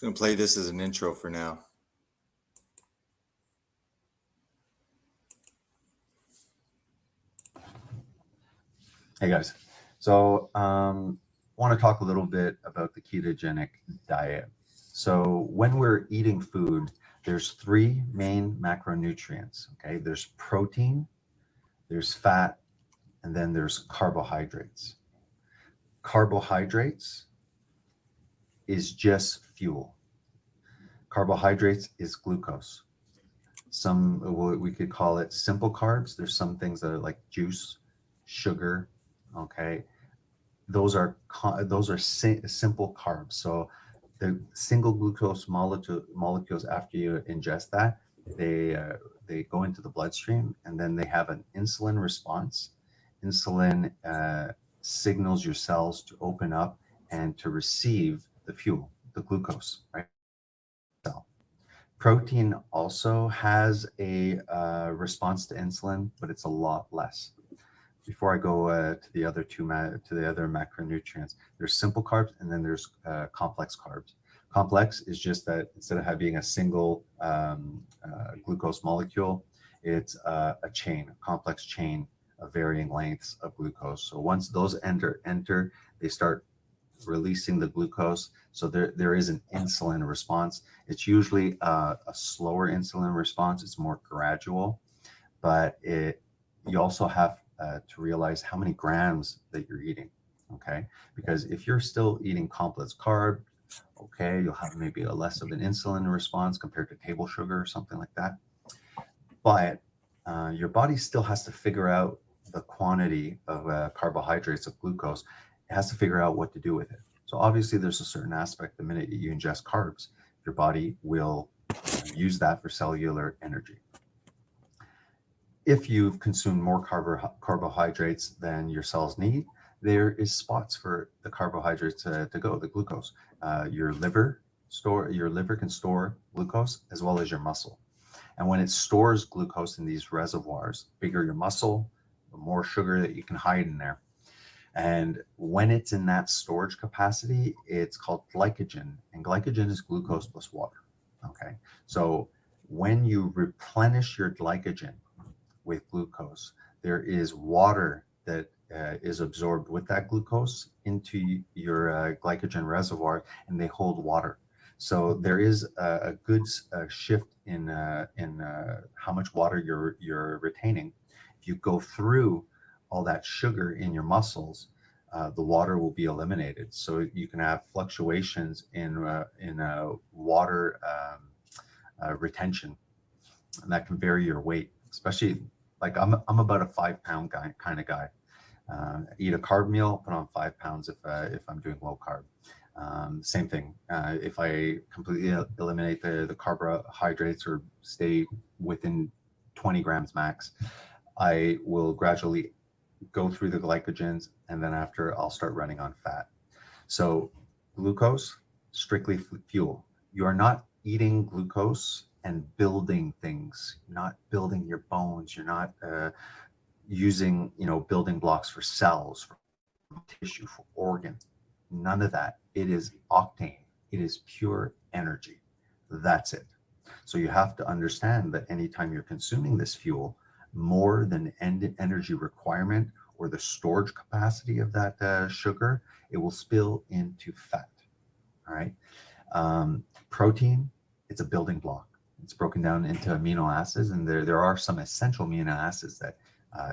Going to play this as an intro for now. Hey guys, so want to talk a little bit about the ketogenic diet. So when we're eating food, there's three main macronutrients. Okay, there's protein, there's fat, and then there's carbohydrates. Carbohydrates is just fuel. Carbohydrates is glucose. We could call it simple carbs. There's some things that are like juice, sugar. Okay, those are simple carbs. So the single glucose molecules, after you ingest that, they go into the bloodstream, and then they have an insulin response. Insulin signals your cells to open up and to receive the fuel, the glucose, right? Cell. Protein also has a response to insulin, but it's a lot less. Before I go to the other macronutrients, there's simple carbs, and then there's complex carbs. Complex is just that instead of having a single glucose molecule, it's a complex chain of varying lengths of glucose. So once those enter, they start releasing the glucose. So there is an insulin response. It's usually a slower insulin response. It's more gradual, but you also have to realize how many grams that you're eating, okay? Because if you're still eating complex carb, okay, you'll have maybe a less of an insulin response compared to table sugar or something like that. But your body still has to figure out the quantity of carbohydrates, of glucose. It has to figure out what to do with it. So obviously there's a certain aspect the minute you ingest carbs, your body will use that for cellular energy. If you've consumed more carbohydrates than your cells need, there is spots for the carbohydrates to go, the glucose. Your liver can store glucose, as well as your muscle. And when it stores glucose in these reservoirs, bigger your muscle, the more sugar that you can hide in there. And when it's in that storage capacity, it's called glycogen, and glycogen is glucose plus water. Okay, so when you replenish your glycogen with glucose, there is water that is absorbed with that glucose into your glycogen reservoir, and they hold water. So there is a good shift in how much water you're retaining. If you go through all that sugar in your muscles, the water will be eliminated. So you can have fluctuations in water retention, and that can vary your weight, especially. Like I'm about a 5-pound guy, kind of guy. Eat a carb meal, put on 5 pounds if I'm doing low carb. Same thing. If I completely eliminate the carbohydrates or stay within 20 grams max, I will gradually go through the glycogens, and then after I'll start running on fat. So glucose, strictly fuel. You are not eating glucose and building things. You're not building your bones. You're not using, building blocks for cells, for tissue, for organs. None of that. It is octane. It is pure energy. That's it. So you have to understand that anytime you're consuming this fuel, more than energy requirement or the storage capacity of that sugar, it will spill into fat. All right. Protein, it's a building block. It's broken down into amino acids, and there are some essential amino acids that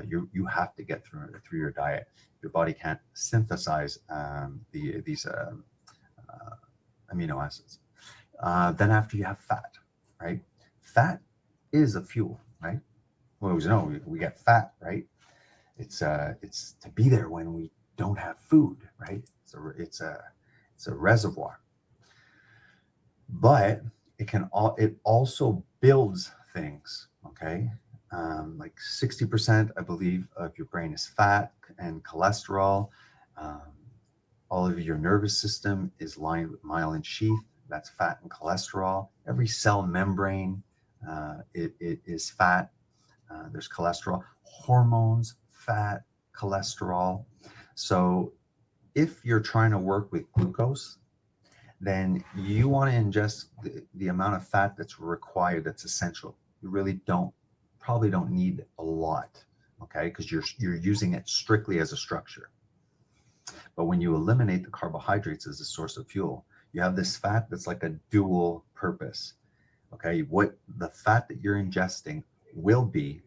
you have to get through your diet. Your body can't synthesize these amino acids. Then after you have fat, right? Fat is a fuel, right? Well, we get fat, right? It's to be there when we don't have food, right? It's a reservoir, but it also builds things. Okay, like 60%, I believe, of your brain is fat and cholesterol. All of your nervous system is lined with myelin sheath. That's fat and cholesterol. Every cell membrane it is fat. There's cholesterol, hormones, fat, cholesterol. So if you're trying to work with glucose, then you want to ingest the amount of fat that's required, that's essential. You really probably don't need a lot, okay? Because you're using it strictly as a structure. But when you eliminate the carbohydrates as a source of fuel, you have this fat that's like a dual purpose, okay? What the fat that you're ingesting will be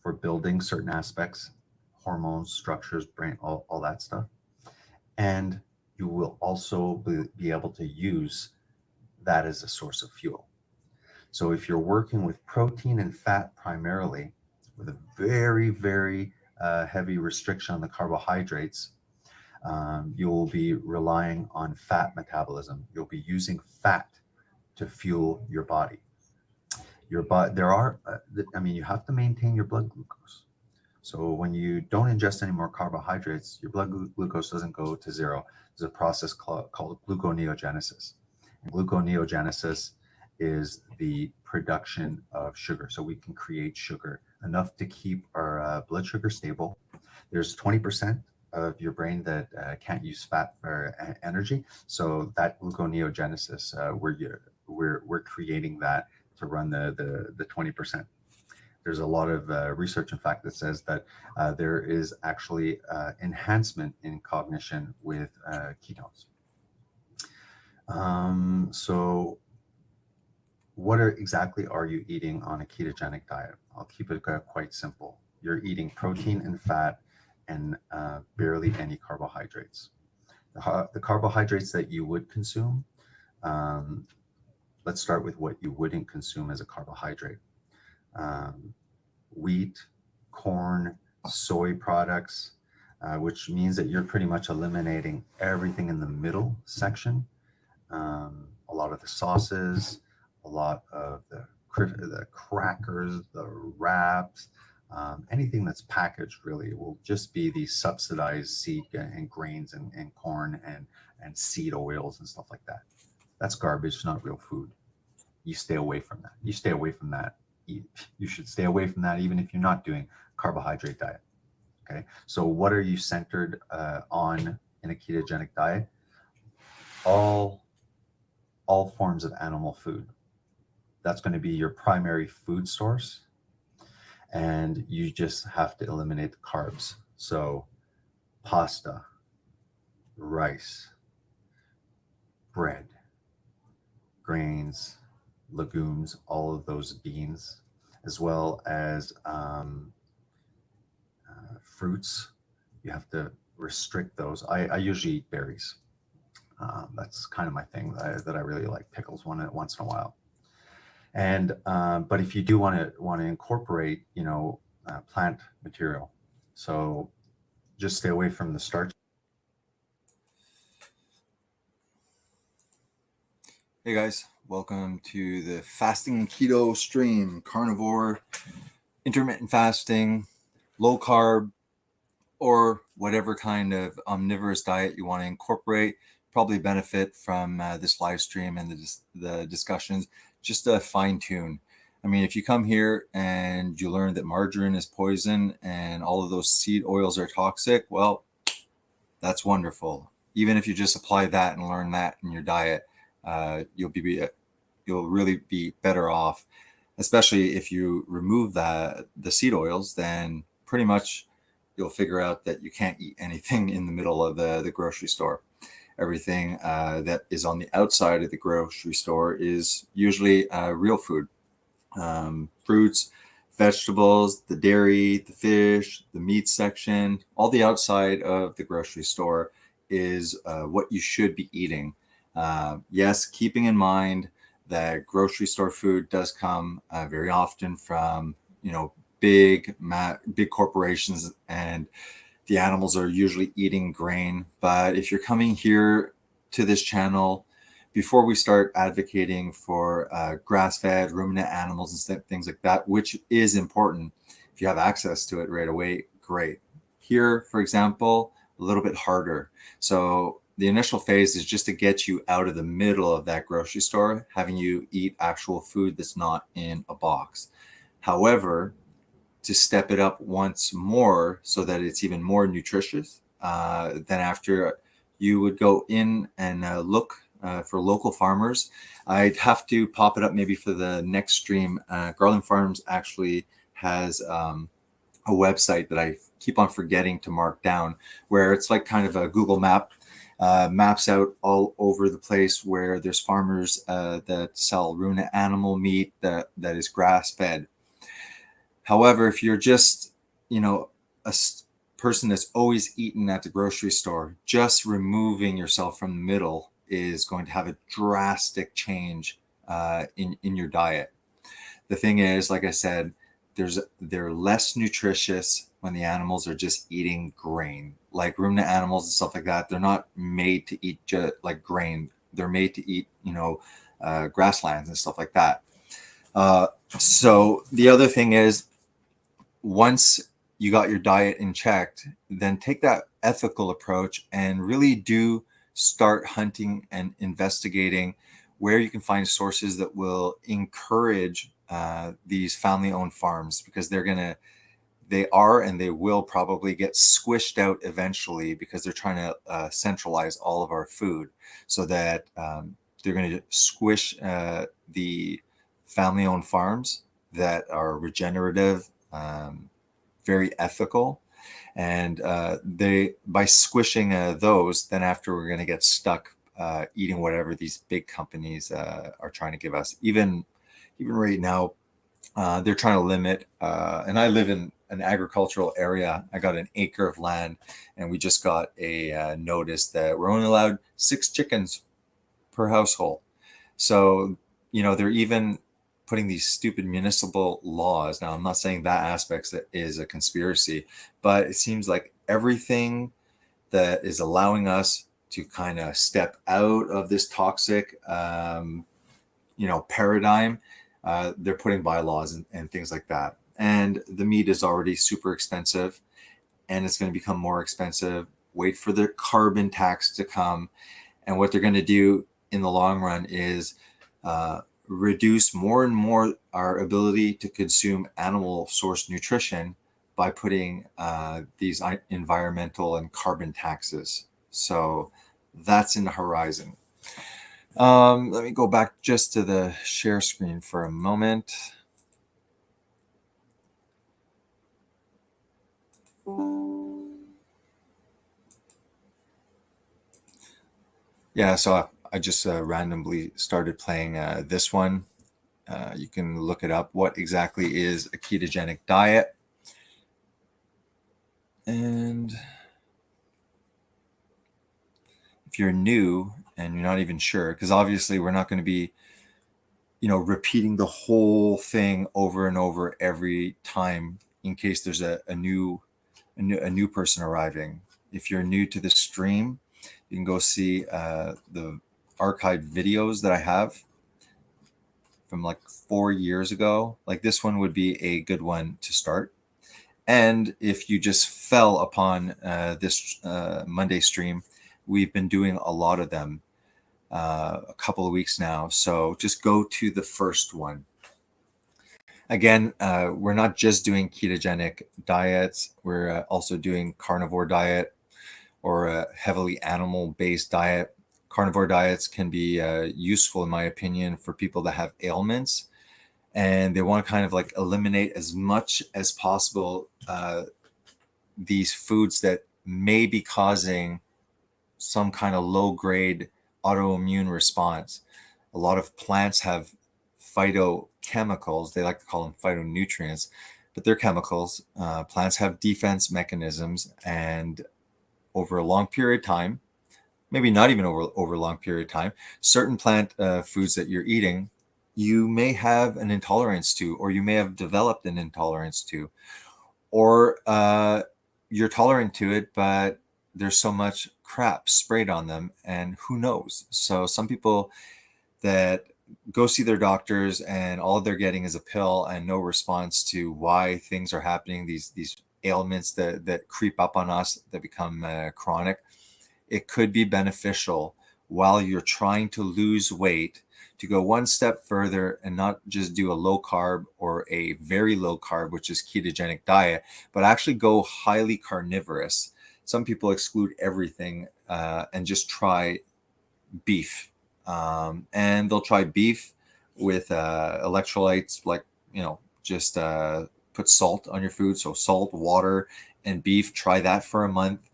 for building certain aspects, hormones, structures, brain, all that stuff. And you will also be able to use that as a source of fuel. So if you're working with protein and fat primarily, with a very, very heavy restriction on the carbohydrates, you'll be relying on fat metabolism. You'll be using fat to fuel your body. You have to maintain your blood glucose. So when you don't ingest any more carbohydrates, your blood glucose doesn't go to zero. There's a process called gluconeogenesis. And gluconeogenesis is the production of sugar. So we can create sugar, enough to keep our blood sugar stable. There's 20% of your brain that can't use fat for energy. So that gluconeogenesis, we're creating that to run the 20%. There's a lot of research, in fact, that says that there is actually enhancement in cognition with ketones. So what exactly are you eating on a ketogenic diet? I'll keep it quite simple. You're eating protein and fat and barely any carbohydrates. The carbohydrates that you would consume, let's start with what you wouldn't consume as a carbohydrate. Wheat, corn, soy products, which means that you're pretty much eliminating everything in the middle section. A lot of the sauces, a lot of the crackers, the wraps, anything that's packaged really will just be the subsidized seed and grains and corn and seed oils and stuff like that. That's garbage, not real food. You stay away from that. You stay away from that. You should stay away from that even if you're not doing carbohydrate diet. Okay, so what are you centered on in a ketogenic diet? All forms of animal food. That's going to be your primary food source, and you just have to eliminate the carbs. So pasta, rice, bread, grains, legumes, all of those beans, as well as fruits. You have to restrict those. I usually eat berries. That's kind of my thing that I really like. Pickles once in a while. And but if you do want to incorporate, plant material, so just stay away from the starch. Hey guys, welcome to the fasting keto stream. Carnivore, intermittent fasting, low carb, or whatever kind of omnivorous diet you want to incorporate. Probably benefit from this live stream and the discussions, just to fine tune. I mean, if you come here and you learn that margarine is poison and all of those seed oils are toxic, well, that's wonderful. Even if you just apply that and learn that in your diet, you'll really be better off. Especially if you remove the seed oils, then pretty much you'll figure out that you can't eat anything in the middle of the grocery store. Everything that is on the outside of the grocery store is usually real food. Fruits, vegetables, the dairy, the fish, the meat section, all the outside of the grocery store is what you should be eating. Yes, keeping in mind that grocery store food does come very often from, big corporations, and the animals are usually eating grain. But if you're coming here to this channel, before we start advocating for grass-fed ruminant animals and things like that, which is important, if you have access to it right away, great. Here, for example, a little bit harder. So the initial phase is just to get you out of the middle of that grocery store, having you eat actual food that's not in a box. However, to step it up once more so that it's even more nutritious, then after you would go in and look for local farmers. I'd have to pop it up maybe for the next stream. Garland Farms actually has a website that I keep on forgetting to mark down, where it's like kind of a Google map, maps out all over the place where there's farmers that sell ruminant animal meat that is grass fed. However, if you're just, a person that's always eaten at the grocery store, just removing yourself from the middle is going to have a drastic change in your diet. The thing is, like I said, they're less nutritious when the animals are just eating grain, like ruminant animals and stuff like that. They're not made to eat just like grain. They're made to eat, grasslands and stuff like that. So the other thing is, once you got your diet in check, then take that ethical approach and really do start hunting and investigating where you can find sources that will encourage these family-owned farms, because they are and they will probably get squished out eventually, because they're trying to centralize all of our food, so that they're going to squish the family-owned farms that are regenerative, very ethical, and by squishing those, then after we're going to get stuck eating whatever these big companies are trying to give us. Even right now, they're trying to limit, and I live in an agricultural area. I got an acre of land, and we just got a notice that we're only allowed 6 chickens per household. So, they're even putting these stupid municipal laws. Now, I'm not saying that aspect is a conspiracy, but it seems like everything that is allowing us to kind of step out of this toxic, paradigm, they're putting bylaws and things like that. And the meat is already super expensive, and it's going to become more expensive. Wait for the carbon tax to come. And what they're going to do in the long run is reduce more and more our ability to consume animal source nutrition by putting these environmental and carbon taxes. So that's in the horizon. Let me go back just to the share screen for a moment. Yeah, so I just randomly started playing this one. You can look it up. What exactly is a ketogenic diet? And if you're new and you're not even sure, because obviously we're not going to be, repeating the whole thing over and over every time, in case there's a new person arriving. If you're new to the stream, you can go see the archived videos that I have from like 4 years ago. Like this one would be a good one to start. And if you just fell upon this Monday stream, we've been doing a lot of them a couple of weeks now. So just go to the first one. Again, we're not just doing ketogenic diets. We're also doing carnivore diet, or a heavily animal-based diet. Carnivore diets can be useful, in my opinion, for people that have ailments and they want to kind of like eliminate as much as possible these foods that may be causing some kind of low-grade autoimmune response. A lot of plants have phytochemicals. They like to call them phytonutrients, but they're chemicals. Plants have defense mechanisms, and over a long period of time, maybe not even over a long period of time, certain plant foods that you're eating, you may have an intolerance to, or you may have developed an intolerance to, or you're tolerant to it, but there's so much crap sprayed on them, and who knows? So some people that go see their doctors and all they're getting is a pill and no response to why things are happening, these ailments that creep up on us that become chronic. It could be beneficial while you're trying to lose weight to go one step further and not just do a low carb or a very low carb, which is ketogenic diet, but actually go highly carnivorous. Some people exclude everything and just try beef And they'll try beef with electrolytes, like, just put salt on your food. So salt, water, and beef. Try that for a month,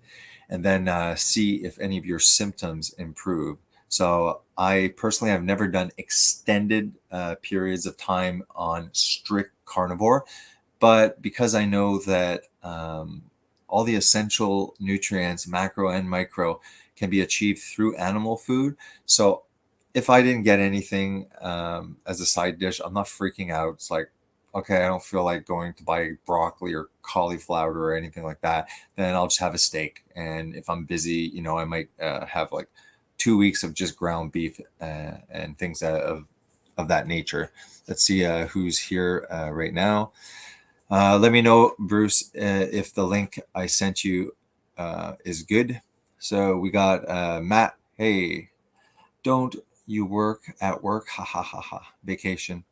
and then see if any of your symptoms improve. So I personally have never done extended periods of time on strict carnivore, but because I know that all the essential nutrients, macro and micro, can be achieved through animal food. So if I didn't get anything as a side dish, I'm not freaking out. It's like, okay, I don't feel like going to buy broccoli or cauliflower or anything like that. Then I'll just have a steak. And if I'm busy, I might have like 2 weeks of just ground beef and things of that nature. Let's see who's here right now. Let me know, Bruce, if the link I sent you is good. So we got Matt. Hey, don't you work at work? Ha ha ha ha. Vacation.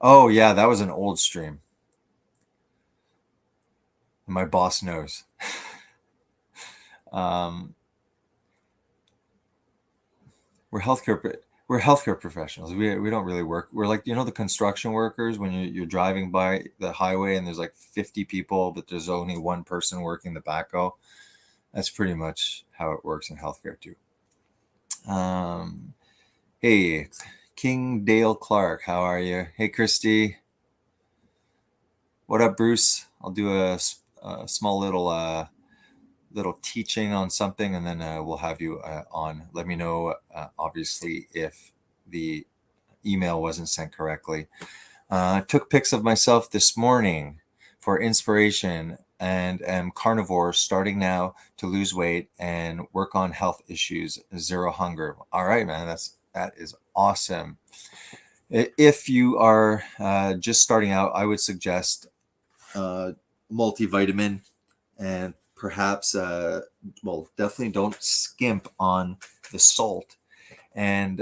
Oh yeah, that was an old stream. My boss knows. We're healthcare professionals. We don't really work. We're like, the construction workers when you're driving by the highway and there's like 50 people, but there's only one person working the backhoe. That's pretty much how it works in healthcare too. Hey, King Dale Clark, how are you? Hey, Christy. What up, Bruce? I'll do a small little teaching on something, and then we'll have you on. Let me know, obviously, if the email wasn't sent correctly. I took pics of myself this morning for inspiration and am carnivore starting now to lose weight and work on health issues. Zero hunger. All right, man. That is awesome. If you are just starting out, I would suggest multivitamin, and perhaps definitely don't skimp on the salt. And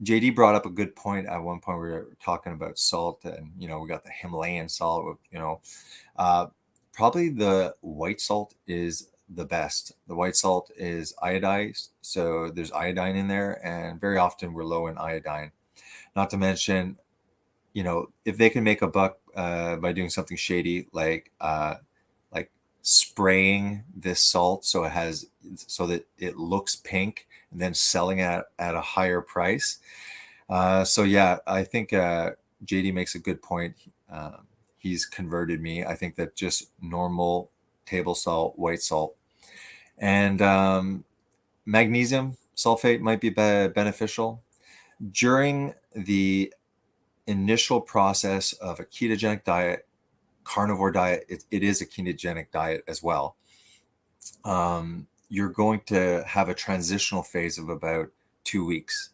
JD brought up a good point at one point. We were talking about salt, and we got the Himalayan salt. Probably the white salt is the best. The white salt is iodized, so there's iodine in there, and very often we're low in iodine. Not to mention, if they can make a buck by doing something shady like spraying this salt so that it looks pink and then selling at a higher price. So yeah, I think JD makes a good point. He's converted me. I think that just normal table salt, white salt, and magnesium sulfate might be beneficial during the initial process of a ketogenic diet. Carnivore diet, it is a ketogenic diet as well. You're going to have a transitional phase of about 2 weeks.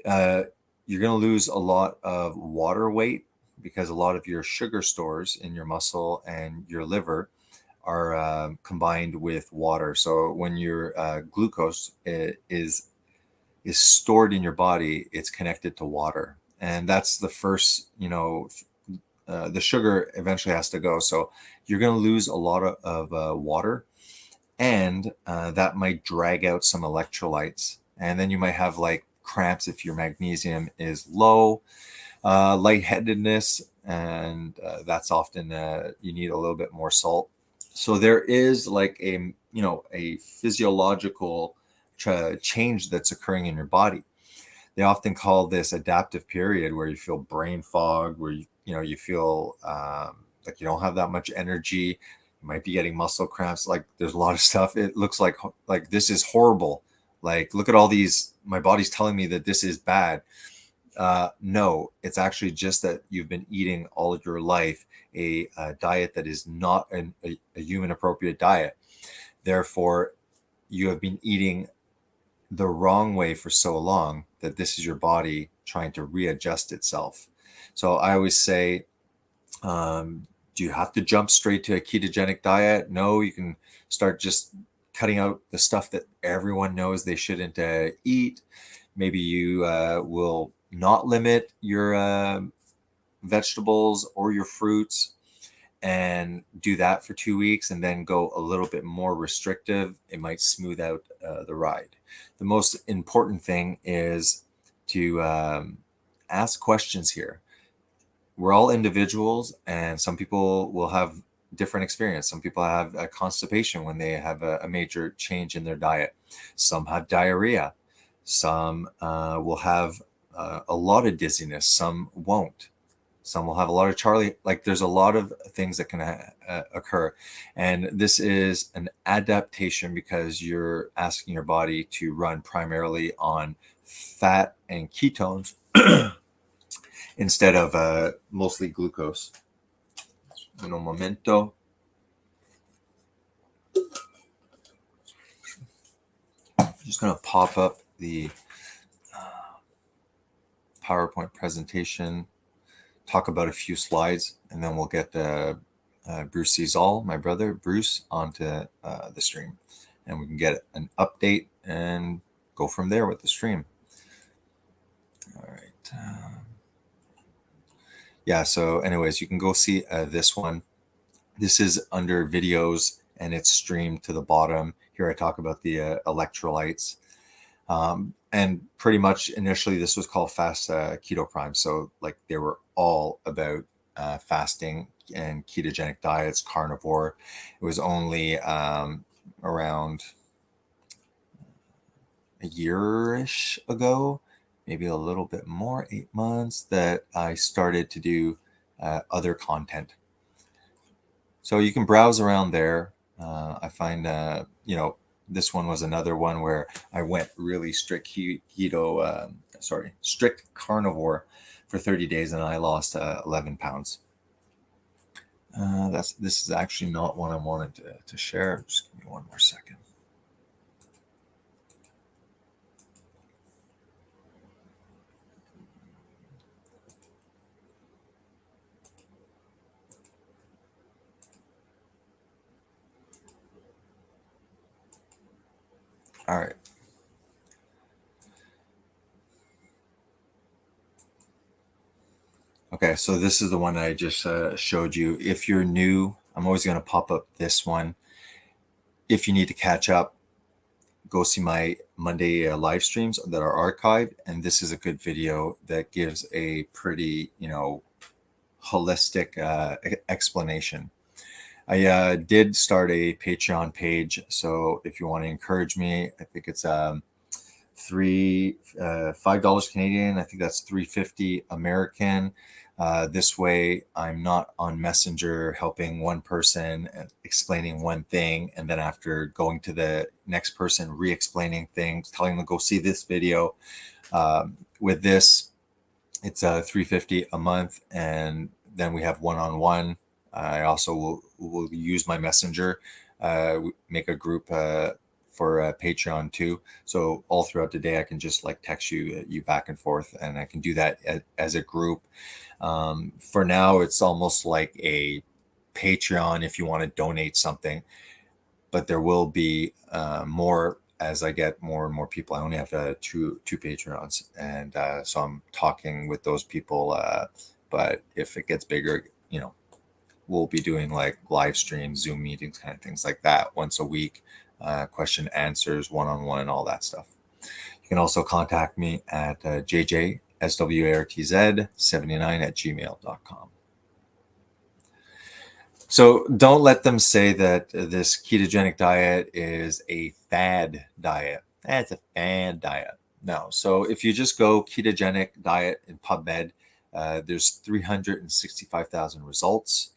You're going to lose a lot of water weight because a lot of your sugar stores in your muscle and your liver are combined with water. So when your glucose is stored in your body, it's connected to water, and that's the first, the sugar eventually has to go. So you're going to lose a lot of water, and that might drag out some electrolytes. And then you might have like cramps if your magnesium is low, lightheadedness, and that's often you need a little bit more salt. So there is like a physiological change that's occurring in your body. They often call this adaptive period, where you feel brain fog, where you feel like you don't have that much energy. You might be getting muscle cramps. Like there's a lot of stuff. It looks like this is horrible. Like, look at all these. My body's telling me that this is bad. No, it's actually just that you've been eating all of your life a diet that is not a human appropriate diet. Therefore, you have been eating the wrong way for so long that this is your body trying to readjust itself. So I always say, do you have to jump straight to a ketogenic diet? No, you can start just cutting out the stuff that everyone knows they shouldn't eat. Maybe you will not limit your vegetables or your fruits, and do that for 2 weeks and then go a little bit more restrictive, it might smooth out the ride. The most important thing is to ask questions here. We're all individuals, and some people will have different experience. Some people have a constipation when they have a major change in their diet. Some have diarrhea. Some will have a lot of dizziness. Some won't. Some will have a lot of Charlie. Like, there's a lot of things that can occur. And this is an adaptation because you're asking your body to run primarily on fat and ketones instead of mostly glucose. Un momento. I'm just going to pop up the PowerPoint presentation, talk about a few slides, and then we'll get Bruce Cesal, my brother Bruce, onto the stream, and we can get an update and go from there with the stream. All right. Yeah, so anyways, you can go see this one. This is under videos, and it's streamed to the bottom. Here I talk about the electrolytes. And pretty much initially this was called Fast Keto Prime. So like they were all about fasting and ketogenic diets, carnivore. It was only around a year-ish ago, maybe a little bit more, 8 months, that I started to do other content. So you can browse around there. I find, this one was another one where I went really strict strict carnivore for 30 days, and I lost 11 pounds. This is actually not one I wanted to share. Just give me one more second. All right. Okay, so this is the one I just showed you. If you're new, I'm always going to pop up this one. If you need to catch up, go see my Monday live streams that are archived. And this is a good video that gives a pretty, holistic explanation. I did start a Patreon page. So if you want to encourage me, I think it's $5 Canadian. I think that's $3.50 American. This way I'm not on Messenger helping one person explaining one thing, and then after going to the next person re-explaining things, telling them go see this video. With this, it's $3.50 a month, and then we have one-on-one. I also will use my Messenger, make a group for Patreon too. So all throughout the day, I can just like text you back and forth, and I can do that as a group. For now, it's almost like a Patreon if you want to donate something, but there will be more as I get more and more people. I only have two Patreons, and so I'm talking with those people. But if it gets bigger, we'll be doing like live streams, Zoom meetings, kind of things like that once a week, question answers, one-on-one, all that stuff. You can also contact me at jjswartz79@gmail.com. So don't let them say that this ketogenic diet is a fad diet. It's a fad diet. No. So if you just go ketogenic diet in PubMed, there's 365,000 results.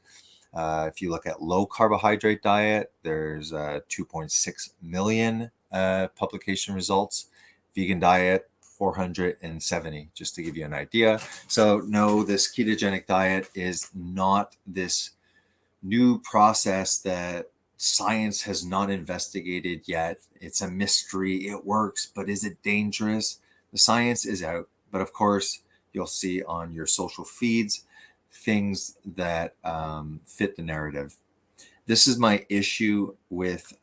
If you look at low carbohydrate diet, there's 2.6 million publication results. Vegan diet, 470, just to give you an idea. So no, this ketogenic diet is not this new process that science has not investigated yet. It's a mystery. It works, but is it dangerous? The science is out, but of course, you'll see on your social feeds things that fit the narrative. This is my issue with,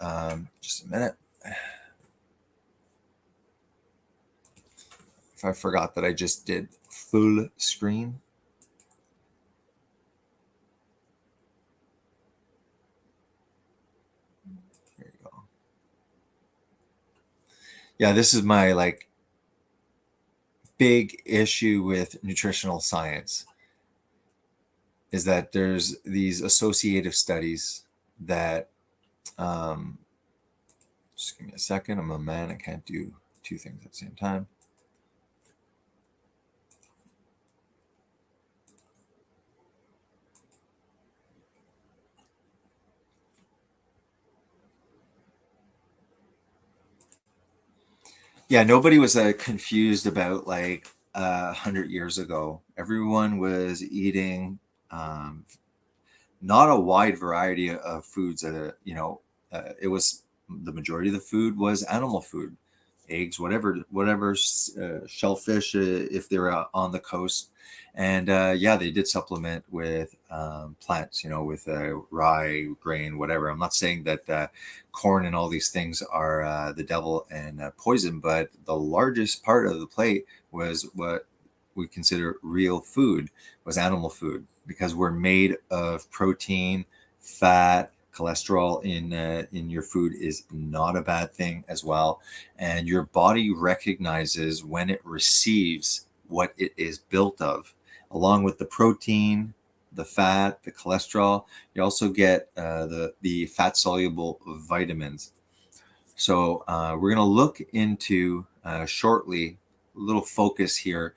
just a minute. If I forgot that I just did full screen. Yeah, this is my like big issue with nutritional science, is that there's these associative studies that just give me a second. I'm a man. I can't do two things at the same time. Yeah, nobody was confused about like 100 years ago. Everyone was eating um, not a wide variety of foods. It was the majority of the food was animal food, eggs, whatever, shellfish if they're on the coast, and yeah, they did supplement with plants, with rye, grain, whatever. I'm not saying that corn and all these things are the devil and poison, but the largest part of the plate was what we consider real food, was animal food, because we're made of protein, fat, cholesterol in your food is not a bad thing as well, and your body recognizes when it receives what it is built of, along with the protein, the fat, the cholesterol. You also get the fat soluble vitamins. So we're going to look into shortly. A little focus here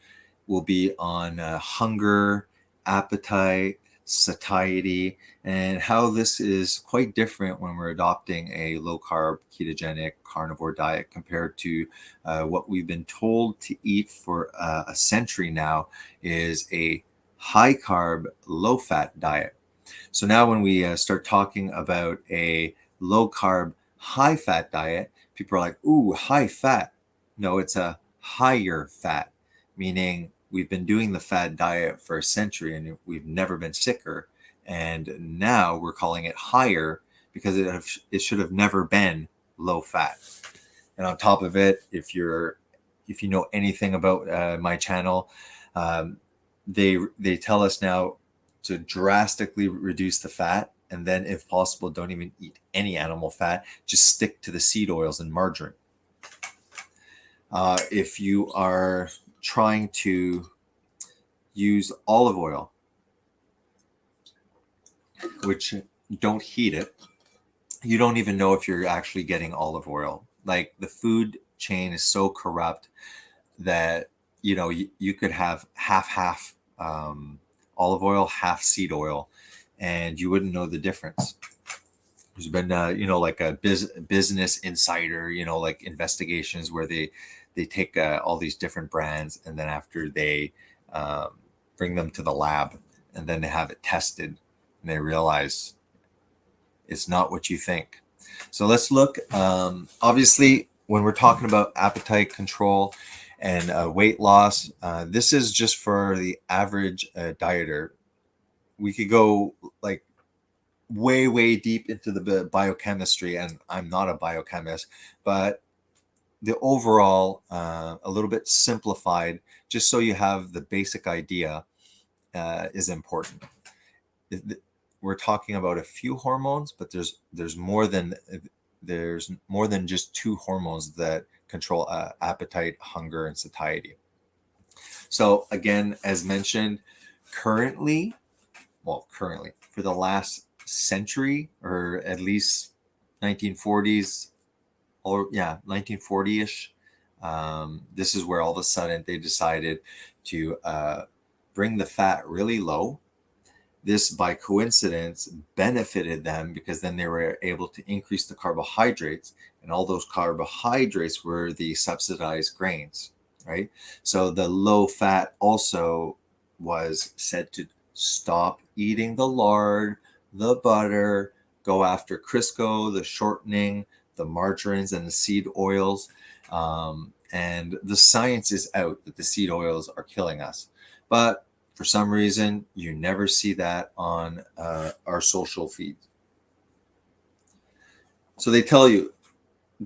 will be on hunger, appetite, satiety, and how this is quite different when we're adopting a low carb, ketogenic, carnivore diet compared to what we've been told to eat for a century now, is a high carb, low fat diet. So now when we start talking about a low carb, high fat diet, people are like, ooh, high fat. No, it's a higher fat, meaning we've been doing the fat diet for a century and we've never been sicker. And now we're calling it higher because it should have never been low fat. And on top of it, if you know anything about my channel, um, they tell us now to drastically reduce the fat, and then if possible, don't even eat any animal fat. Just stick to the seed oils and margarine. If you are trying to use olive oil, which don't heat it, you don't even know if you're actually getting olive oil. Like, the food chain is so corrupt that you could have half olive oil, half seed oil, and you wouldn't know the difference. There's been like a business insider, like investigations where they take all these different brands, and then after they um, bring them to the lab, and then they have it tested, and they realize it's not what you think. So let's look. Obviously, when we're talking about appetite control and weight loss, this is just for the average dieter. We could go like way deep into the biochemistry, and I'm not a biochemist, but the overall, a little bit simplified, just so you have the basic idea, is important. We're talking about a few hormones, but there's more than just two hormones that control appetite, hunger, and satiety. So again, as mentioned, currently for the last century, or at least 1940s, or yeah, 1940ish, this is where all of a sudden they decided to bring the fat really low. This, by coincidence, benefited them because then they were able to increase the carbohydrates, and all those carbohydrates were the subsidized grains, right? So the low fat also was said to stop eating the lard, the butter, go after Crisco, the shortening, the margarines, and the seed oils. And the science is out that the seed oils are killing us. But for some reason, you never see that on our social feeds. So they tell you,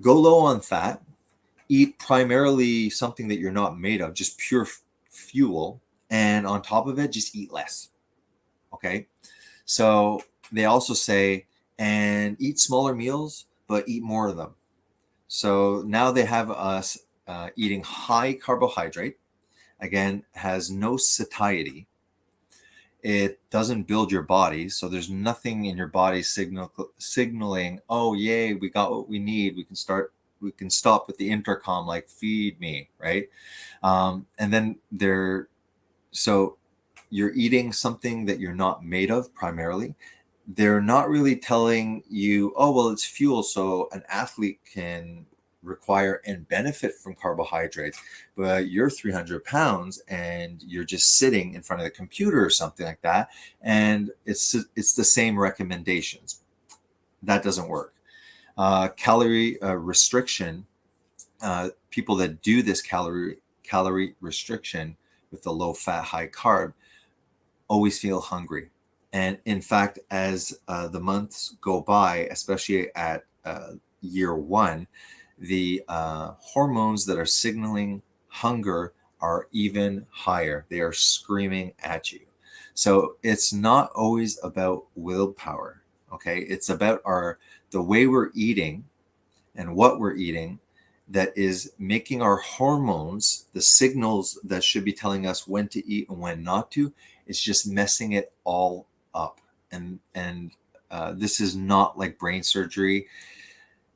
go low on fat, eat primarily something that you're not made of, just pure fuel. And on top of it, just eat less. Okay. So they also say, and eat smaller meals, but eat more of them. So now they have us eating high carbohydrate. Again, has no satiety. It doesn't build your body, so there's nothing in your body signaling, oh yay, we got what we need. We can stop with the intercom, like feed me, right? And then so you're eating something that you're not made of primarily. They're not really telling you, oh, well, it's fuel, so an athlete can require and benefit from carbohydrates, but you're 300 pounds and you're just sitting in front of the computer or something like that, and it's the same recommendations. That doesn't work. Calorie restriction, people that do this calorie restriction with the low fat, high carb always feel hungry. And in fact, as the months go by, especially at year one, the hormones that are signaling hunger are even higher. They are screaming at you. So it's not always about willpower. Okay, it's about the way we're eating and what we're eating that is making our hormones, the signals that should be telling us when to eat and when not to, it's just messing it all up. And this is not like brain surgery.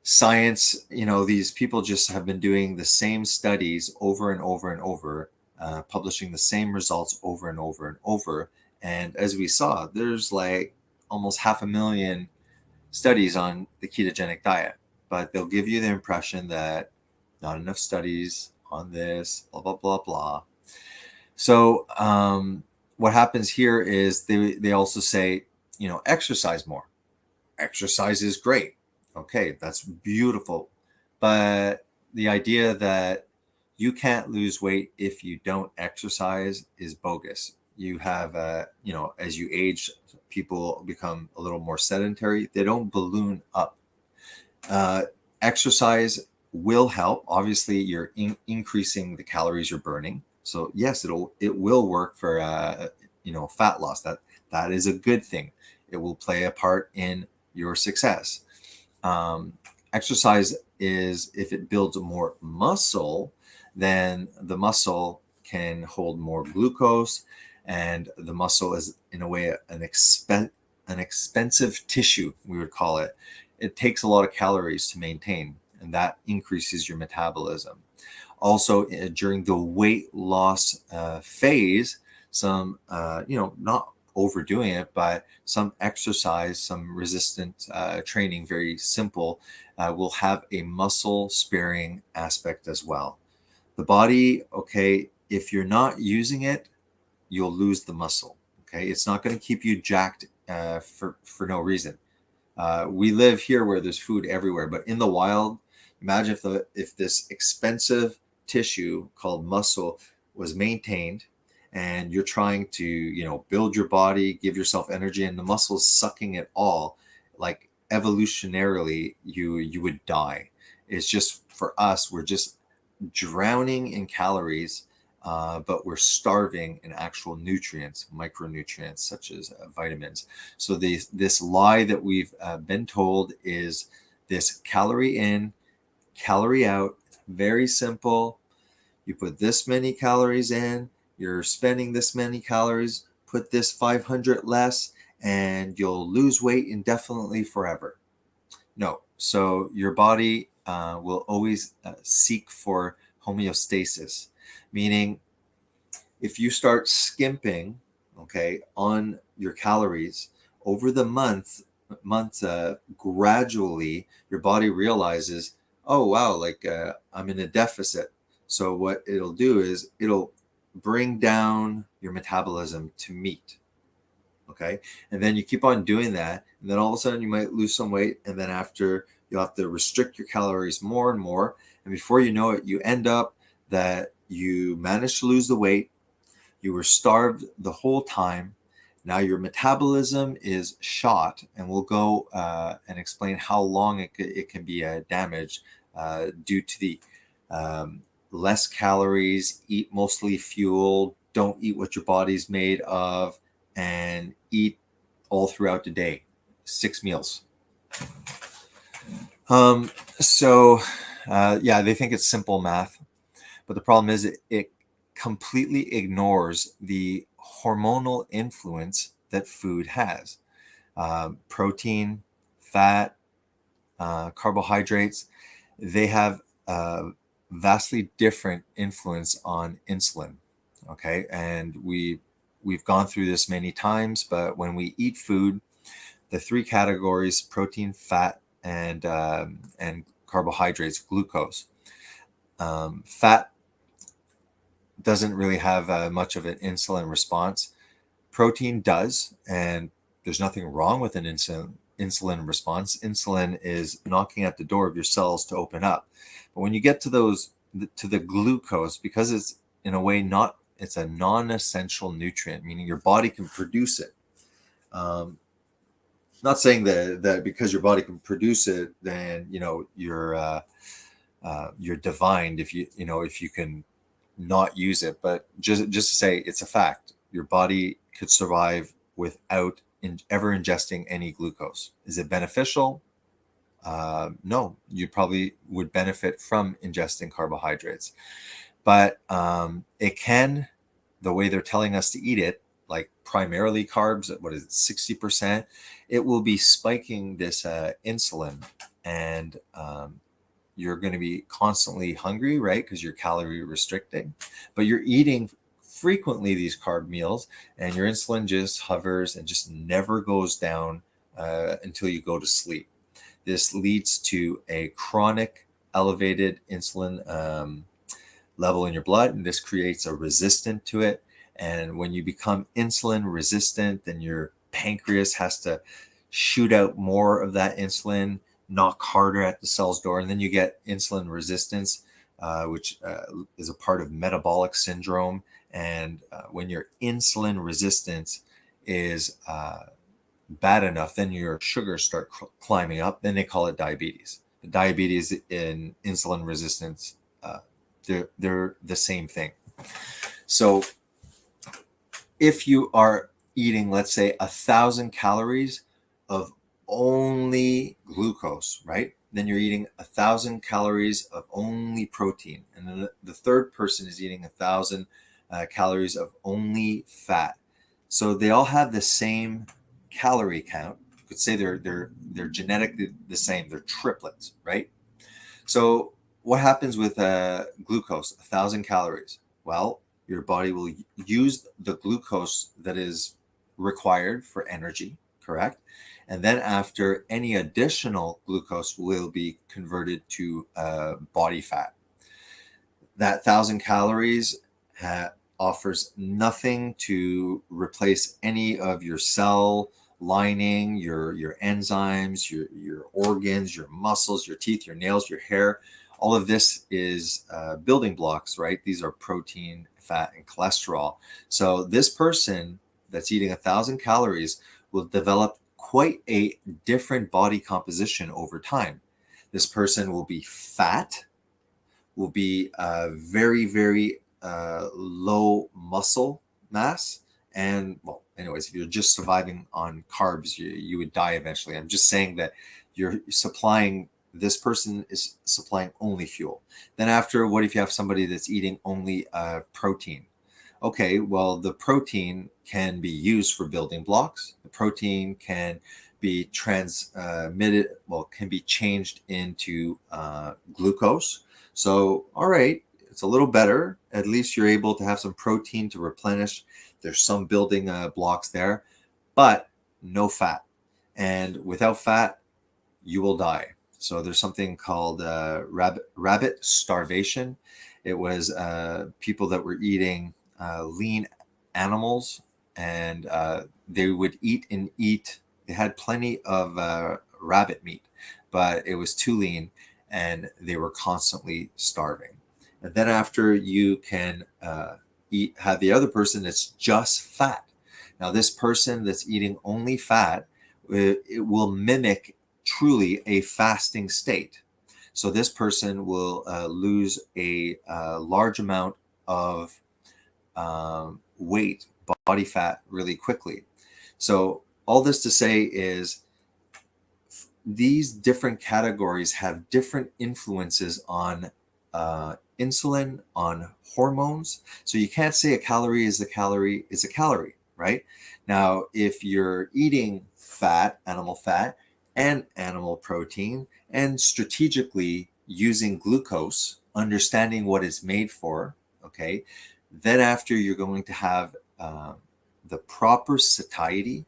Science, these people just have been doing the same studies over and over and over, publishing the same results over and over and over. And as we saw, there's like almost 500,000 studies on the ketogenic diet, but they'll give you the impression that not enough studies on this, blah, blah, blah, blah. So what happens here is they also say, exercise more. Exercise is great. Okay, that's beautiful. But the idea that you can't lose weight if you don't exercise is bogus. You have, as you age, people become a little more sedentary. They don't balloon up. Exercise will help. Obviously, you're increasing the calories you're burning. So yes, it will work for fat loss. That is a good thing. It will play a part in your success. Exercise is, if it builds more muscle, then the muscle can hold more glucose, and the muscle is in a way an expensive tissue, we would call it. It takes a lot of calories to maintain, and that increases your metabolism. Also, during the weight loss phase, some, not overdoing it, but some exercise, some resistant training, very simple, will have a muscle sparing aspect as well. The body, okay, if you're not using it, you'll lose the muscle. Okay, it's not going to keep you jacked for no reason. We live here where there's food everywhere, but in the wild, imagine if this expensive tissue called muscle was maintained, and you're trying to build your body, give yourself energy, and the muscle's sucking it all. Like evolutionarily, you would die. It's just, for us, we're just drowning in calories, but we're starving in actual nutrients, micronutrients such as vitamins. So this lie that we've been told is this calorie in, calorie out. Very simple. You put this many calories in, you're spending this many calories, put this 500 less, and you'll lose weight indefinitely forever. No. So your body will always seek for homeostasis, meaning if you start skimping, okay, on your calories over the months, gradually your body realizes, oh wow, like I'm in a deficit. So what it'll do is it'll bring down your metabolism to meet. Okay, and then you keep on doing that, and then all of a sudden you might lose some weight, and then after you'll have to restrict your calories more and more, and before you know it, you end up that you managed to lose the weight, you were starved the whole time. Now your metabolism is shot, and we'll go and explain how long it can be damaged due to the less calories, eat mostly fuel, don't eat what your body's made of, and eat all throughout the day, 6 meals. So Yeah, they think it's simple math, but the problem is it completely ignores the hormonal influence that food has. Protein, fat, carbohydrates, they have a vastly different influence on insulin. Okay, and we've gone through this many times, but when we eat food, the three categories: protein, fat, and carbohydrates, glucose. Fat doesn't really have much of an insulin response. Protein does, and there's nothing wrong with an insulin response. Insulin is knocking at the door of your cells to open up. But when you get to the glucose, because it's in a way it's a non-essential nutrient, meaning your body can produce it. Not saying that because your body can produce it, then you're divine if you can not use it. But just to say, it's a fact. Your body could survive without ever ingesting any glucose. Is it beneficial? No, you probably would benefit from ingesting carbohydrates, but it can, the way they're telling us to eat it, like primarily carbs, what is it, 60%, it will be spiking this insulin, and you're going to be constantly hungry, right? Because you're calorie restricting, but you're eating frequently these carb meals, and your insulin just hovers and just never goes down until you go to sleep. This leads to a chronic elevated insulin level in your blood, and this creates a resistance to it. And when you become insulin resistant, then your pancreas has to shoot out more of that insulin, knock harder at the cell's door, and then you get insulin resistance, which is a part of metabolic syndrome. And when your insulin resistance is bad enough, then your sugars start climbing up. Then they call it diabetes. Diabetes and insulin resistance, they're the same thing. So if you are eating, let's say, 1,000 calories of only glucose, right? Then you're eating 1,000 calories of only protein. And then the third person is eating 1,000 calories of only fat. So they all have the same calorie count. You could say they're genetically the same. They're triplets, right? So what happens with glucose, 1,000 calories? Well, your body will use the glucose that is required for energy, correct? And then after, any additional glucose will be converted to body fat. That 1,000 calories offers nothing to replace any of your cell lining, your enzymes, your organs, your muscles, your teeth, your nails, your hair. All of this is building blocks, right? These are protein, fat, and cholesterol. So this person that's eating 1,000 calories will develop quite a different body composition over time. This person will be fat, will be very, very low muscle mass. And well, anyways, if you're just surviving on carbs, you would die eventually. I'm just saying that this person is supplying only fuel. Then after, what if you have somebody that's eating only protein? Okay, well, the protein can be used for building blocks. The protein can be transmitted, can be changed into glucose. So, all right, it's a little better. At least you're able to have some protein to replenish. There's some building blocks there, but no fat. And without fat, you will die. So there's something called rabbit starvation. It was people that were eating lean animals, and they would eat. They had plenty of rabbit meat, but it was too lean, and they were constantly starving. And then after, you can have the other person that's just fat. Now, this person that's eating only fat, it will mimic truly a fasting state. So this person will lose a large amount of weight, body fat, really quickly. So all this to say is, these different categories have different influences on insulin, on hormones. So you can't say a calorie is a calorie is a calorie, right? Now, if you're eating fat, animal fat, and animal protein, and strategically using glucose, understanding what it's made for, okay, then after you're going to have the proper satiety.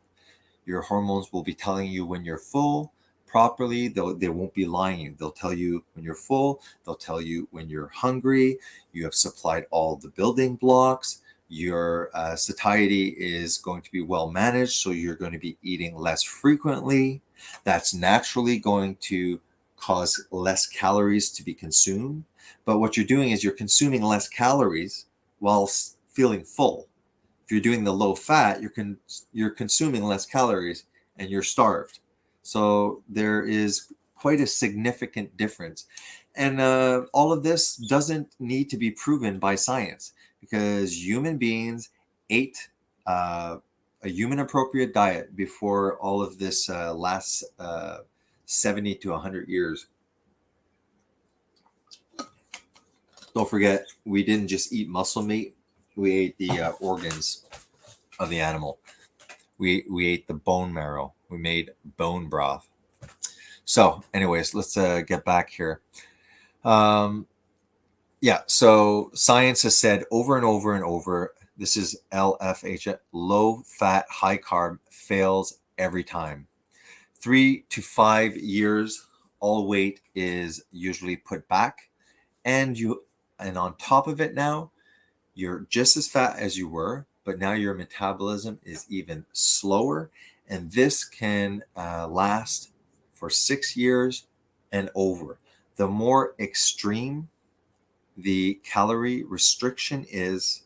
Your hormones will be telling you when you're full properly. They won't be lying. They'll tell you when you're full. They'll tell you when you're hungry. You have supplied all the building blocks. Your satiety is going to be well managed, so you're going to be eating less frequently. That's naturally going to cause less calories to be consumed. But what you're doing is you're consuming less calories while feeling full. If you're doing the low fat, you're consuming less calories and you're starved. So there is quite a significant difference. And all of this doesn't need to be proven by science, because human beings ate a human appropriate diet before all of this last 70 to 100 years. Don't forget, we didn't just eat muscle meat, we ate the organs of the animal. We ate the bone marrow. We made bone broth. So, anyways, let's get back here. Yeah, so science has said over and over and over, this is LFH, low fat, high carb fails every time. 3 to 5 years, all weight is usually put back, and on top of it now, you're just as fat as you were, but now your metabolism is even slower. And this can last for 6 years and over. The more extreme the calorie restriction is,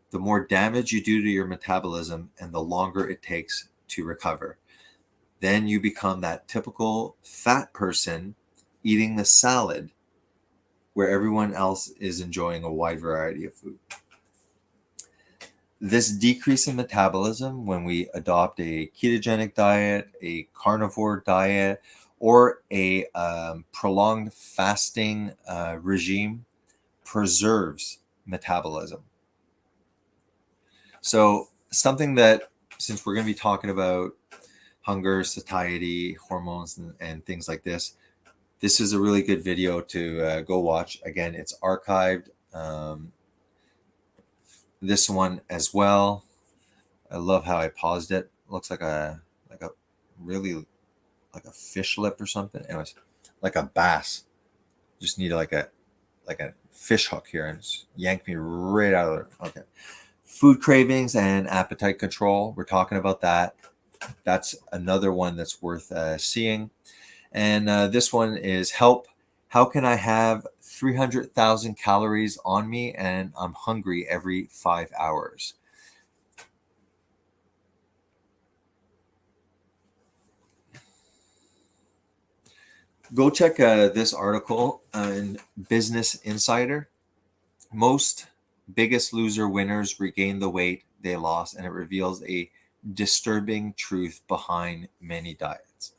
the more damage you do to your metabolism and the longer it takes to recover. Then you become that typical fat person eating the salad where everyone else is enjoying a wide variety of food. This decrease in metabolism, when we adopt a ketogenic diet, a carnivore diet, or a prolonged fasting regime, preserves metabolism. So something that, since we're going to be talking about hunger, satiety, hormones, and things like this, this is a really good video to go watch. Again, it's archived. This one as well. I love how I paused it. Looks like a really like a fish lip or something. Anyways, like a bass. Just need like a fish hook here and just yank me right out of there. Okay. Food cravings and appetite control. We're talking about that. That's another one that's worth seeing. And this one is help. How can I have 300,000 calories on me and I'm hungry every 5 hours? Go check this article in Business Insider. Most Biggest Loser winners regain the weight they lost, and it reveals a disturbing truth behind many diets.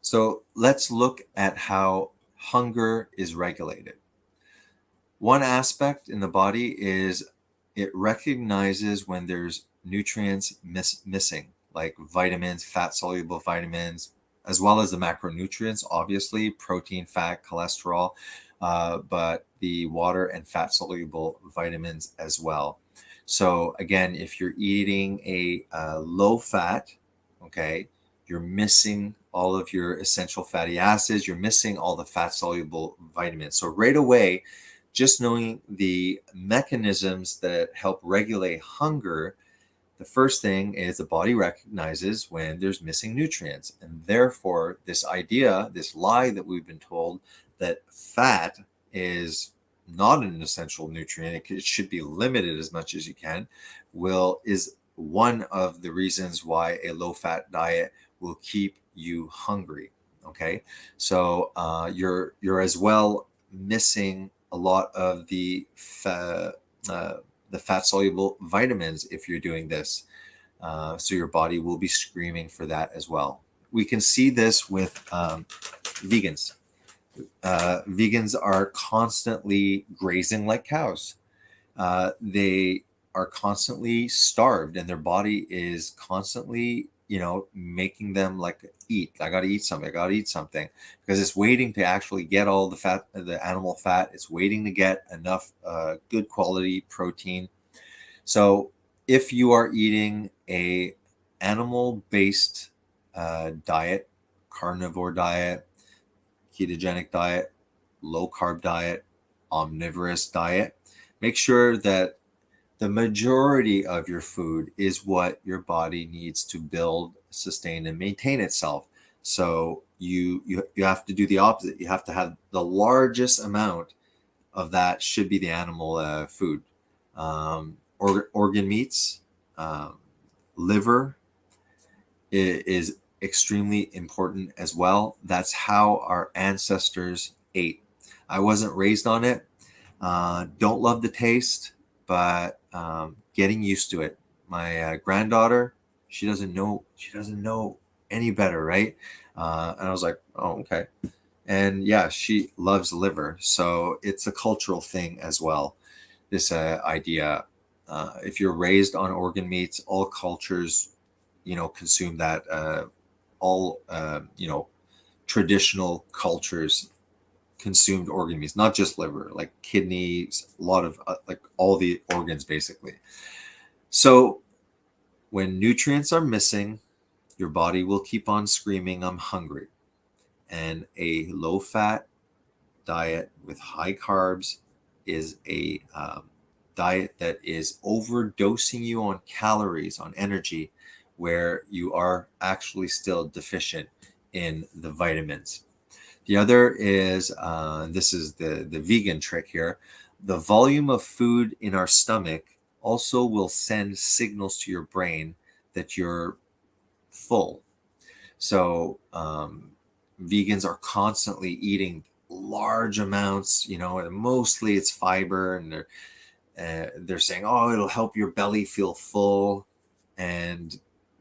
So let's look at how hunger is regulated. One aspect in the body is it recognizes when there's nutrients missing, like vitamins, fat-soluble vitamins, as well as the macronutrients, obviously, protein, fat, cholesterol, but the water and fat-soluble vitamins as well. So again, if you're eating a low fat, okay, you're missing all of your essential fatty acids, you're missing all the fat-soluble vitamins. So right away, just knowing the mechanisms that help regulate hunger, the first thing is the body recognizes when there's missing nutrients. And therefore, this idea, this lie that we've been told that fat is not an essential nutrient, it should be limited as much as you can, is one of the reasons why a low-fat diet will keep you hungry. Okay, so you're as well missing a lot of the fat-soluble vitamins if you're doing this. So your body will be screaming for that as well. we can see this with vegans. Vegans are constantly grazing like cows. They are constantly starved, and their body is constantly, making them like eat. I got to eat something. I got to eat something, because it's waiting to actually get all the fat, the animal fat. It's waiting to get enough good quality protein. So if you are eating a animal-based diet, carnivore diet, ketogenic diet, low carb diet, omnivorous diet, make sure that the majority of your food is what your body needs to build, sustain, and maintain itself. So you have to do the opposite. You have to have the largest amount of that should be the animal food. Organ meats, liver is extremely important as well. That's how our ancestors ate. I wasn't raised on it. Don't love the taste, but getting used to it. My granddaughter, she doesn't know any better, right? And I was like, oh, okay. And yeah, she loves liver, so it's a cultural thing as well. This idea, if you're raised on organ meats, all cultures, consume that. All traditional cultures consumed organ meats, not just liver, like kidneys, a lot of like all the organs basically. So when nutrients are missing, your body will keep on screaming, I'm hungry. And a low fat diet with high carbs is a diet that is overdosing you on calories, on energy, where you are actually still deficient in the vitamins. The other is, this is the vegan trick here, the volume of food in our stomach also will send signals to your brain that you're full. So vegans are constantly eating large amounts, and mostly it's fiber, and they're saying, oh, it'll help your belly feel full. And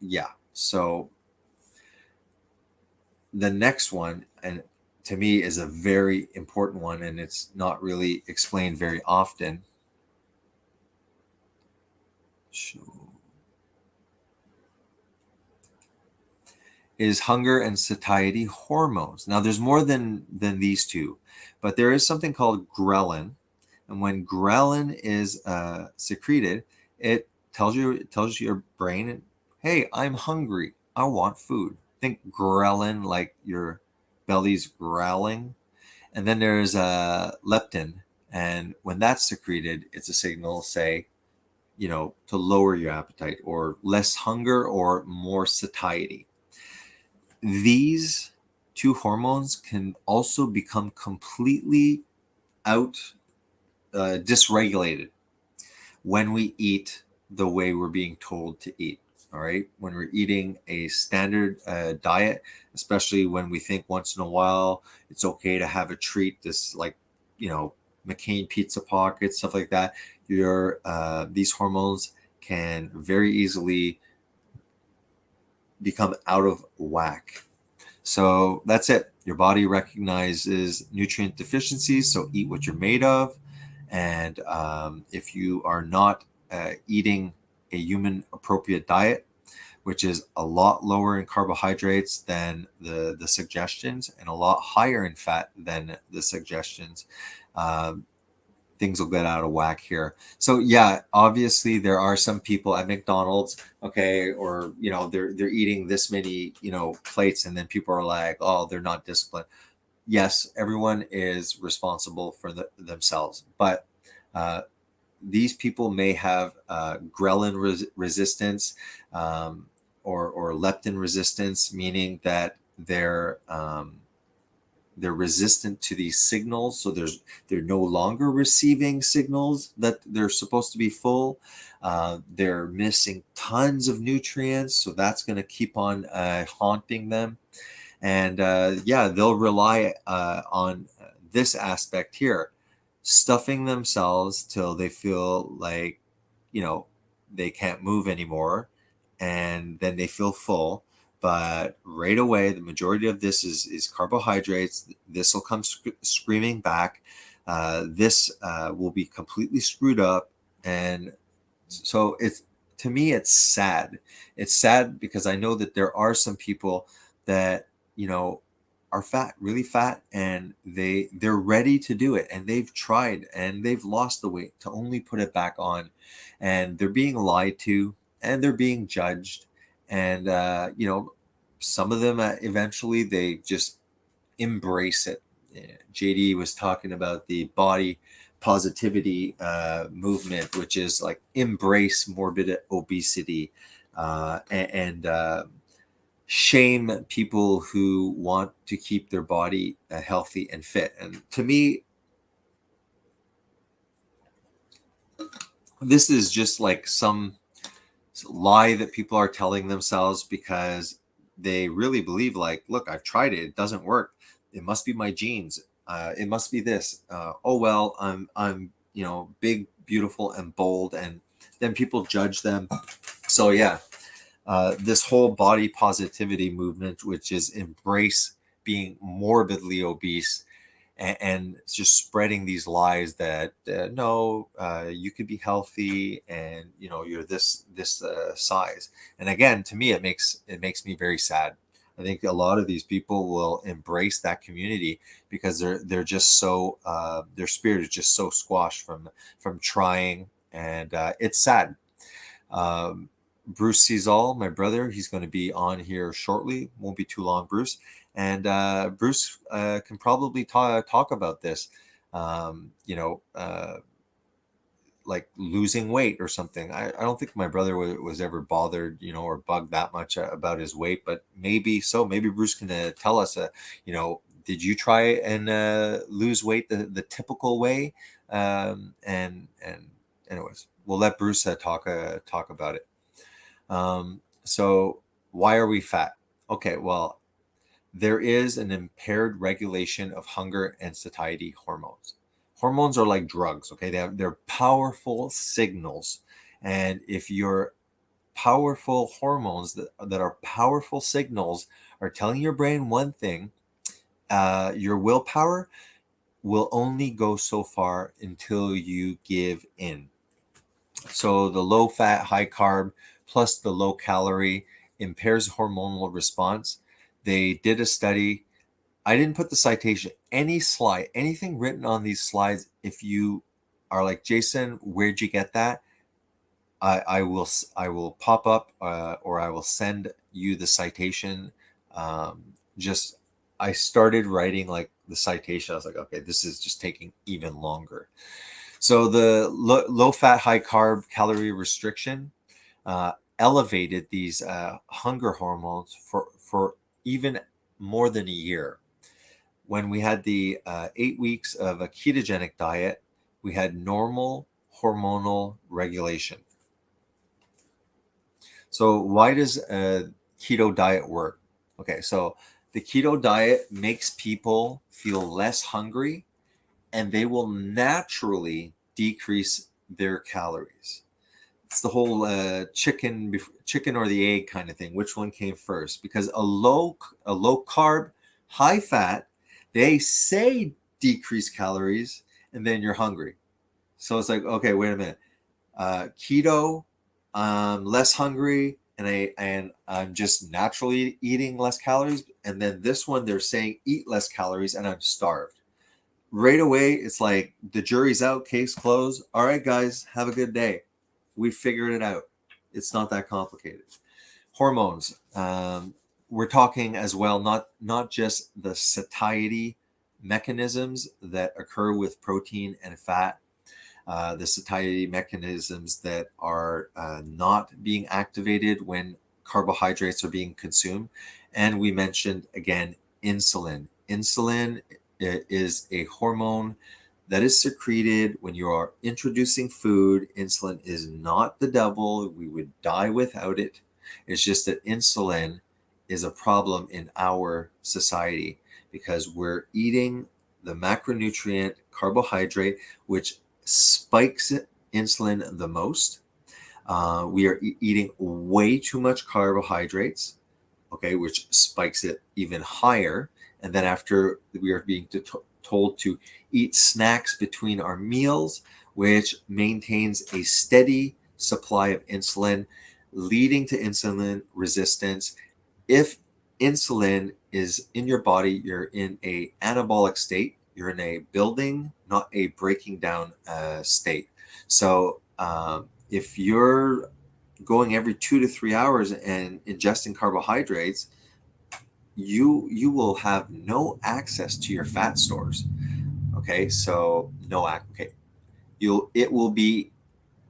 yeah, so the next one, and to me is a very important one, and it's not really explained very often. Is hunger and satiety hormones. Now, there's more than these two, but there is something called ghrelin, and when ghrelin is secreted, it tells your brain, hey, I'm hungry. I want food. Think ghrelin, like your belly's growling. And then there's leptin, and when that's secreted, it's a signal, say, to lower your appetite, or less hunger, or more satiety. These two hormones can also become completely dysregulated when we eat the way we're being told to eat. All right. When we're eating a standard diet, especially when we think once in a while it's okay to have a treat, this like, McCain pizza pockets, stuff like that, these hormones can very easily become out of whack. So that's it. Your body recognizes nutrient deficiencies, so eat what you're made of. And if you are not eating a human appropriate diet, which is a lot lower in carbohydrates than the suggestions, and a lot higher in fat than the suggestions, things will get out of whack here. So yeah, obviously there are some people at McDonald's, okay, or they're eating this many plates, and then people are like, oh, they're not disciplined. Yes, everyone is responsible for themselves, but these people may have ghrelin resistance, or leptin resistance, meaning that they're resistant to these signals. So they're no longer receiving signals that they're supposed to be full. They're missing tons of nutrients, so that's going to keep on haunting them. And yeah, they'll rely on this aspect here, stuffing themselves till they feel like they can't move anymore, and then they feel full. But right away, the majority of this is carbohydrates. This will come screaming back. This will be completely screwed up. And so to me, it's sad. It's sad because I know that there are some people that, are fat, really fat, and they're ready to do it, and they've tried and they've lost the weight to only put it back on, and they're being lied to and they're being judged. And some of them eventually they just embrace it. JD was talking about the body positivity movement, which is like embrace morbid obesity, and shame people who want to keep their body healthy and fit. And to me, this is just like some lie that people are telling themselves because they really believe, like, look, I've tried it doesn't work, it must be my genes, it must be this, oh well, I'm big, beautiful, and bold, and then people judge them. So yeah, this whole body positivity movement, which is embrace being morbidly obese, and just spreading these lies that no, you could be healthy, and you're this size. And again, to me, it makes me very sad. I think a lot of these people will embrace that community because they're just so their spirit is just so squashed from trying, and it's sad. Bruce Cesal, my brother, he's going to be on here shortly. Won't be too long, Bruce. And Bruce can probably talk about this, like losing weight or something. I don't think my brother was ever bothered, or bugged that much about his weight, but maybe so. Maybe Bruce can tell us, did you try and lose weight the typical way? And anyways, we'll let Bruce talk about it. So why are we fat? Okay, well, there is an impaired regulation of hunger and satiety hormones. Hormones are like drugs, okay? They're powerful signals. And if your powerful hormones that are powerful signals are telling your brain one thing, your willpower will only go so far until you give in. So the low fat, high carb plus the low calorie impairs hormonal response. They did a study. I didn't put the citation. Any slide, anything written on these slides, if you are like, Jason, where'd you get that? I will pop up or I will send you the citation. Just I started writing like the citation. I was like, okay, this is just taking even longer. So the low fat, high carb calorie restriction elevated these hunger hormones for even more than a year. When we had the 8 weeks of a ketogenic diet, we had normal hormonal regulation. So why does a keto diet work? Okay, so the keto diet makes people feel less hungry, and they will naturally decrease their calories. It's the whole chicken or the egg kind of thing. Which one came first? Because a low carb, high fat, they say decrease calories, and then you're hungry. So it's like, okay, wait a minute. Keto, less hungry, and I'm just naturally eating less calories. And then this one, they're saying eat less calories, and I'm starved. Right away, it's like the jury's out, case closed. All right, guys, have a good day. We figured it out. It's not that complicated. Hormones. We're talking as well, not just the satiety mechanisms that occur with protein and fat, the satiety mechanisms that are not being activated when carbohydrates are being consumed. And we mentioned, again, insulin. Insulin is a hormone that is secreted when you are introducing food. Insulin is not the devil. We would die without it. It's just that insulin is a problem in our society because we're eating the macronutrient carbohydrate, which spikes insulin the most. We are eating way too much carbohydrates. okay, which spikes it even higher. And then after, we are being told to eat snacks between our meals, which maintains a steady supply of insulin, leading to insulin resistance. If insulin is in your body, you're in a anabolic state. You're in a building, not a breaking down state. So if you're going every 2 to 3 hours and ingesting carbohydrates, you will have no access to your fat stores. Okay, so okay, it will be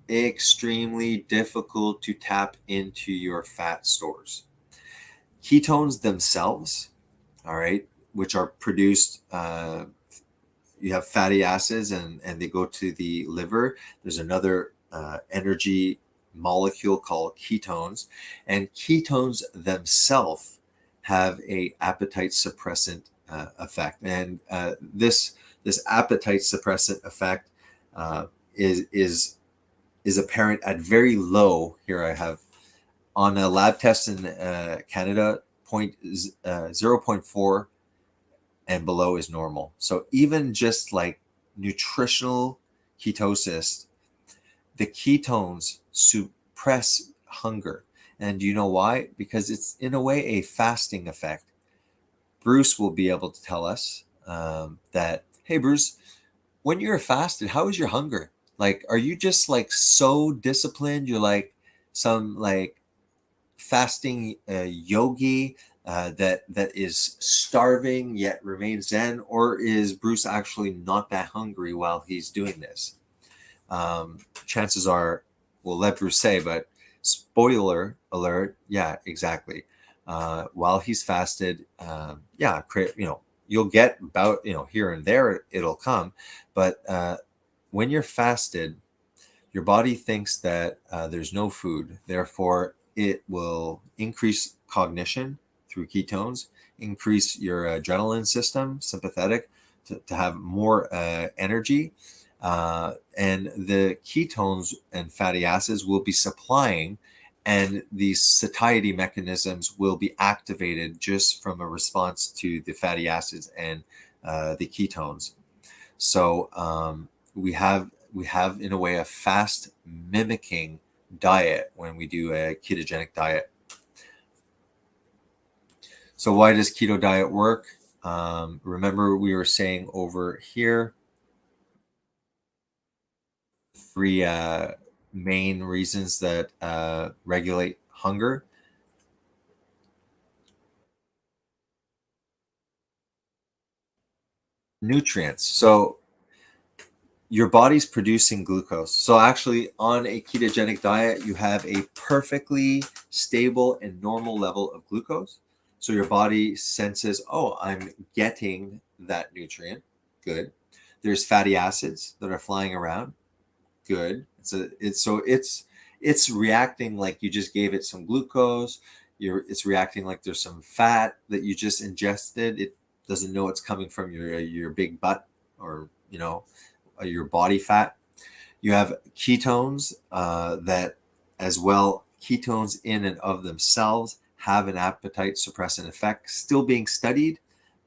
extremely difficult to tap into your fat stores. Ketones themselves, all right, which are produced, you have fatty acids and they go to the liver. There's another energy molecule called ketones, and ketones themselves have a appetite suppressant effect. And this appetite suppressant effect is apparent at very low. Here I have on a lab test in Canada, 0.4 and below is normal. So even just like nutritional ketosis, the ketones suppress hunger. And you know why? Because it's in a way a fasting effect. Bruce will be able to tell us that, hey, Bruce, when you're fasted, how is your hunger? Like, are you just like so disciplined? You're like some like fasting yogi that is starving yet remains zen, or is Bruce actually not that hungry while he's doing this? Chances are, we'll let Bruce say, but spoiler alert, yeah, exactly. While he's fasted, you'll get about, here and there it'll come, but when you're fasted, your body thinks that there's no food. Therefore, it will increase cognition through ketones, increase your adrenaline system, sympathetic, to have more energy. And the ketones and fatty acids will be supplying, and these satiety mechanisms will be activated just from a response to the fatty acids and the ketones. So we have in a way a fast mimicking diet when we do a ketogenic diet. So why does keto diet work? Remember, we were saying over here 3 main reasons that regulate hunger. Nutrients. So your body's producing glucose. So actually, on a ketogenic diet, you have a perfectly stable and normal level of glucose. So your body senses, oh, I'm getting that nutrient. Good. There's fatty acids that are flying around. Good. It's reacting like you just gave it some glucose. It's reacting like there's some fat that you just ingested. It doesn't know it's coming from your big butt, or your body fat. You have ketones that as well. Ketones in and of themselves have an appetite suppressant effect, still being studied,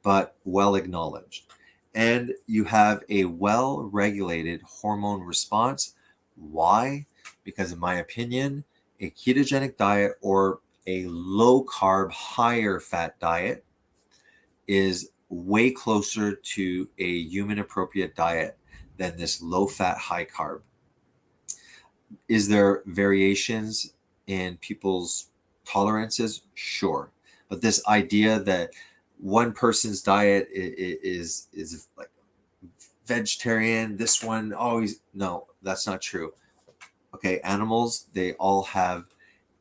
but well acknowledged. And you have a well-regulated hormone response. Why? Because in my opinion, a ketogenic diet or a low carb, higher fat diet is way closer to a human appropriate diet than this low fat, high carb. Is there variations in people's tolerances? Sure. But this idea that one person's diet is like vegetarian, this one always, no, that's not true. Okay, animals, they all have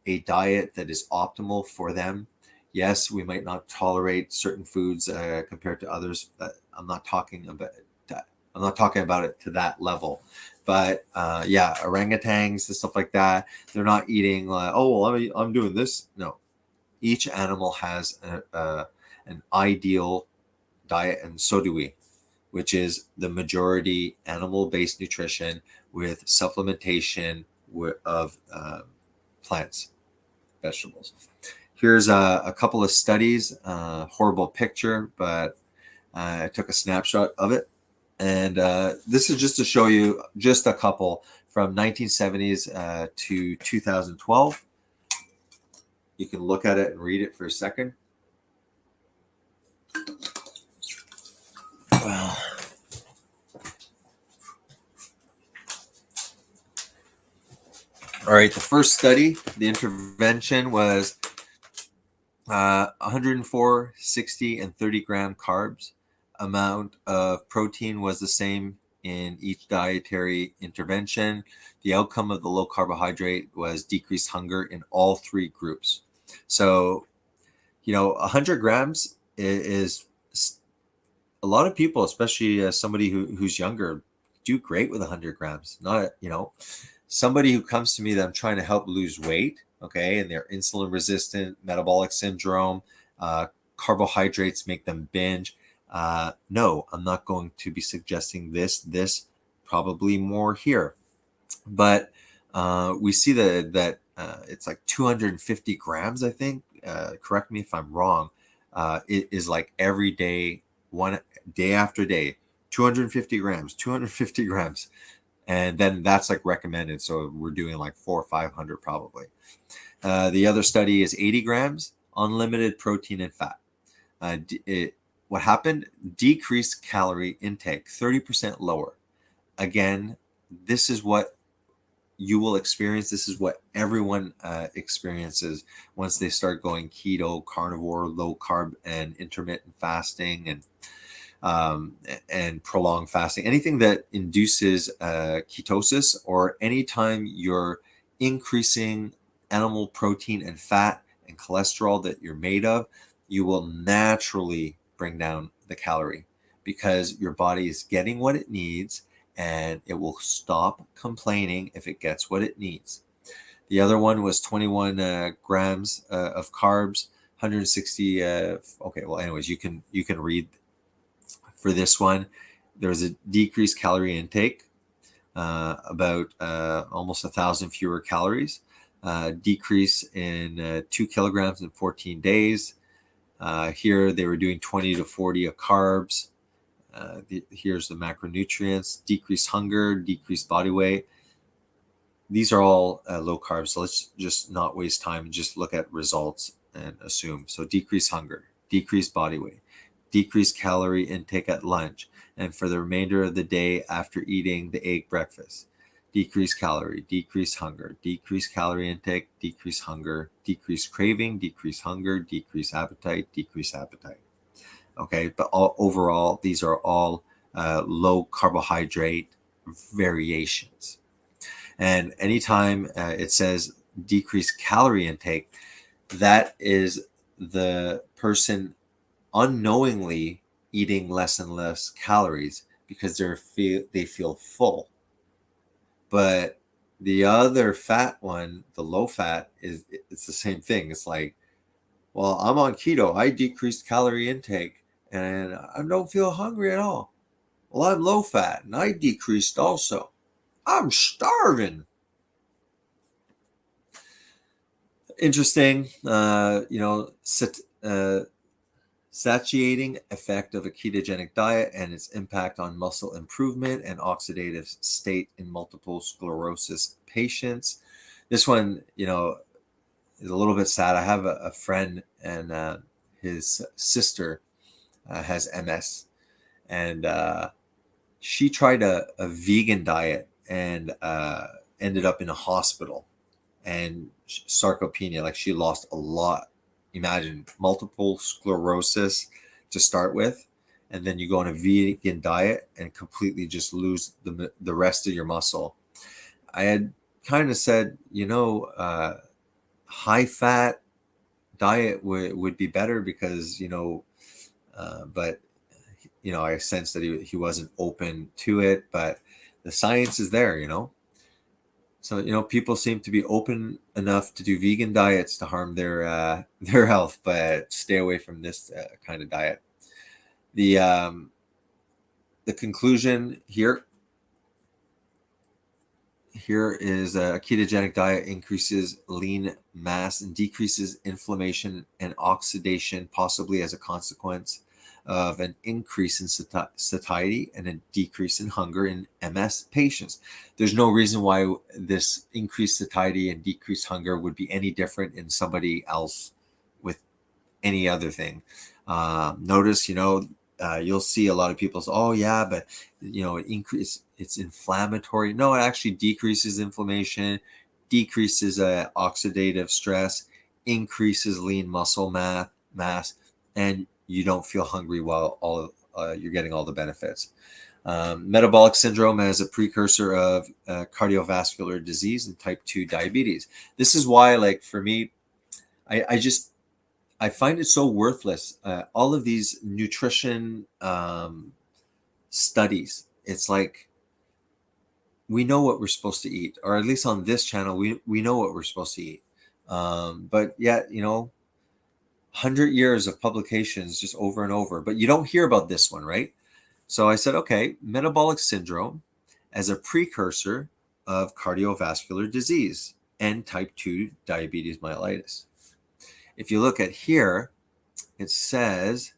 a diet that is optimal for them. Yes, we might not tolerate certain foods compared to others, but I'm not talking about that. I'm not talking about it to that level. But yeah, orangutans and stuff like that, they're not eating like, oh, well, I'm doing this. No, each animal has an ideal diet, and so do we, which is the majority animal-based nutrition with supplementation of plants, vegetables. Here's a couple of studies, horrible picture, but I took a snapshot of it. And this is just to show you just a couple from 1970s to 2012. You can look at it and read it for a second. Well, all right, the first study, the intervention was 104, 60, and 30 gram carbs. Amount of protein was the same in each dietary intervention. The outcome of the low carbohydrate was decreased hunger in all three groups. So, 100 grams is a lot of people, especially somebody who's younger, do great with 100 grams. Not, somebody who comes to me that I'm trying to help lose weight, okay, and they're insulin resistant, metabolic syndrome, carbohydrates make them binge. No, I'm not going to be suggesting this, probably more here. But we see that it's like 250 grams, I think. Correct me if I'm wrong. It is like every day, one day after day, 250 grams, 250 grams. And then that's like recommended. So we're doing like 400 or 500 probably. The other study is 80 grams, unlimited protein and fat. What happened? Decreased calorie intake, 30% lower. Again, this is what you will experience. This is what everyone experiences once they start going keto, carnivore, low carb, and intermittent fasting, and prolonged fasting. Anything that induces ketosis, or anytime you're increasing animal protein and fat and cholesterol that you're made of, you will naturally bring down the calorie because your body is getting what it needs, and it will stop complaining if it gets what it needs. The other one was 21 grams of carbs, 160. Okay, well, anyways, you can read for this one. There was a decreased calorie intake, about almost 1,000 fewer calories, decrease in 2 kilograms in 14 days. Here they were doing 20 to 40 of carbs. Here's the macronutrients, decreased hunger, decreased body weight. These are all low carbs. So let's just not waste time and just look at results and assume. So decreased hunger, decreased body weight, decreased calorie intake at lunch, and for the remainder of the day after eating the egg breakfast. Decreased calorie, decreased hunger, decreased calorie intake, decreased hunger, decreased craving, decreased hunger, decreased appetite, decreased appetite. Okay, but overall, these are all low carbohydrate variations. And anytime it says decreased calorie intake, that is the person unknowingly eating less and less calories because they feel full. But the other fat one, the low fat, it's the same thing. It's like, well, I'm on keto. I decreased calorie intake and I don't feel hungry at all. Well, I'm low fat and I decreased also. I'm starving. Interesting, satiating effect of a ketogenic diet and its impact on muscle improvement and oxidative state in multiple sclerosis patients. This one, is a little bit sad. I have a friend, and his sister has MS, and she tried a vegan diet and ended up in a hospital, and sarcopenia, like she lost a lot. Imagine multiple sclerosis to start with, and then you go on a vegan diet and completely just lose the rest of your muscle. I had kind of said, high fat diet would be better because, but, I sensed that he wasn't open to it, but the science is there, So, people seem to be open enough to do vegan diets to harm their health, but stay away from this kind of diet. The conclusion here Here is a ketogenic diet increases lean mass and decreases inflammation and oxidation, possibly as a consequence of an increase in satiety and a decrease in hunger in MS patients. There's no reason why this increased satiety and decreased hunger would be any different in somebody else with any other thing. Notice, you'll see a lot of people say, "Oh yeah, but it's inflammatory." No, it actually decreases inflammation, decreases oxidative stress, increases lean muscle mass, and you don't feel hungry while you're getting all the benefits. Metabolic syndrome as a precursor of cardiovascular disease and type 2 diabetes. This is why, like, for me, I find it so worthless. All of these nutrition studies, it's like we know what we're supposed to eat, or at least on this channel, we know what we're supposed to eat. But yet, 100 years of publications just over and over, but you don't hear about this one, right? So I said, okay, metabolic syndrome as a precursor of cardiovascular disease and type 2 diabetes mellitus. If you look at here, it says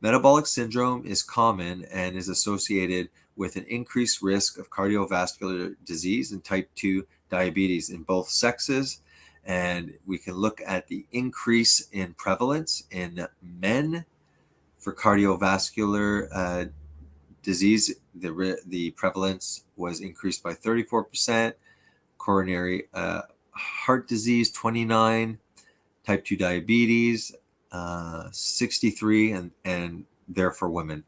metabolic syndrome is common and is associated with an increased risk of cardiovascular disease and type 2 diabetes in both sexes. And we can look at the increase in prevalence in men for cardiovascular disease. The prevalence was increased by 34%, coronary heart disease 29%, type 2 diabetes 63%, and there for women.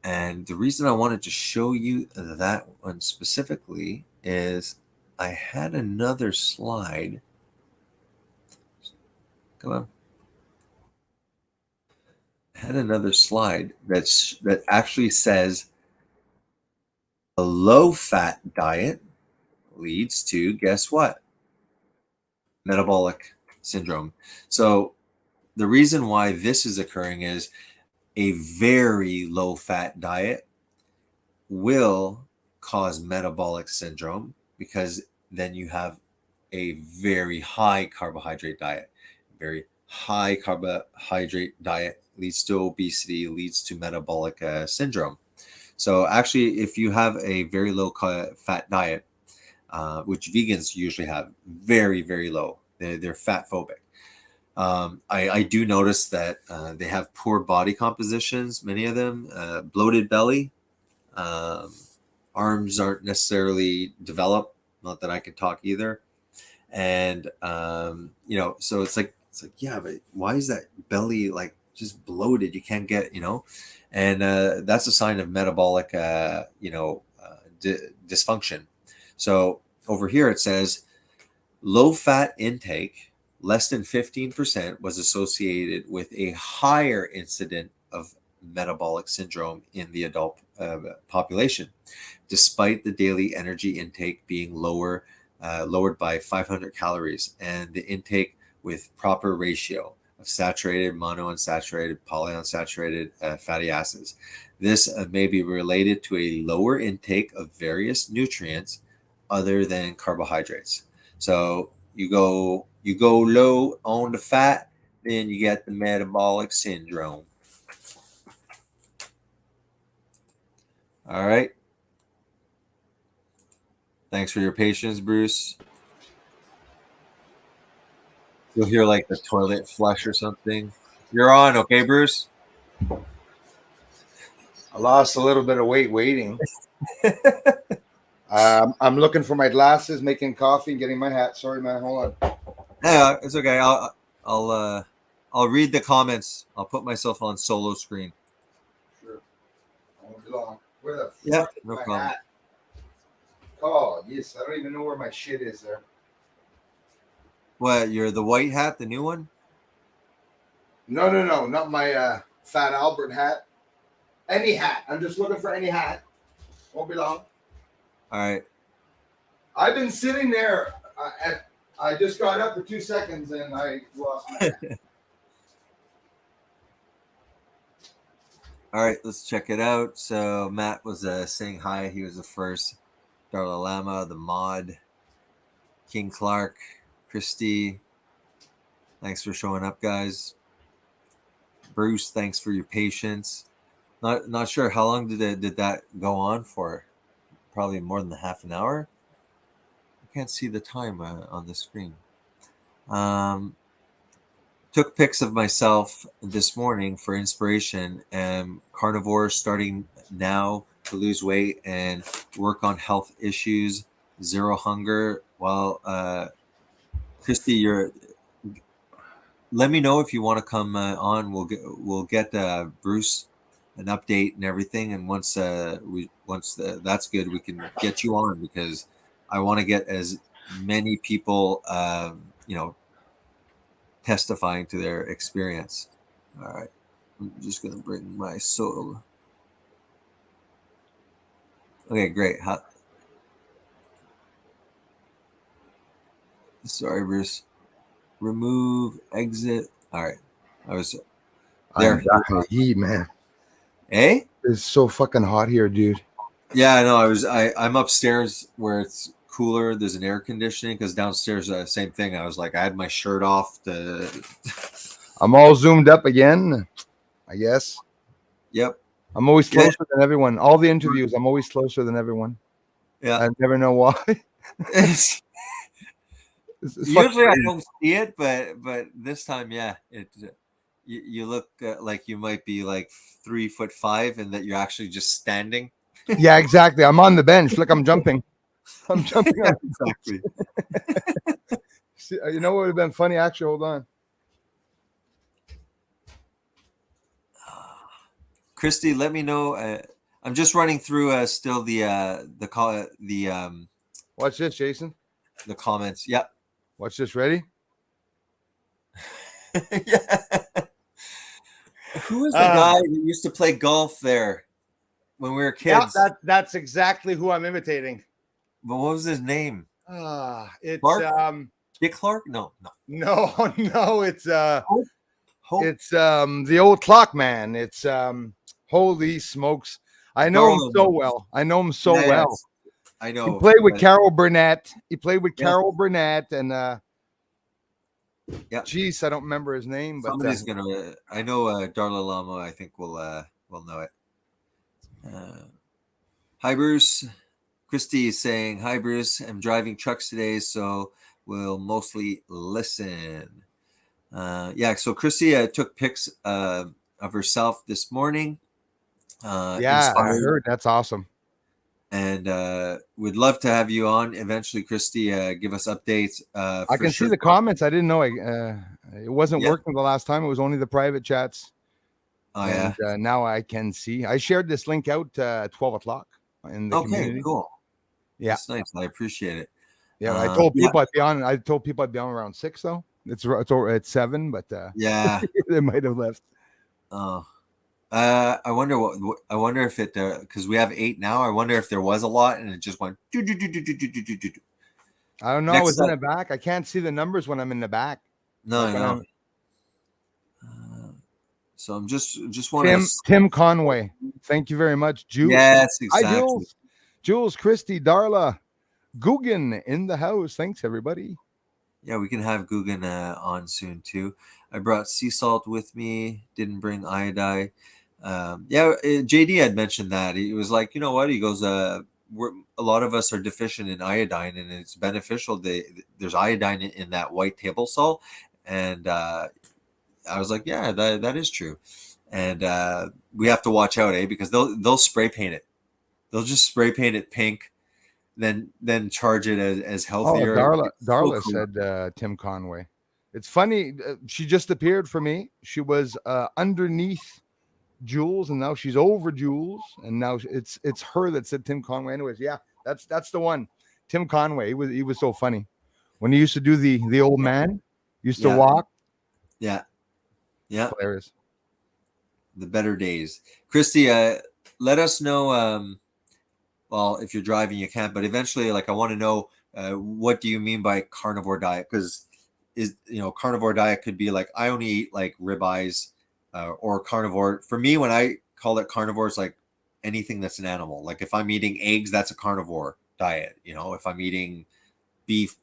And the reason I wanted to show you that one specifically is I had another slide. Come on. I had another slide that actually says a low-fat diet leads to, guess what? Metabolic syndrome. So the reason why this is occurring is a very low-fat diet will cause metabolic syndrome, because then you have a very high carbohydrate diet. Very high carbohydrate diet leads to obesity, leads to metabolic syndrome. So actually, if you have a very low fat diet, which vegans usually have, very, very low, they're fat phobic. I do notice that they have poor body compositions, many of them, bloated belly, arms aren't necessarily developed, not that I can talk either. And, so it's like, yeah, but why is that belly like just bloated? You can't get, and that's a sign of metabolic, dysfunction. So over here it says low fat intake, less than 15%, was associated with a higher incident of metabolic syndrome in the adult population, despite the daily energy intake being lowered by 500 calories, and the intake with proper ratio of saturated, monounsaturated, polyunsaturated fatty acids. This may be related to a lower intake of various nutrients other than carbohydrates. So you go low on the fat, then you get the metabolic syndrome. All right. Thanks for your patience, Bruce. You'll hear like the toilet flush or something. You're on, okay, Bruce? I lost a little bit of weight waiting. I'm looking for my glasses, making coffee, and getting my hat. Sorry, man. Hold on. Yeah, it's okay. I'll read the comments. I'll put myself on solo screen. Sure. I won't be long. Where the Yeah, fuck is no my problem. hat? Oh, yes. I don't even know where my shit is there. What, you're the white hat, the new one? No. Not my Fat Albert hat. Any hat. I'm just looking for any hat. Won't be long. All right. I've been sitting there. I just got up for 2 seconds and I lost my hat. All right, let's check it out. So Matt was saying hi. He was the first Dalai Lama, the mod. King Clark, Christy, thanks for showing up, guys. Bruce, thanks for your patience. Not sure how long did that go on for? Probably more than half an hour. I can't see the time on the screen. Took pics of myself this morning for inspiration, and Carnivore starting now to lose weight and work on health issues, zero hunger. Well, Christy, let me know if you want to come on. We'll get Bruce an update and everything, and once that's good, we can get you on, because I want to get as many people testifying to their experience. All right, I'm just gonna bring my soul. Okay, great. Sorry, Bruce. Remove, exit. All right, I was there. I'm back in the heat, man. Eh? It's so fucking hot here, dude. Yeah, no, I'm upstairs where it's cooler. There's an air conditioning, because downstairs, same thing. I was like, I had my shirt off. I'm all zoomed up again, I guess. Yep. I'm always closer than everyone. All the interviews, I'm always closer than everyone. Yeah. I never know why. It's Usually I don't see it, but this time, yeah, you look like you might be like 3'5", and that you're actually just standing. Yeah, exactly. I'm on the bench. Look, I'm jumping. I'm jumping. Yeah, exactly. See, you know what would have been funny? Actually, hold on. Christy, let me know. I'm just running through still Watch this, Jason. the comments. Yep. Watch this. Ready? Yeah. Who was the guy that used to play golf there when we were kids? Yeah, that's exactly who I'm imitating. But what was his name? It's Clark? Dick Clark? No. It's Hope? it's the old clock man. It's holy smokes. I know him so well. I know him so well. I know. He played with Carol Burnett. Carol Burnett, and geez, I don't remember his name, but somebody's gonna. I know Darla Lama. I think will know it. Hi, Bruce. Christy is saying, "Hi, Bruce. I'm driving trucks today, so we'll mostly listen." So Christy took pics of herself this morning. yeah, I heard. That's awesome. And we'd love to have you on eventually, Christy. Give us updates. I can see the comments. I didn't know it wasn't working the last time. It was only the private chats. Oh, and now I can see. I shared this link out at 12 o'clock in the community. Cool. Yeah, that's nice. I appreciate it. Yeah, I told people I'd be on. I told people I'd be on around 6 though. It's 7, but yeah, they might have left. Oh. I wonder if it because we have 8 now. I wonder if there was a lot and it just went. I don't know. I was in the back. I can't see the numbers when I'm in the back. No, no. So I'm just wanting Tim Conway. Thank you very much, Jules. Yes, exactly. Hi, Jules, Christy, Darla, Guggen in the house. Thanks, everybody. Yeah, we can have Guggen on soon too. I brought sea salt with me. Didn't bring iodine. JD had mentioned that. He was like, you know what? He goes, a lot of us are deficient in iodine, and it's beneficial. There's iodine in that white table salt, and I was like, yeah, that is true. And we have to watch out, because they'll spray paint it. They'll just spray paint it pink, then charge it as healthier. Darla said Tim Conway. It's funny. She just appeared for me. She was underneath Jules, and now she's over Jules, and now it's her that said Tim Conway. Anyways, yeah, that's the one. Tim Conway. He was so funny when he used to do the old man. Used to walk. Yeah. Hilarious. The better days. Christy, let us know. Well, if you're driving, you can't. But eventually, I want to know what do you mean by carnivore diet? Because carnivore diet could be like I only eat like ribeyes, or carnivore. For me, when I call it carnivore, it's like anything that's an animal. Like if I'm eating eggs, that's a carnivore diet. If I'm eating beef,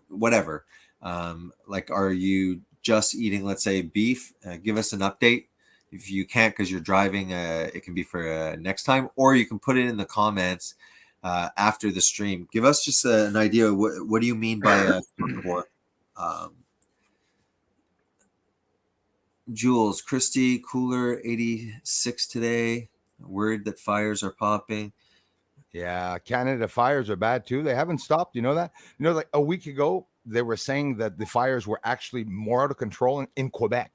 whatever. Like, are you just eating, let's say, beef? Give us an update. If you can't because you're driving, it can be for next time, or you can put it in the comments after the stream. Give us just an idea. What do you mean by carnivore? Jules, Christy, cooler 86 today. Word that fires are popping. Yeah, Canada fires are bad too. They haven't stopped. You know that? You know, like a week ago, they were saying that the fires were actually more out of control in Quebec.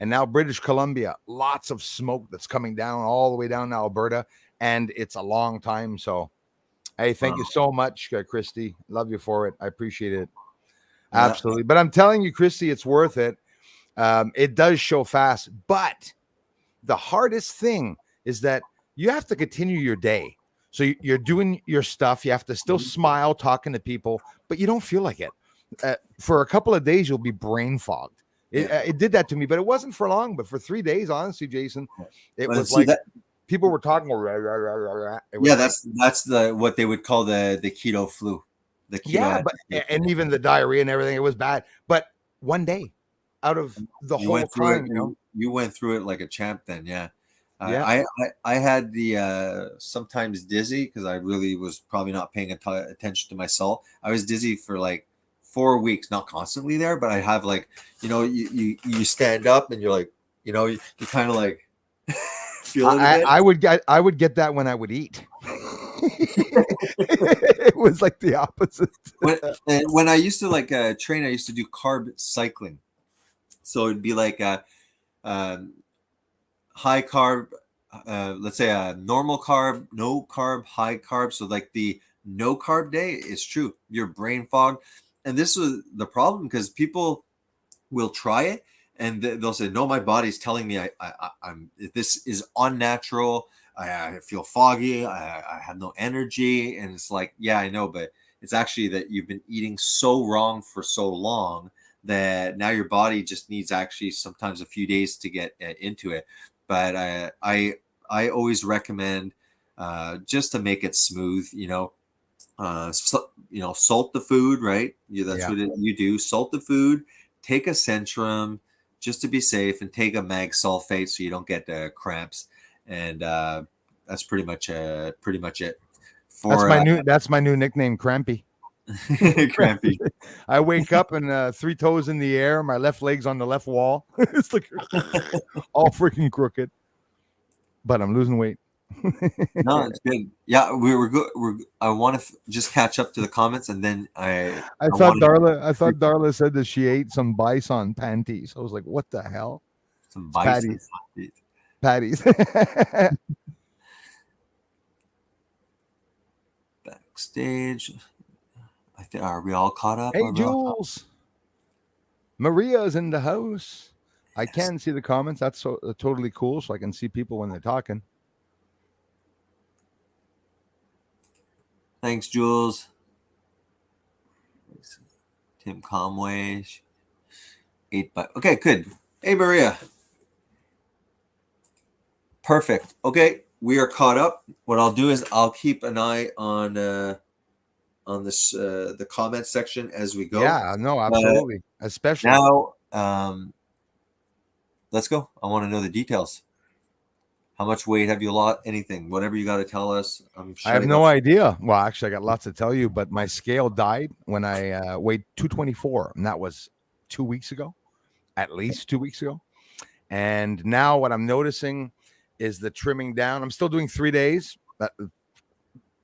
And now British Columbia, lots of smoke that's coming down all the way down to Alberta. And it's a long time. So, hey, thank you so much, Christy. Love you for it. I appreciate it. Yeah. Absolutely. But I'm telling you, Christy, it's worth it. It does show fast. But the hardest thing is that you have to continue your day. So you're doing your stuff. You have to still smile, talking to people, but you don't feel like it. For a couple of days, you'll be brain fogged. It did that to me, but it wasn't for long. But for 3 days, honestly, Jason, it was like people were talking. That's what they would call the keto flu. The keto and even the diarrhea and everything, it was bad. But one day out of the whole time, you went through it like a champ. Then, yeah. Yeah. I had the sometimes dizzy because I really was probably not paying attention to my salt. I was dizzy for like 4 weeks, not constantly there, but I have like, you stand up and you're like, you kind of like feel it a bit. I would get that when I would eat. It was like the opposite. When I used to train, I used to do carb cycling. So it'd be like high carb, let's say a normal carb, no carb, high carb. So like the no carb day is true. You're brain fogged. And this was the problem because people will try it and they'll say, no, my body's telling me I'm this is unnatural. I feel foggy. I have no energy. And it's like, yeah, I know, but it's actually that you've been eating so wrong for so long that now your body just needs actually sometimes a few days to get into it. But I always recommend just to make it smooth, salt the food, right? That's what you do. Salt the food, take a Centrum just to be safe, and take a mag sulfate so you don't get cramps. And that's pretty much it. That's my new nickname, Crampy. Crampy. I wake up and 3 toes in the air, my left leg's on the left wall. It's like all freaking crooked, but I'm losing weight. No, it's good. Yeah, we're good. I want to just catch up to the comments, and then I thought Darla said that she ate some bison panties. I was like, what the hell? Some bison patties. Backstage. Are we all caught up? Hey, Jules. Maria's in the house. Yes. I can see the comments. That's totally cool. So I can see people when they're talking. Thanks, Jules. Tim Conway. 8 by. Okay, good. Hey, Maria. Perfect. Okay, we are caught up. What I'll do is I'll keep an eye on this the comment section as we go. Yeah, no, absolutely. Especially now. Let's go. I want to know the details. How much weight have you lost? Anything, whatever you got to tell us. I have no idea. Well, actually, I got lots to tell you, but my scale died when I weighed 224, and that was 2 weeks ago, at least 2 weeks ago. And now what I'm noticing is the trimming down. I'm still doing 3 days,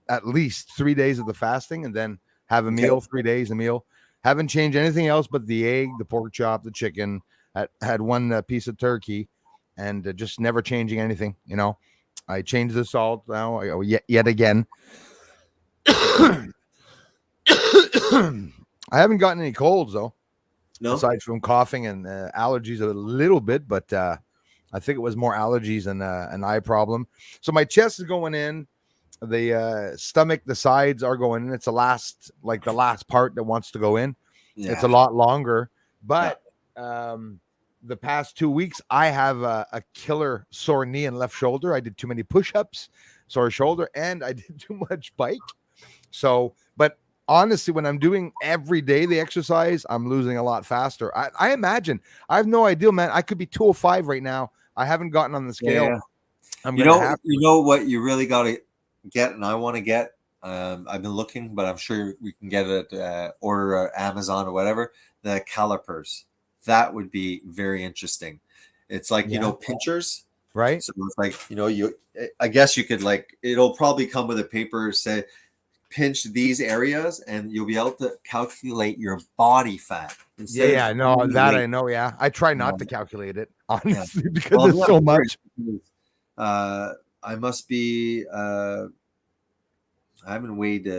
at least 3 days of the fasting, and then have a meal, 3 days a meal. Haven't changed anything else but the egg, the pork chop, the chicken. Had one piece of turkey, and just never changing anything. I changed the salt now. Yet again. I haven't gotten any colds though. No, aside from coughing and allergies a little bit, but I think it was more allergies than an eye problem. So my chest is going in, the stomach, the sides are going in. It's the last part that wants to go in. Yeah. It's a lot longer, but the past 2 weeks, I have a killer sore knee and left shoulder. I did too many push-ups, sore shoulder, and I did too much bike. So, but honestly, when I'm doing every day the exercise, I'm losing a lot faster. I imagine. I have no idea, man. I could be 205 right now. I haven't gotten on the scale. Yeah. I'm You gonna know, have. you know what you really got to get, and I want to get. I've been looking, but I'm sure we can get it order Amazon or whatever. The calipers, that would be very interesting. It's like, you Yeah. know, pinchers, Right? so it's like, you know, you. I guess you could, like, it'll probably come with a paper say pinch these areas, and you'll be able to calculate your body fat instead Yeah, of no, only that I weight. know. Yeah, I try not to Yeah. calculate it Yeah. honestly because Well, I'm there's not so curious much. because, I must be. I haven't weighed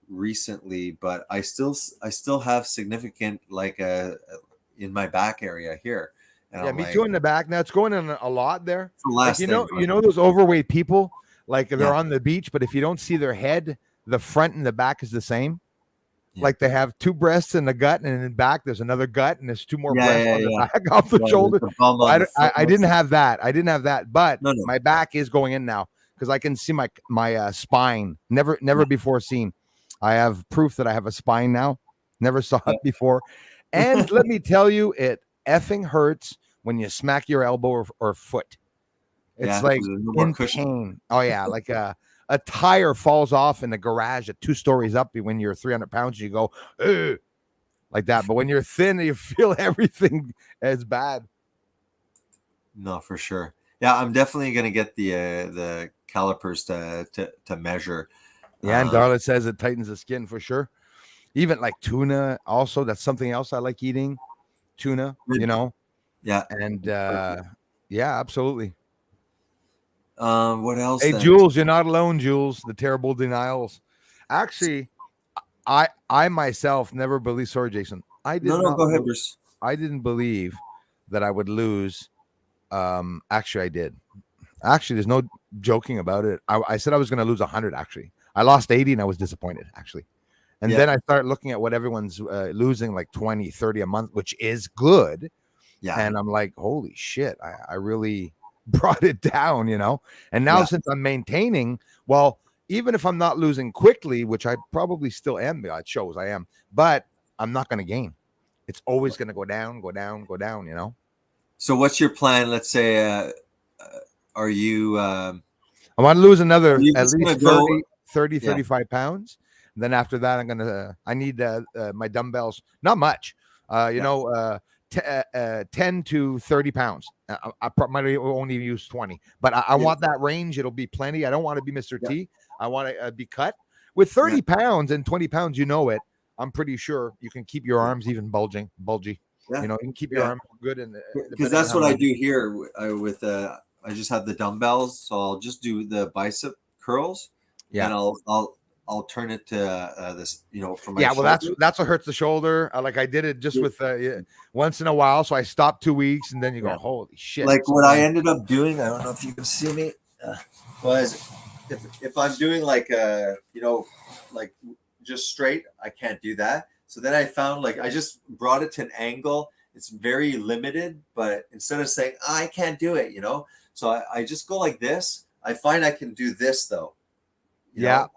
recently, but I still have significant, like, in my back area here, and Yeah, I'm me like, too in the back. Now it's going in a lot there. it's the Like last thing. you know those overweight people, like they're Yeah. on the beach, but if you don't see their head, the front and the back is the same. Yeah. Like they have two breasts in the gut, and in the back there's another gut, and there's two more breasts on the Yeah. back off the Yeah, shoulder. the bum on the front. I didn't have that. I didn't have that, but No. my back is going in now because I can see my spine. Never before seen. I have proof that I have a spine now. Never saw it before. And let me tell you, it effing hurts when you smack your elbow or foot. It's Yeah, like there's no more in cushion. pain. Oh yeah, like a tire falls off in the garage at 2 stories up when you're 300 pounds. You go, ugh, like that. But when you're thin, you feel everything as bad. No, for sure. Yeah, I'm definitely gonna get the calipers to measure. Yeah, and Darla says it tightens the skin for sure. Even like tuna, also that's something else I like eating. Tuna, you know. Yeah. And yeah, absolutely. What else? Hey, then? Jules, you're not alone, Jules. The terrible denials. Actually, I myself never believed. Sorry, Jason. I did No, not. go ahead, Bruce. I didn't believe that I would lose. Actually, I did. Actually, there's no joking about it. I said I was going to lose 100. Actually, I lost 80, and I was disappointed. Actually, and then I started looking at what everyone's losing, like 20, 30 a month, which is good. Yeah. And I'm like, holy shit, I really brought it down, you know? And now since I'm maintaining, well, even if I'm not losing quickly, which I probably still am, it shows I am, but I'm not going to gain. It's always going to go down, you know? So what's your plan? Let's say, are you, I want to lose another at least 30, Yeah. 35 pounds. And then after that, I need my dumbbells, not much, you know, 10 to 30 pounds. I might only use 20, but I want that range. It'll be plenty. I don't want to be Mr. T. I want to be cut with 30 pounds and 20 pounds. You know it. I'm pretty sure you can keep your arms even bulgy. Yeah. You know, you can keep your arms good. And because that's what I do here with I just have the dumbbells, so I'll just do the bicep curls. Yeah. And I'll turn it to this, you know, for my well, that's what hurts the shoulder. Like I did it just with once in a while, so I stopped 2 weeks, and then you go, holy shit! Like what I ended up doing, I don't know if you can see me, was if I'm doing like you know, like just straight, I can't do that. So then I found, like, I just brought it to an angle. It's very limited, but instead of saying I can't do it, you know, so I just go like this. I find I can do this though. You know?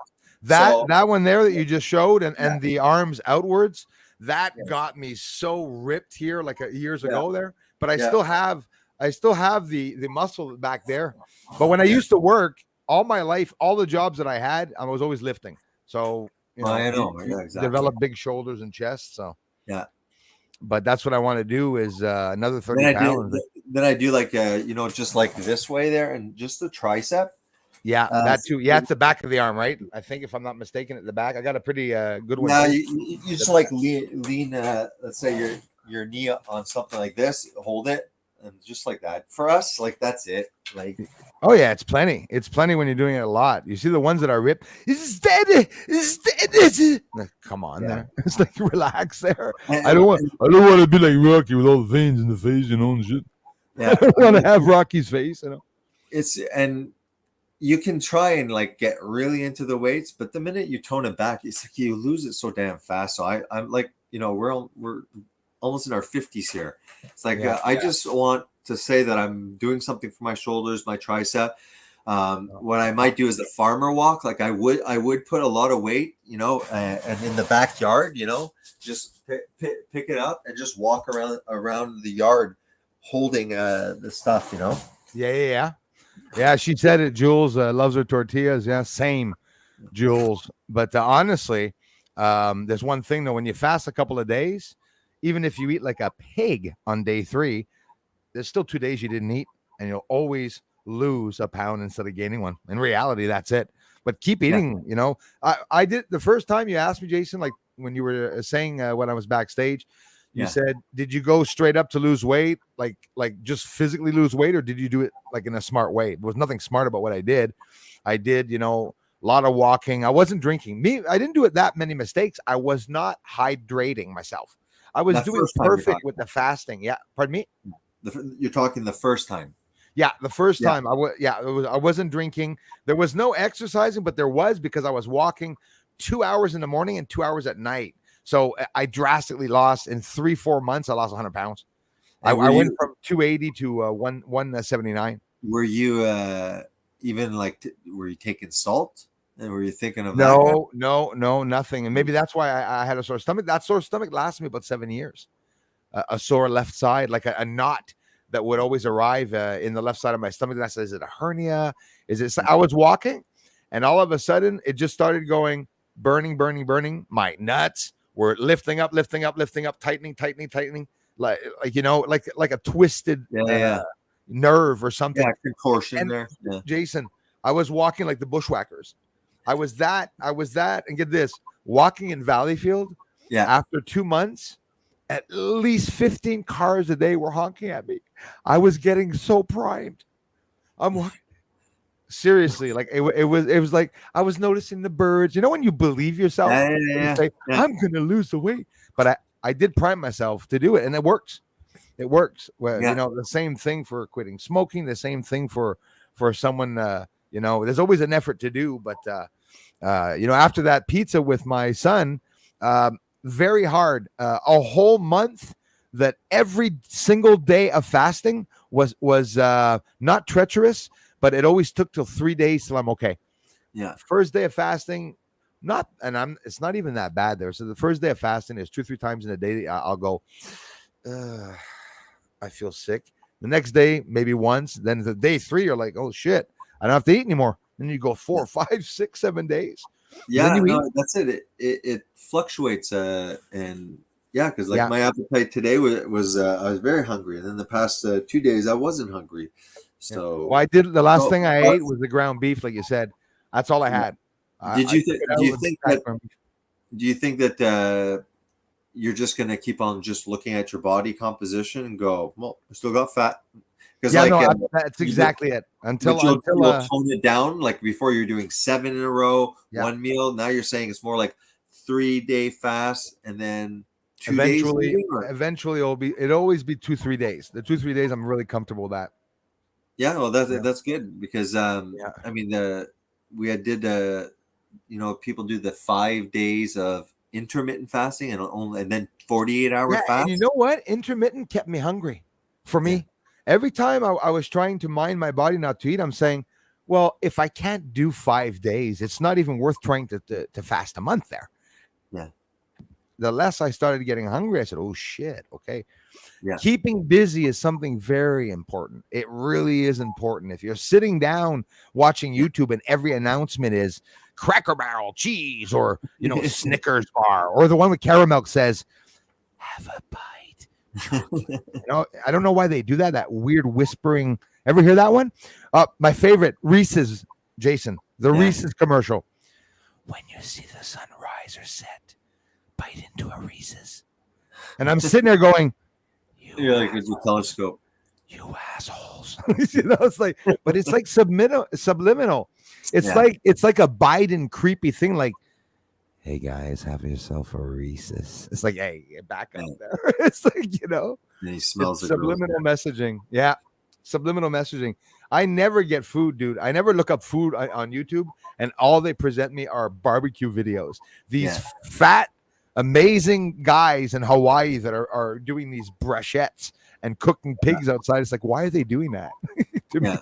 That one there that you just showed, and the arms outwards, that got me so ripped here like years ago there. But I still have the muscle back there. But when I used to work all my life, all the jobs that I had, I was always lifting. So you know, I know. Yeah, exactly. Develop big shoulders and chest. So yeah. But that's what I want to do is another 30 pounds. Then I do like you know, just like this way there, and just the tricep. Yeah, that too. Yeah, it's the back of the arm, right? I think if I'm not mistaken, at the back, I got a pretty good one. Yeah, you just like lean let's say your knee on something like this, hold it, and just like that. For us, like that's it. Like, oh yeah, it's plenty. It's plenty when you're doing it a lot. You see the ones that are ripped. Is steady. Come on, there. It's like relax there. I don't want to be like Rocky with all the veins in the face, you know, and shit. Yeah, I don't want to have Rocky's face, you know. And you can try and like get really into the weights, but the minute you tone it back, it's like you lose it so damn fast. So I'm like, you know, we're almost in our 50s here. It's like I just want to say that I'm doing something for my shoulders, my tricep. What I might do is the farmer walk. Like I would put a lot of weight, and in the backyard, just pick it up and just walk around the yard holding the stuff, Yeah, she said it. Jules loves her tortillas. Yeah, same, Jules. But honestly, there's one thing though. When you fast a couple of days, even if you eat like a pig on day 3, there's still 2 days you didn't eat, and you'll always lose a pound instead of gaining one. In reality, that's it. But keep eating. I did the first time you asked me, Jason, like when you were saying when I was backstage. You said, did you go straight up to lose weight, like just physically lose weight, or did you do it like in a smart way? There was nothing smart about what I did. I did, a lot of walking. I wasn't drinking. I didn't do it that many mistakes. I was not hydrating myself. I was doing perfect with the fasting. Yeah. Pardon me? You're talking the first time. Yeah, the first time I wasn't drinking. There was no exercising, but there was, because I was walking 2 hours in the morning and 2 hours at night. So I drastically lost in 3-4 months. I lost 100 pounds. I went from 280 to 179. Were you were you taking salt? And were you thinking of no, nothing. And maybe that's why I had a sore stomach. That sore stomach lasted me about 7 years. A sore left side, like a knot that would always arrive in the left side of my stomach. And I said, is it a hernia? I was walking, and all of a sudden it just started going, burning. My nuts were lifting up, tightening, like a twisted nerve or something. Yeah, contortion there. Yeah. Jason, I was walking like the bushwhackers. I was that, and get this, walking in Valleyfield. Yeah. After 2 months, at least 15 cars a day were honking at me. I was getting so primed. I'm walking. Seriously, like it was like I was noticing the birds. When you believe yourself, you say, I'm gonna lose the weight. But I did prime myself to do it, and it works. It works. Well, the same thing for quitting smoking, the same thing for someone. There's always an effort to do. But after that pizza with my son, very hard. A whole month that every single day of fasting was not treacherous. But it always took till 3 days till I'm okay. Yeah. First day of fasting, it's not even that bad there. So the first day of fasting is 2-3 times in a day. I'll go, I feel sick. The next day, maybe once. Then the day 3, you're like, oh shit, I don't have to eat anymore. Then you go 4, 5, 6, 7 days. Yeah, that's it. It fluctuates. Because my appetite today was I was very hungry, and then the past 2 days I wasn't hungry. So I did. The last thing I ate was the ground beef, like you said. That's all I had. Do you think that you're just going to keep on just looking at your body composition and go, well, I still got fat? Because that's exactly it. Until you'll tone it down. Like before, you're doing 7 in a row, one meal. Now you're saying it's more like 3-day fast, and then 2 days. Eventually, it'll always be 2-3 days. The 2-3 days, I'm really comfortable with that. Yeah, well, that's good because I mean people do the 5 days of intermittent fasting and then 48-hour fast. And you know what? Intermittent kept me hungry. For me, every time I was trying to mind my body not to eat, I'm saying, well, if I can't do 5 days, it's not even worth trying to fast a month there. Yeah. The less I started getting hungry, I said, oh shit, okay. Yeah. Keeping busy is something very important. It really is important. If you're sitting down watching YouTube and every announcement is Cracker Barrel cheese or Snickers bar, or the one with caramel says, have a bite. I don't know why they do that weird whispering. Ever hear that one? My favorite, Reese's, Jason, the Reese's commercial. When you see the sun rise or set, bite into a Reese's. And I'm sitting there going, you're like with your telescope. You assholes. It's like, but it's like subliminal. It's like a Biden creepy thing. Like, hey guys, have yourself a Reese's. It's like, hey, back up there. It's like, And he smells it. Subliminal messaging. Yeah. Subliminal messaging. I never get food, dude. I never look up food on YouTube, and all they present me are barbecue videos. These fat, amazing guys in Hawaii that are doing these brochettes and cooking pigs outside. It's like, why are they doing that? To me.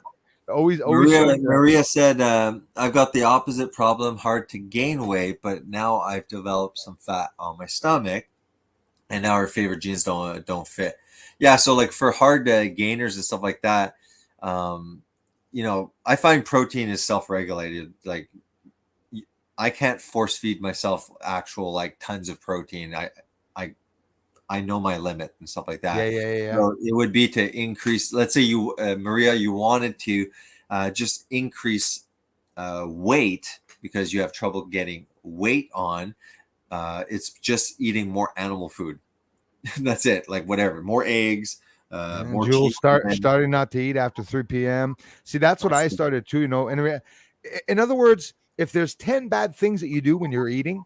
Always Maria showing the. Maria said, I've got the opposite problem, hard to gain weight, but now I've developed some fat on my stomach, and now her favorite jeans don't fit. Yeah, so like for hard gainers and stuff like that, um, I find protein is self-regulated. Like I can't force feed myself actual like tons of protein. I I know my limit and stuff like Yeah, that. yeah, yeah, yeah. So it would be to increase. Let's say you, Maria, you wanted to just increase weight because you have trouble getting weight on. It's just eating more animal food. That's it. Like whatever, more eggs, And more Jules cheese. starting not to eat after 3 p.m. See, that's what I started too. And in other words, if there's 10 bad things that you do when you're eating,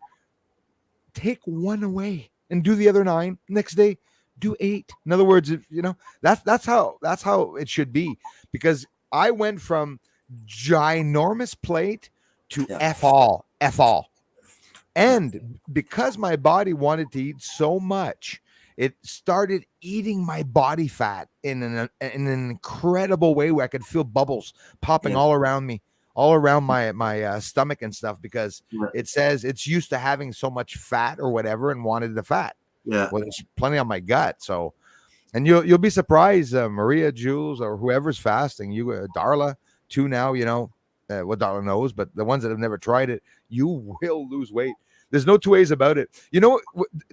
take one away and do the other 9. Next day, do 8. In other words, that's how it should be. Because I went from ginormous plate to Yeah. F all. And because my body wanted to eat so much, it started eating my body fat in an incredible way where I could feel bubbles popping all around me, all around my stomach and stuff, because it says it's used to having so much fat or whatever and wanted the fat. Yeah. Well, there's plenty on my gut. So, and you'll be surprised, Maria, Jules, or whoever's fasting, Darla too now, what Darla knows, but the ones that have never tried it, you will lose weight. There's no two ways about it.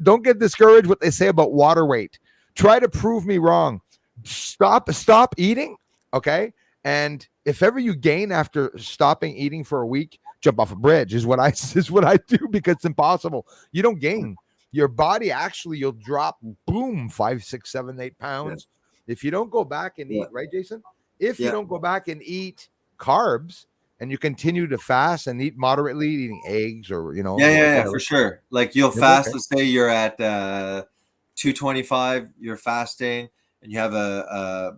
Don't get discouraged what they say about water weight. Try to prove me wrong. Stop eating, okay? And if ever you gain after stopping eating for a week, jump off a bridge is what I do, because it's impossible. You don't gain. Your body actually, you'll drop, boom, 5, 6, 7, 8 pounds. If you don't go back and eat, right, Jason? If you don't go back and eat carbs, and you continue to fast and eat moderately, eating eggs or for sure. Like you'll fast. Let's say you're at 225. You're fasting, and you have a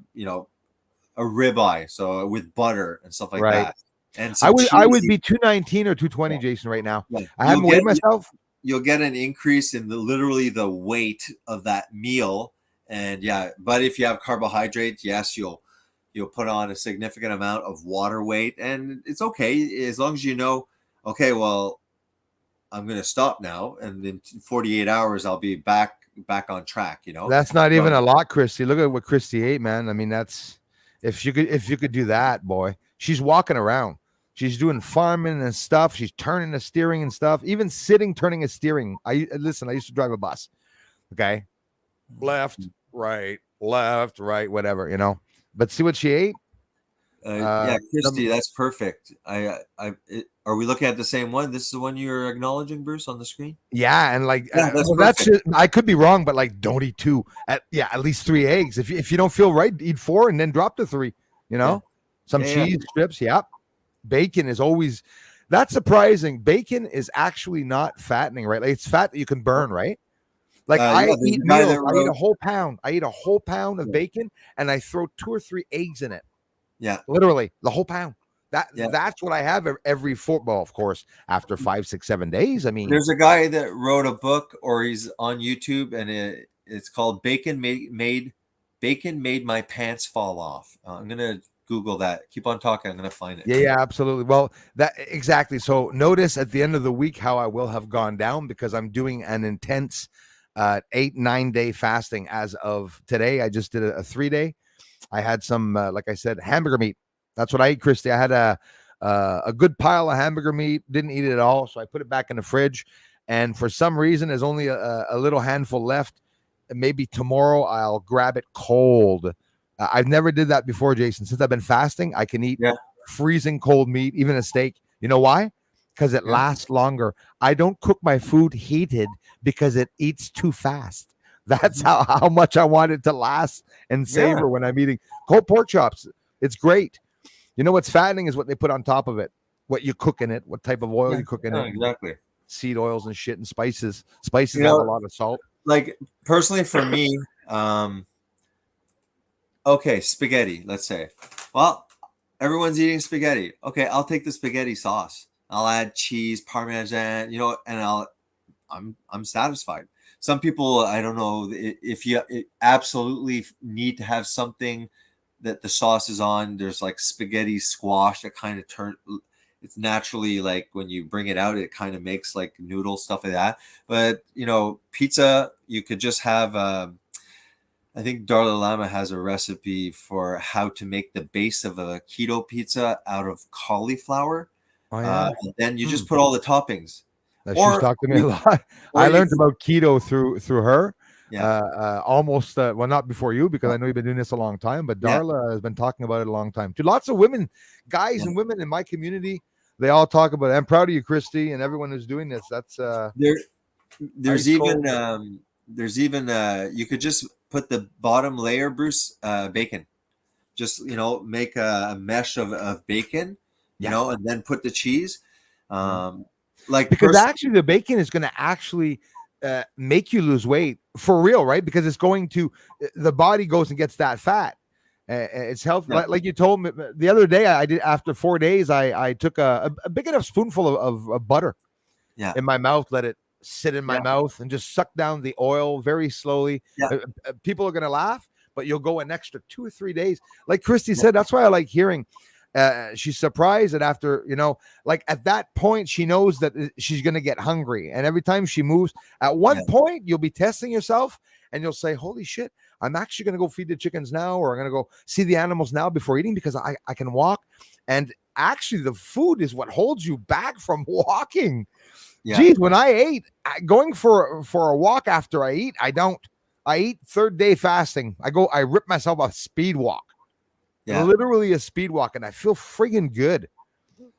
ribeye, so with butter and stuff like that. And I would be 219 or 220, Jason, right now. Yeah. I haven't weighed myself. You'll get an increase in literally the weight of that meal, and but if you have carbohydrates, yes, you'll put on a significant amount of water weight, and it's okay as long as okay, well, I'm going to stop now, and in 48 hours I'll be back on track. That's not even a lot, Christy. Look at what Christy ate, man. I mean, that's if you could do that, boy. She's walking around. She's doing farming and stuff. She's turning the steering and stuff. Even sitting, turning a steering. I used to drive a bus. Okay, left, right, whatever. But see what she ate? Christy, that's perfect. Are we looking at the same one? This is the one you're acknowledging, Bruce, on the screen? Yeah, and that's just, I could be wrong, but like don't eat 2. At least 3 eggs. If you don't feel right, eat 4 and then drop to 3. Some cheese strips. Yeah, bacon is always. That's surprising. Bacon is actually not fattening, right? Like it's fat that you can burn, right? Like I eat meals. I eat a whole pound. I eat a whole pound of bacon, and I throw 2 or 3 eggs in it. Yeah, literally the whole pound. That's what I have every football, of course, after 5, 6, 7 days. I mean, there's a guy that wrote a book, or he's on YouTube, and it's called Bacon Made My Pants Fall Off. I'm gonna Google that. Keep on talking. I'm gonna find it. Yeah, absolutely. Well, that exactly. So notice at the end of the week how I will have gone down, because I'm doing an intense 8-9 day fasting as of today. I just did a 3-day. I had some, like I said, hamburger meat. That's what I ate, Christy. I had a good pile of hamburger meat. Didn't eat it at all, so I put it back in the fridge. And for some reason, there's only a little handful left. Maybe tomorrow I'll grab it cold. I've never did that before, Jason. Since I've been fasting, I can eat freezing cold meat, even a steak. You know why? Because it lasts longer. I don't cook my food heated because it eats too fast. That's how much I want it to last and savor when I'm eating cold pork chops. It's great. You know what's fattening is what they put on top of it, what you cook in it, what type of oil you cook in it. Exactly. Seed oils and shit and spices. Spices have a lot of salt. Like personally for me, okay, spaghetti, let's say. Well, everyone's eating spaghetti. Okay, I'll take the spaghetti sauce. I'll add cheese, parmesan, and I'm satisfied. Some people, I don't know if you absolutely need to have something that the sauce is on. There's like spaghetti squash that kind of it's naturally like when you bring it out, it kind of makes like noodle stuff like that. But pizza, you could just have. I think Darla Lama has a recipe for how to make the base of a keto pizza out of cauliflower. Oh yeah. And then you just put all the toppings. She's talked to me a lot. I learned about keto through her. Yeah. Almost well, not before you, because I know you've been doing this a long time, but Darla has been talking about it a long time. To lots of women, guys and women in my community, they all talk about it. I'm proud of you, Christy, and everyone who's doing this. That's there's even you could just put the bottom layer, Bruce, bacon. Just make a mesh of bacon, and then put the cheese. Because actually the bacon is going to actually make you lose weight for real, right? Because it's going to, the body goes and gets that fat. It's healthy. Like you told me the other day, I did, after 4 days, I took a big enough spoonful of butter in my mouth, let it sit in my mouth and just suck down the oil very slowly. People are going to laugh, but you'll go an extra 2 or 3 days. Like Christy said, that's why I like hearing. She's surprised that after, like at that point, she knows that she's going to get hungry. And every time she moves, at one point, you'll be testing yourself and you'll say, holy shit, I'm actually going to go feed the chickens now, or I'm going to go see the animals now before eating, because I can walk. And actually the food is what holds you back from walking. Geez, when I ate, going for a walk after I eat, I eat third day fasting. I rip myself a speed walk. Literally a speed walk, and I feel friggin' good.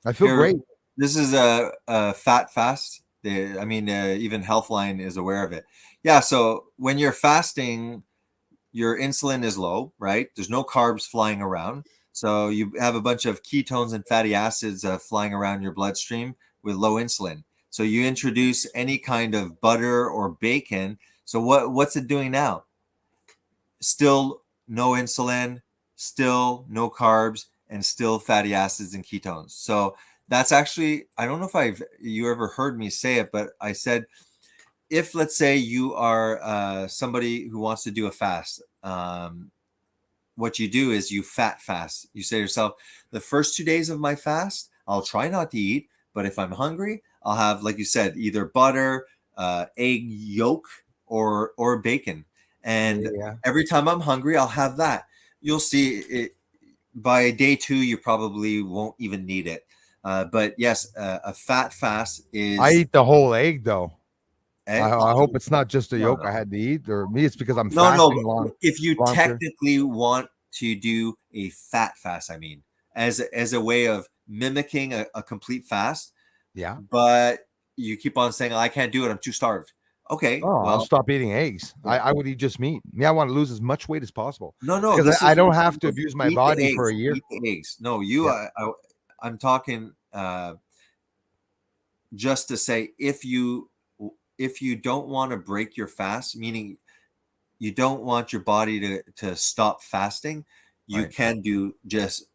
I feel great. This is a fat fast. Even Healthline is aware of it. Yeah, so when you're fasting, your insulin is low, right? There's no carbs flying around. So you have a bunch of ketones and fatty acids flying around your bloodstream with low insulin. So you introduce any kind of butter or bacon. So what's it doing now? Still no insulin, still no carbs, and still fatty acids and ketones. So that's actually, I don't know if you ever heard me say it, but I said, if let's say you are somebody who wants to do a fast, what you do is you fat fast. You say to yourself, the first 2 days of my fast, I'll try not to eat, but if I'm hungry, I'll have, like you said, either butter, egg yolk, or bacon. And every time I'm hungry, I'll have that. You'll see it by day 2, you probably won't even need it. But yes, a fat fast is. I eat the whole egg though. I hope it's not just the yolk I had to eat, or me, it's because I'm fasting long. If you technically want to do a fat fast, as a way of mimicking a complete fast. Yeah. But you keep on saying, I can't do it, I'm too starved. Okay. I'll stop eating eggs. I would eat just meat. I want to lose as much weight as possible. No, because I don't have to abuse my body for a year. Eat the eggs. No, I'm talking just to say, if you don't want to break your fast, meaning you don't want your body to stop fasting, you can do just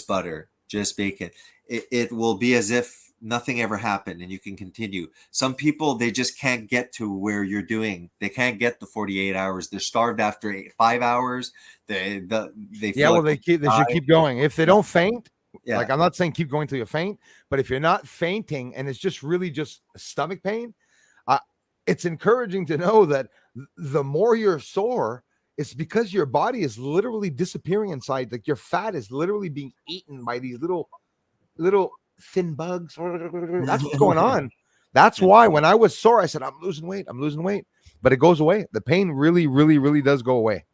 butter, just bacon. It will be as if nothing ever happened and you can continue. Some people, they just can't get to where you're doing. They can't get the 48 hours. They're starved after 5 hours. They feel they should keep going. If they don't faint, like, I'm not saying keep going till you faint, but if you're not fainting and it's just really just stomach pain, it's encouraging to know that the more you're sore, it's because your body is literally disappearing inside. Like, your fat is literally being eaten by these little thin bugs. That's what's going on. That's why when I was sore, I said, I'm losing weight, but it goes away. The pain really, really, really does go away.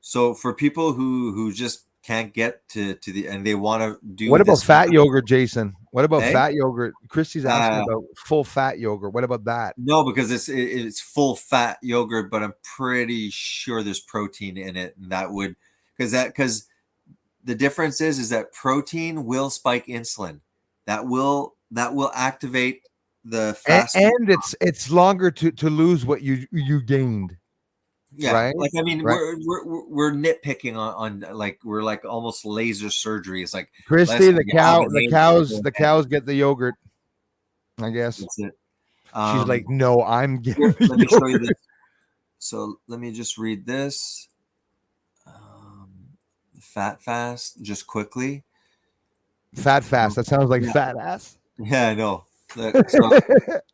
So for people who just can't get to the, and they want to do, what about fat yogurt, Jason? What about fat yogurt? Christy's asking about full fat yogurt. What about that? No, because it's full fat yogurt, but I'm pretty sure there's protein in it, and that would, because the difference is that protein will spike insulin. That will activate the fast, and it's longer to lose what you gained. Yeah, right? Like, we're nitpicking on like, we're like almost laser surgery. It's like, Christy, the cows get the yogurt, I guess. That's it. She's like, no, I'm getting let me show you this. So let me just read this. fat fast just quickly. Fat fast. That sounds like Yeah. fat ass. Yeah, I know. So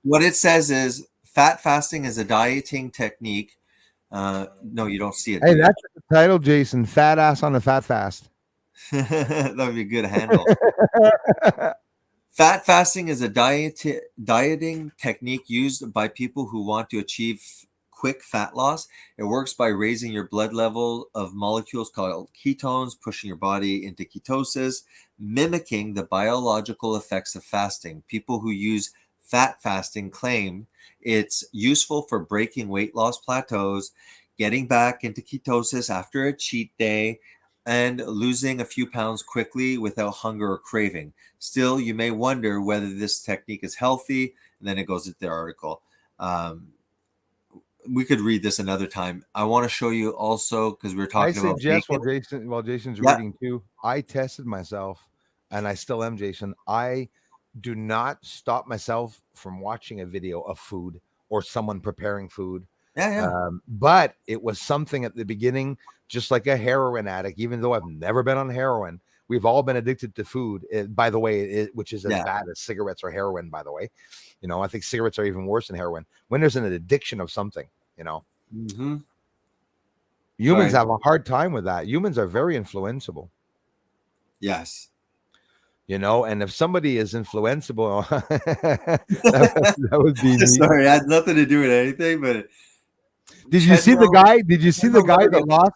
what it says is fat fasting is a dieting technique. No, you don't see it. Hey, Do you? that's the title, Jason. Fat ass on a fat fast. That would be a good handle. Fat fasting is a dieting technique used by people who want to achieve quick fat loss. It works by raising your blood level of molecules called ketones, pushing your body into ketosis, mimicking the biological effects of fasting. People who use fat fasting claim it's useful for breaking weight loss plateaus, getting back into ketosis after a cheat day, and losing a few pounds quickly without hunger or craving. Still, you may wonder whether this technique is healthy. And then it goes into the article. We could read this another time. I want to show you also, because we were I talking about suggest bacon. while Jason's Yeah. reading too, I tested myself, and I still am, Jason. I do not stop myself from watching a video of food or someone preparing food. Yeah. But it was something at the beginning, just like a heroin addict. Even though I've never been on heroin, we've all been addicted to food. By the way, which is as Yeah. bad as cigarettes or heroin. By the way, I think cigarettes are even worse than heroin. When there's an addiction of something, Mm-hmm. humans Right. have a hard time with that. Humans are very influenceable, Yes. and if somebody is influenceable, that would be me. Sorry, it had nothing to do with anything, but Did you see the Chenro- guy? Did you see the Chenro guy never that gets- lost?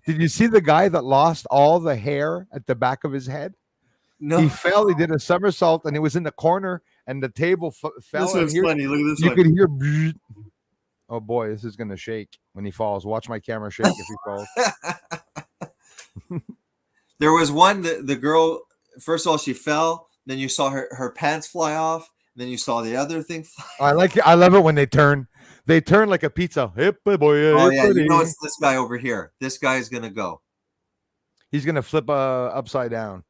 Did you see the guy that lost all the hair at the back of his head? No, He fell. He did a somersault, and it was in the corner, and the table fell. this and one's here, funny. Look at this you one. could hear. Bzzz. Oh boy, this is gonna shake when he falls. Watch my camera shake if he falls. There was one that the girl, first of all, she fell. Then you saw her pants fly off. Then you saw the other thing fly. I love it when they turn. They turn like a pizza. Oh yeah, you know it's this guy over here. This guy is gonna go. He's gonna flip upside down.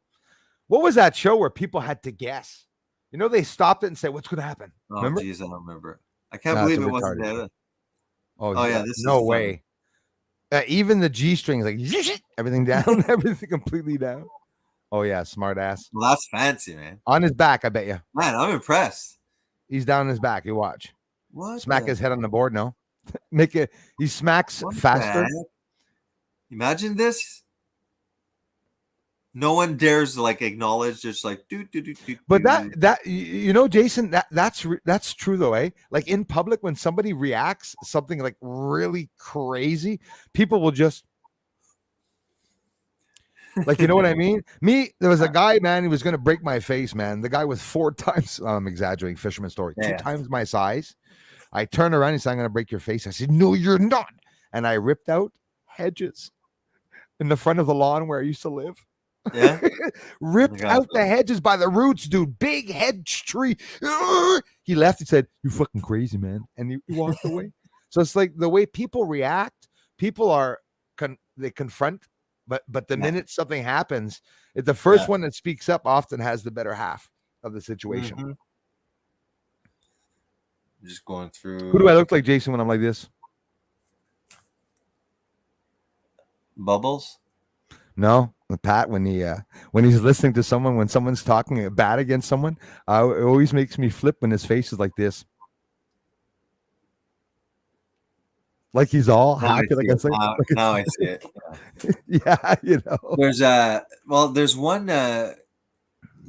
What was that show where people had to guess? They stopped it and said, "What's gonna happen?" Oh Remember? geez, I don't remember. I can't No, it's believe a it wasn't retarded that. Oh yeah, this no is way. Even the G strings, like everything down, everything completely down. Oh yeah, smart ass. Well, that's fancy, man. On his back, I bet you. Man, I'm impressed. He's down on his back. You watch. What? Smack his head on the board. No, make it. He smacks What the faster. heck? Imagine this. No one dares like acknowledge, just like do. But Jason, that's true though, eh? Like in public, when somebody reacts something like really crazy, people will just like, you know what I mean? There was a guy, man, he was gonna break my face, man. The guy was 4 times, I'm exaggerating, fisherman story, 2 times my size. I turned around, he said, "I'm gonna break your face." I said, "No, you're not." And I ripped out hedges in the front of the lawn where I used to live. Yeah. Ripped out the hedges by the roots, dude. Big hedge tree. He left. He said, "You fucking crazy, man," and he walked away. So it's like the way people react. People are they confront, but the minute something happens, the first one that speaks up often has the better half of the situation. Mm-hmm. Just going through. Who do I look like, Jason, when I'm like this? Bubbles. No, Pat, when he's listening to someone, when someone's talking bad against someone, it always makes me flip when his face is like this. Like he's all happy. Like I say, now I see it. Yeah, There's one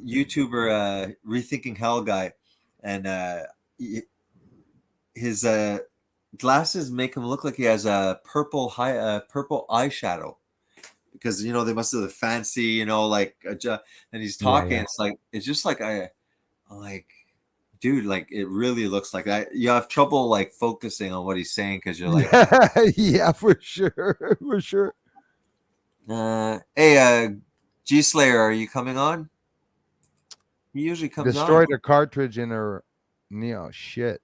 YouTuber, Rethinking Hell guy, and his glasses make him look like he has a purple eyeshadow. Because they must have the fancy, and he's talking. Yeah. It's just like dude, like it really looks like that. You have trouble like focusing on what he's saying because you're like, yeah, for sure. Hey, G Slayer, are you coming on? He usually comes on. Destroyed a cartridge in her Neo. Shit.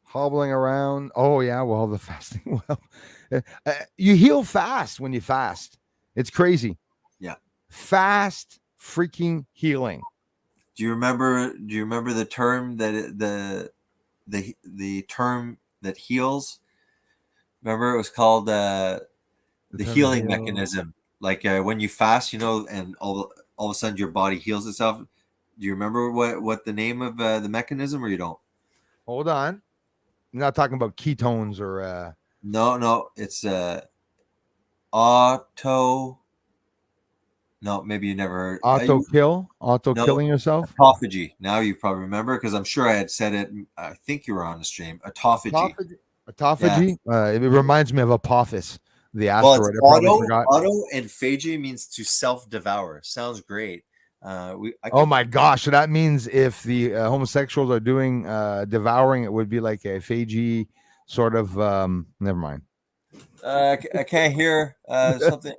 Hobbling around. Oh yeah, well the fasting. Well, you heal fast when you fast. It's crazy. Yeah. Fast freaking healing. Do you remember the term that the term that heals? Remember, it was called the It's gonna healing heal. mechanism. Like when you fast, and all of a sudden your body heals itself. Do you remember what the name of the mechanism, or you don't? Hold on. I'm not talking about ketones or No, it's auto. No, maybe you never heard. auto No, killing yourself. autophagy. Now you probably remember because I'm sure I had said it. I think you were on the stream. Autophagy. Yeah. Autophagy. It reminds me of Apophis, the Well, it's asteroid. I probably forgot. auto, and phagy means to self-devour. Sounds great. Oh my gosh! So that means if the homosexuals are doing devouring, it would be like a phage sort of. Never mind. I can't hear something.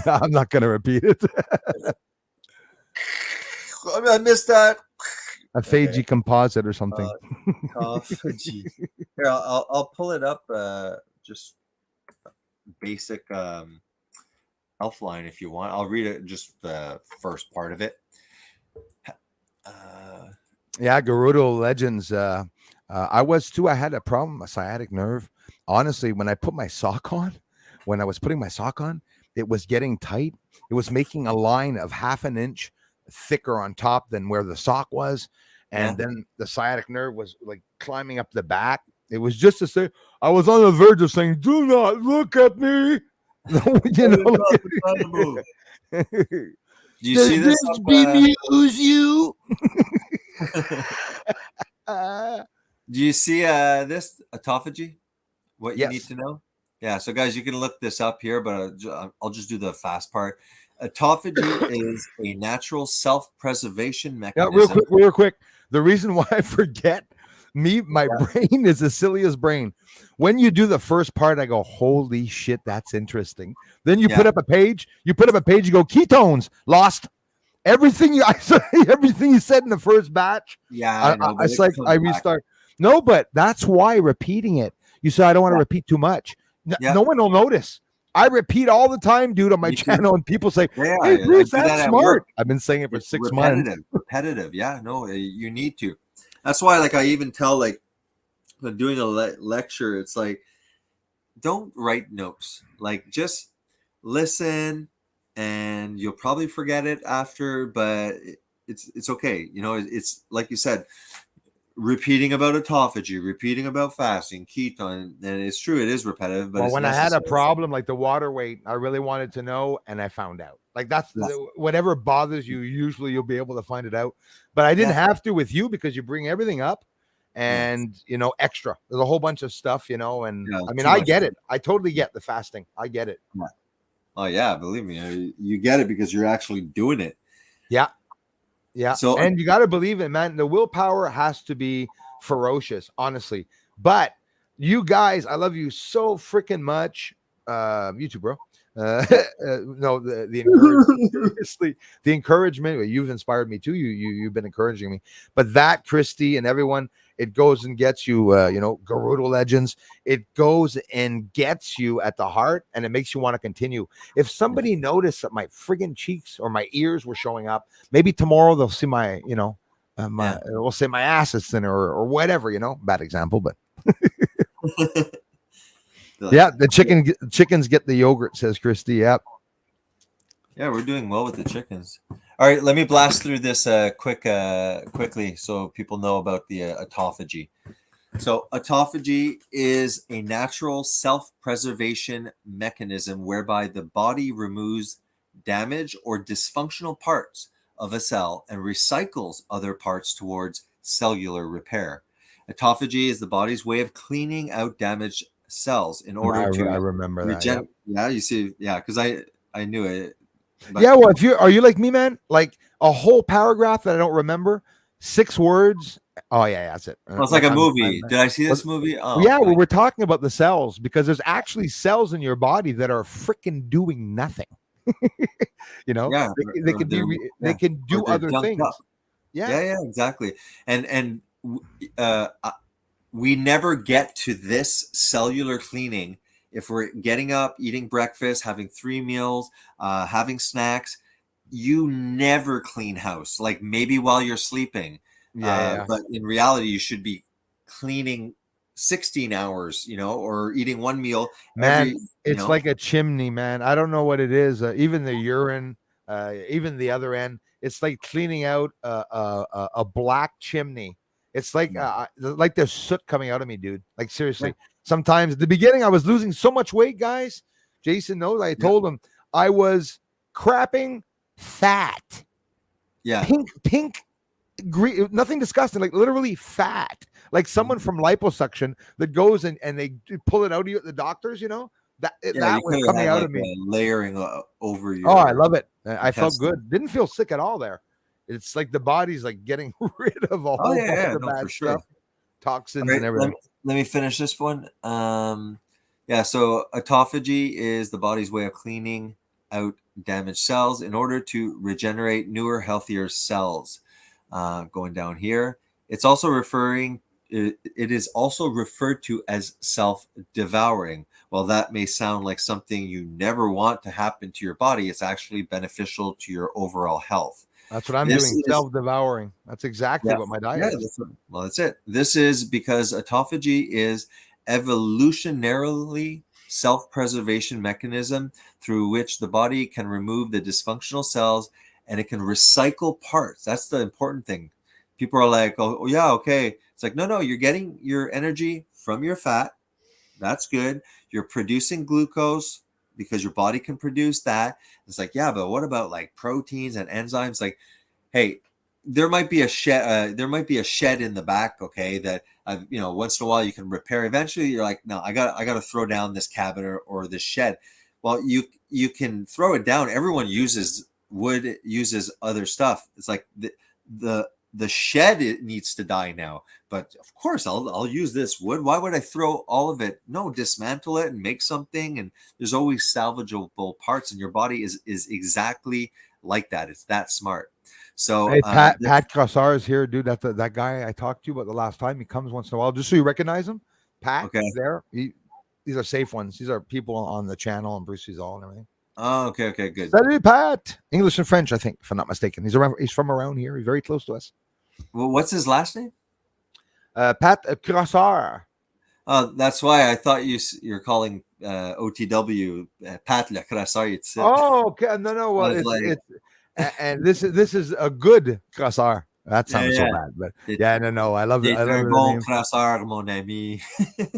I'm not going to repeat it. I missed that. A phage composite or something. Autophagy. Here, I'll pull it up. Just basic health line if you want. I'll read it, just the first part of it. Yeah, Gerudo Legends. I was too. I had a problem, a sciatic nerve. Honestly, when I put my sock on, when I was putting my sock on, it was getting tight. It was making a line of 1/2 inch thicker on top than where the sock was. And then the sciatic nerve was like climbing up the back. It was just to say, I was on the verge of saying, do not look at me. You know, Do you see this? Bemuse you. Do you see this autophagy? What you need Yes. to know? Yeah. So guys, you can look this up here, but I'll just do the fast part. Autophagy is a natural self-preservation Yeah, mechanism. real quick. The reason why I forget my brain is the silliest brain. When you do the first part, I go, holy shit, that's interesting. Then you put up a page, you go, ketones, lost. Everything you said in the first batch. Yeah, I restart. No, but that's why repeating it. You said I don't want to repeat too much. No one will notice. I repeat all the time, dude, on my channel, and people say, "Hey, Bruce, that's smart." I've been saying it for 6 months. Repetitive. Yeah, no, you need to. That's why, like, I even tell, like, when doing a lecture, it's like, don't write notes. Like, just listen, and you'll probably forget it after, but it's okay. It's like you said, repeating about autophagy, repeating about fasting, ketone, and it's true, it is repetitive. But when I had a problem like the water weight, I really wanted to know, and I found out. Like whatever bothers you, usually you'll be able to find it out. But I didn't have to with you because you bring everything up, and extra. There's a whole bunch of stuff, and I mean, I get it. I totally get the fasting. I get it. Yeah. Oh yeah, believe me, you get it because you're actually doing it. Yeah. Yeah. So, and you got to believe it, man. The willpower has to be ferocious, honestly. But you guys, I love you so freaking much. You too, bro. No, the encouragement, the encouragement. You've inspired me too. You've been encouraging me. But that, Christy and everyone, it goes and gets you. Gerudo Legends. It goes and gets you at the heart, and it makes you want to continue. If somebody noticed that my friggin' cheeks or my ears were showing up, maybe tomorrow they'll see my, we'll say my ass is thinner or whatever. Bad example, but. Yeah, the chickens get the yogurt, says Christy. Yep. Yeah, we're doing well with the chickens. All right, let me blast through this quickly so people know about the autophagy. So autophagy is a natural self-preservation mechanism whereby the body removes damaged or dysfunctional parts of a cell and recycles other parts towards cellular repair. Autophagy is the body's way of cleaning out damaged cells in order to I remember that. Yep. Yeah, you see, yeah, because I knew it. But yeah, well, are you like me, man? Like a whole paragraph that I don't remember, 6 words. Oh yeah, that's it. Well, it's like a movie. Did I see this movie? Oh yeah, well, we're talking about the cells because there's actually cells in your body that are freaking doing nothing. Yeah, they can do other things. Yeah, exactly. And we never get to this cellular cleaning if we're getting up, eating breakfast, having 3 meals, having snacks. You never clean house, like maybe while you're sleeping. But in reality, you should be cleaning 16 hours, or eating one meal Man, every, it's like a chimney, man. I don't know what it is. Even the urine, even the other end, it's like cleaning out a black chimney. It's like there's soot coming out of me, dude. Like seriously. Sometimes at the beginning, I was losing so much weight, guys. Jason knows. I told him I was crapping fat. Yeah. Pink, green, nothing disgusting, like literally fat. Like someone from liposuction that goes and they pull it out of you at the doctors, that was coming out of me. Layering over your. Oh, I love it. I felt intestine. good. Didn't feel sick at all there. It's like the body's like getting rid of a whole bunch of bad stuff, toxins and everything. Let me finish this one. So autophagy is the body's way of cleaning out damaged cells in order to regenerate newer, healthier cells. Going down here, it is also referred to as self-devouring. While that may sound like something you never want to happen to your body, it's actually beneficial to your overall health. That's what I'm doing, self-devouring. That's exactly what my diet is. That's it. This is because autophagy is evolutionarily self-preservation mechanism through which the body can remove the dysfunctional cells and it can recycle parts. That's the important thing. People are like, oh yeah, okay. It's like, no, you're getting your energy from your fat. That's good. You're producing glucose because your body can produce that. It's like, yeah, but what about like proteins and enzymes? Like, hey, there might be a shed. There might be a shed in the back. Okay, that once in a while you can repair. Eventually, you're like, no, I got to throw down this cabinet or this shed. Well, you can throw it down. Everyone uses wood, uses other stuff. It's like the shed, it needs to die now. But of course, I'll use this wood. Why would I throw all of it? No, dismantle it and make something. And there's always salvageable parts. And your body is exactly like that. It's that smart. So hey, Pat Crossar is here, dude. That's that guy I talked to you about the last time. He comes once in a while, just so you recognize him. Pat, there. These are safe ones. These are people on the channel and Bruce all and everything. Oh, okay, good. Salut, Pat. English and French, I think, if I'm not mistaken. He's from around here. He's very close to us. Well, what's his last name? Pat Crossar. That's why I thought you're calling OTW Pat Le Crossar. Oh, okay. No. Well, and this is a good Crossar. That sounds so bad, but no. I love it. I love bon Crossar, mon ami.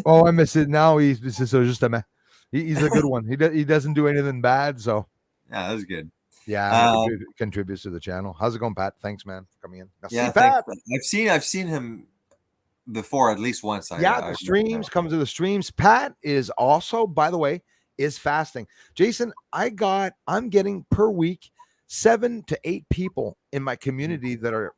Oh, I miss it now. He's just a good one. He doesn't do anything bad, so yeah, that's good. Yeah, contributes to the channel. How's it going, Pat? Thanks, man, for coming in. Pat. I've seen him before at least once. The streams, comes to the streams. Pat is also, by the way, is fasting. Jason, I'm getting per week 7 to 8 people in my community that are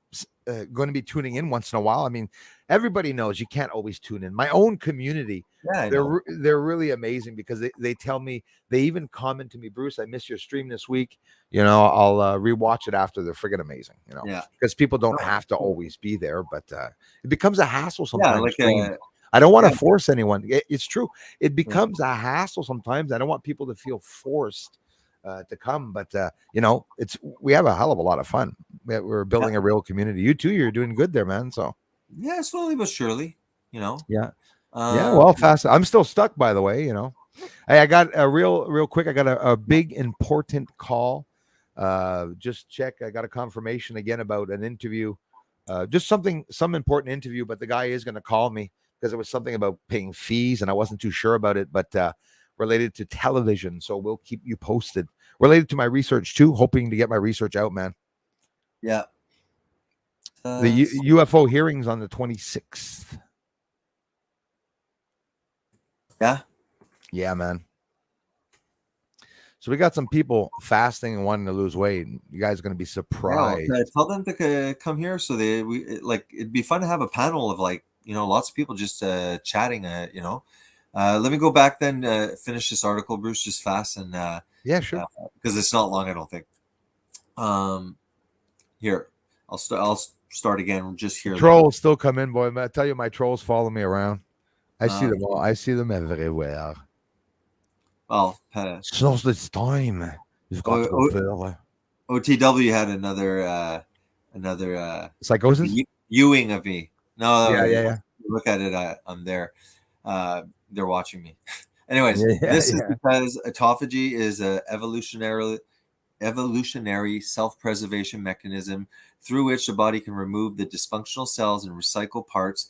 going to be tuning in once in a while. I mean, everybody knows you can't always tune in. My own community, they're really amazing because they tell me, they even comment to me, Bruce, I missed your stream this week. I'll rewatch it after. They're friggin' amazing, because people don't have to always be there, but it becomes a hassle sometimes. I don't want to force anyone. It's true. It becomes a hassle sometimes. I don't want people to feel forced to come, but we have a hell of a lot of fun. We're building a real community. You too, you're doing good there, man. So slowly but surely, well, fast. I'm still stuck, by the way. Hey, I got a real quick. I got a big important call. Just check. I got a confirmation again about an interview. Just some important interview, but the guy is going to call me because it was something about paying fees, and I wasn't too sure about it, but related to television. So we'll keep you posted. Related to my research too, hoping to get my research out, man. Yeah. The UFO hearings on the 26th. Yeah. Yeah, man. So we got some people fasting and wanting to lose weight. You guys are going to be surprised. Tell them to come here so it'd be fun to have a panel of lots of people just chatting. Let me go back then, finish this article, Bruce, just fast and yeah, sure, because it's not long, I don't think. Here, I'll start again. Just here. Trolls still come in, boy. I tell you, my trolls follow me around. I see them all. I see them everywhere. Well, since this time, you've got to go further. OTW had another psychosis viewing of me. No, yeah. look at it on there. They're watching me. Anyways, Yeah, this is yeah. because autophagy is a evolutionary self-preservation mechanism through which the body can remove the dysfunctional cells and recycle parts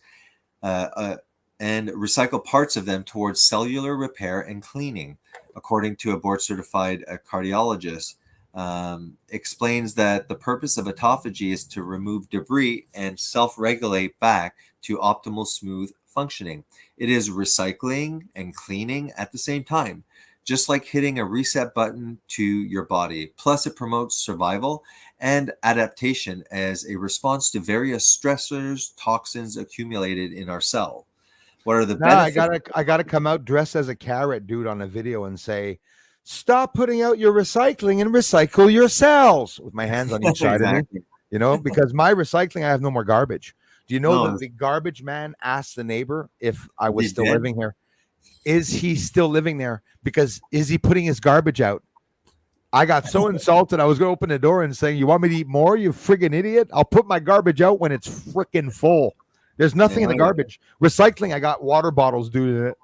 of them towards cellular repair and cleaning. According to a board-certified cardiologist, explains that the purpose of autophagy is to remove debris and self-regulate back to optimal smooth functioning. It is recycling and cleaning at the same time, just like hitting a reset button to your body. Plus, it promotes survival and adaptation as a response to various stressors, toxins accumulated in our cell. What are the benefits? I gotta come out dressed as a carrot dude on a video and say, stop putting out your recycling and recycle your cells, with my hands on each side of me, because my recycling, I have no more garbage. Do you know that the garbage man asked the neighbor if I was still living here? Is he still living there? Because is he putting his garbage out? I got so insulted. I was going to open the door and saying, you want me to eat more, you friggin' idiot? I'll put my garbage out when it's freaking full. There's nothing in the garbage. Recycling, I got water bottles due to it.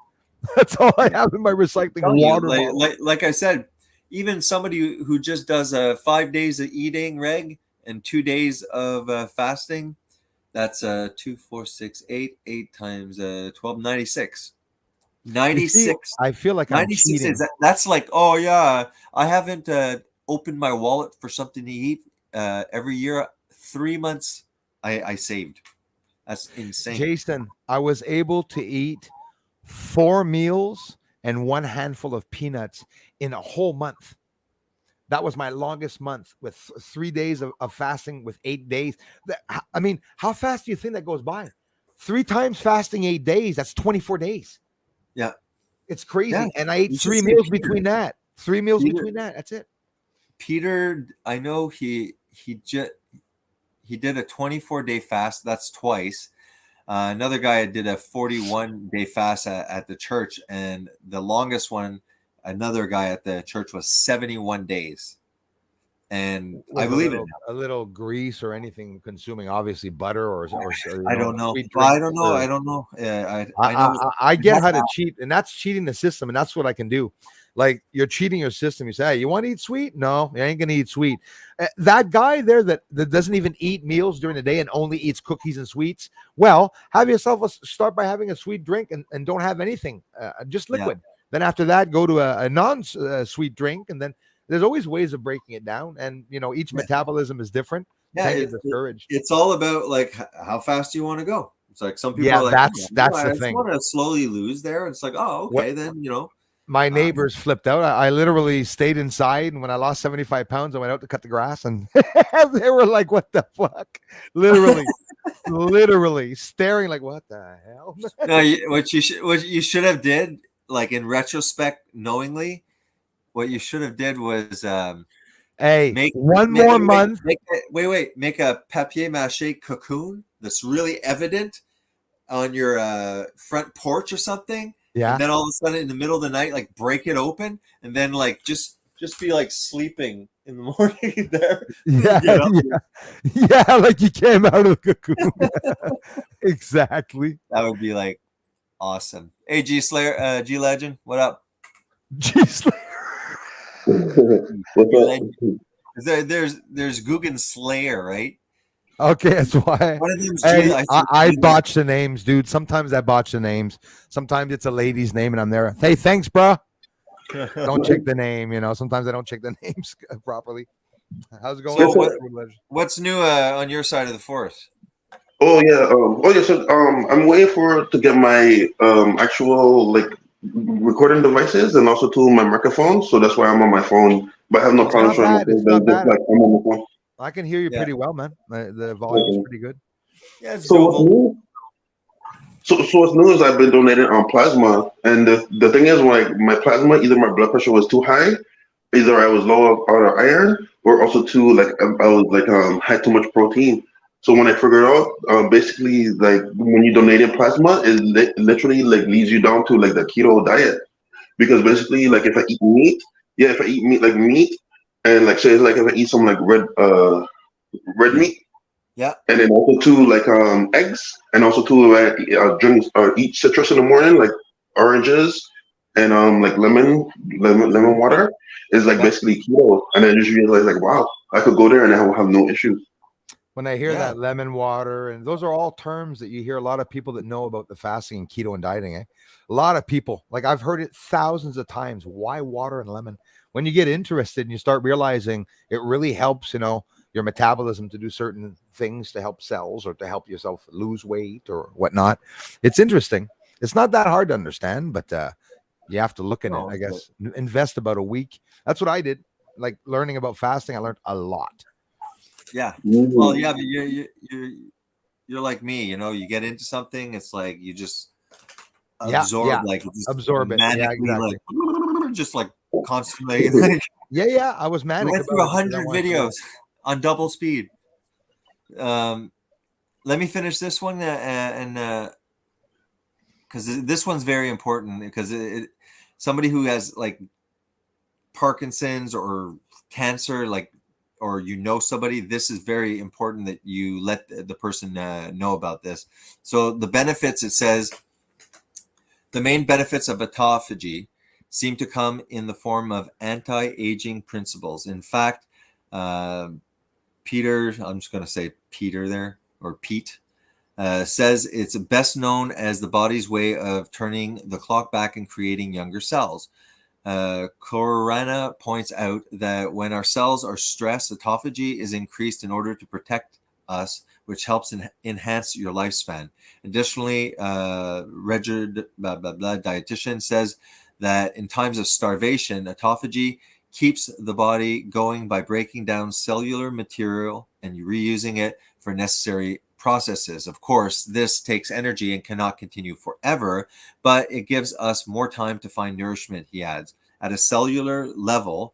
That's all I have in my recycling, water bottles. Like I said, even somebody who just does 5 days of eating reg and 2 days of fasting, that's 2, 4, 6, 8 times 12, 96. 96. I feel like 96 is that's like, oh yeah, I haven't opened my wallet for something to eat every year. 3 months I saved. That's insane. Jason, I was able to eat 4 meals and 1 handful of peanuts in a whole month. That was my longest month, with 3 days of fasting with 8 days. I mean, how fast do you think that goes by? 3 times fasting 8 days, that's 24 days. Yeah. It's crazy. Yeah. And I ate 3 meals between that. 3 meals between that. That's it. Peter, I know he did a 24-day fast. That's twice. Another guy did a 41-day fast at the church, and the longest one, another guy at the church, was 71 days. And I believe it. A little grease or anything consuming, obviously butter or I don't know. I don't know. I don't know. I get how to cheat, and that's cheating the system, and that's what I can do. Like, you're cheating your system. You say, hey, you want to eat sweet? No, you ain't gonna eat sweet. That guy there that doesn't even eat meals during the day and only eats cookies and sweets. Well, have yourself start by having a sweet drink and don't have anything, just liquid. Yeah. Then after that, go to a non-sweet drink, and then there's always ways of breaking it down. And each metabolism is different. Yeah, it's all about like how fast you want to go. It's like some people are like, that's the thing. I want to slowly lose there. It's like, oh, okay, then My neighbors flipped out. I literally stayed inside, and when I lost 75 pounds, I went out to cut the grass, and they were like, what the fuck? Literally staring like, what the hell? No, what you should have did, like in retrospect, knowingly, what you should have did was make a papier-mâché cocoon that's really evident on your front porch or something. Yeah. And then all of a sudden in the middle of the night, like break it open and then like just be like sleeping in the morning there. Yeah, like you came out of the cocoon. Exactly. That would be like awesome. Hey, G Slayer, G Legend, what up? G Slayer. There's Guggen Slayer, right? Okay, that's why. I botch the names, dude. Sometimes I botch the names. Sometimes it's a lady's name, and I'm there. Hey, thanks, bro. Don't check the name. Sometimes I don't check the names properly. How's it going? So what's new on your side of the forest? Oh yeah. So I'm waiting to get my actual recording devices and also to my microphone. So that's why I'm on my phone. But I have no problem showing my phone. I'm on my phone. I can hear you pretty well, man. The volume is pretty good. Yeah. So what's new is I've been donating on plasma, and the thing is, like my plasma, either my blood pressure was too high, either I was low on iron, or also too I was had too much protein. So when I figured out, basically when you donated plasma, it literally leads you down to the keto diet, because basically if I eat meat, like meat. And say if I eat some red meat, Yeah. And then also too, like eggs, and also too, drink or eat citrus in the morning, like oranges and like lemon water is like Yeah. basically keto. And I just realized like, wow, I could go there and I will have no issues. When I hear Yeah. that lemon water, and those are all terms that you hear a lot of people that know about the fasting and keto and dieting. A lot of people, like I've heard it thousands of times. Why water and lemon? When you get interested and you start realizing it really helps, your metabolism to do certain things to help cells or to help yourself lose weight or whatnot. It's interesting. It's not that hard to understand, but you have to look in it. No, I guess invest about a week. That's what I did. Like learning about fasting, I learned a lot. yeah. Mm. Well, yeah, but you're like me, you get into something, it's like you just absorb, like just Absorb it. Yeah, manically, exactly. like just like constantly. Like, Yeah. I was I manic went about through it because I 100 wanted to know. videos on double speed. Let me finish this one, and because this one's very important, because somebody who has like Parkinson's or cancer, like, or somebody, this is very important that you let the person know about this. So the benefits, it says, the main benefits of autophagy seem to come in the form of anti-aging principles. In fact, Peter, I'm just going to say Peter there, or Pete, says it's best known as the body's way of turning the clock back and creating younger cells. Corana points out that when our cells are stressed, autophagy is increased in order to protect us, which helps enhance your lifespan. Additionally, Regard dietitian says that in times of starvation, autophagy keeps the body going by breaking down cellular material and reusing it for necessary processes. Of course, this takes energy and cannot continue forever, but it gives us more time to find nourishment, he adds. At a cellular level,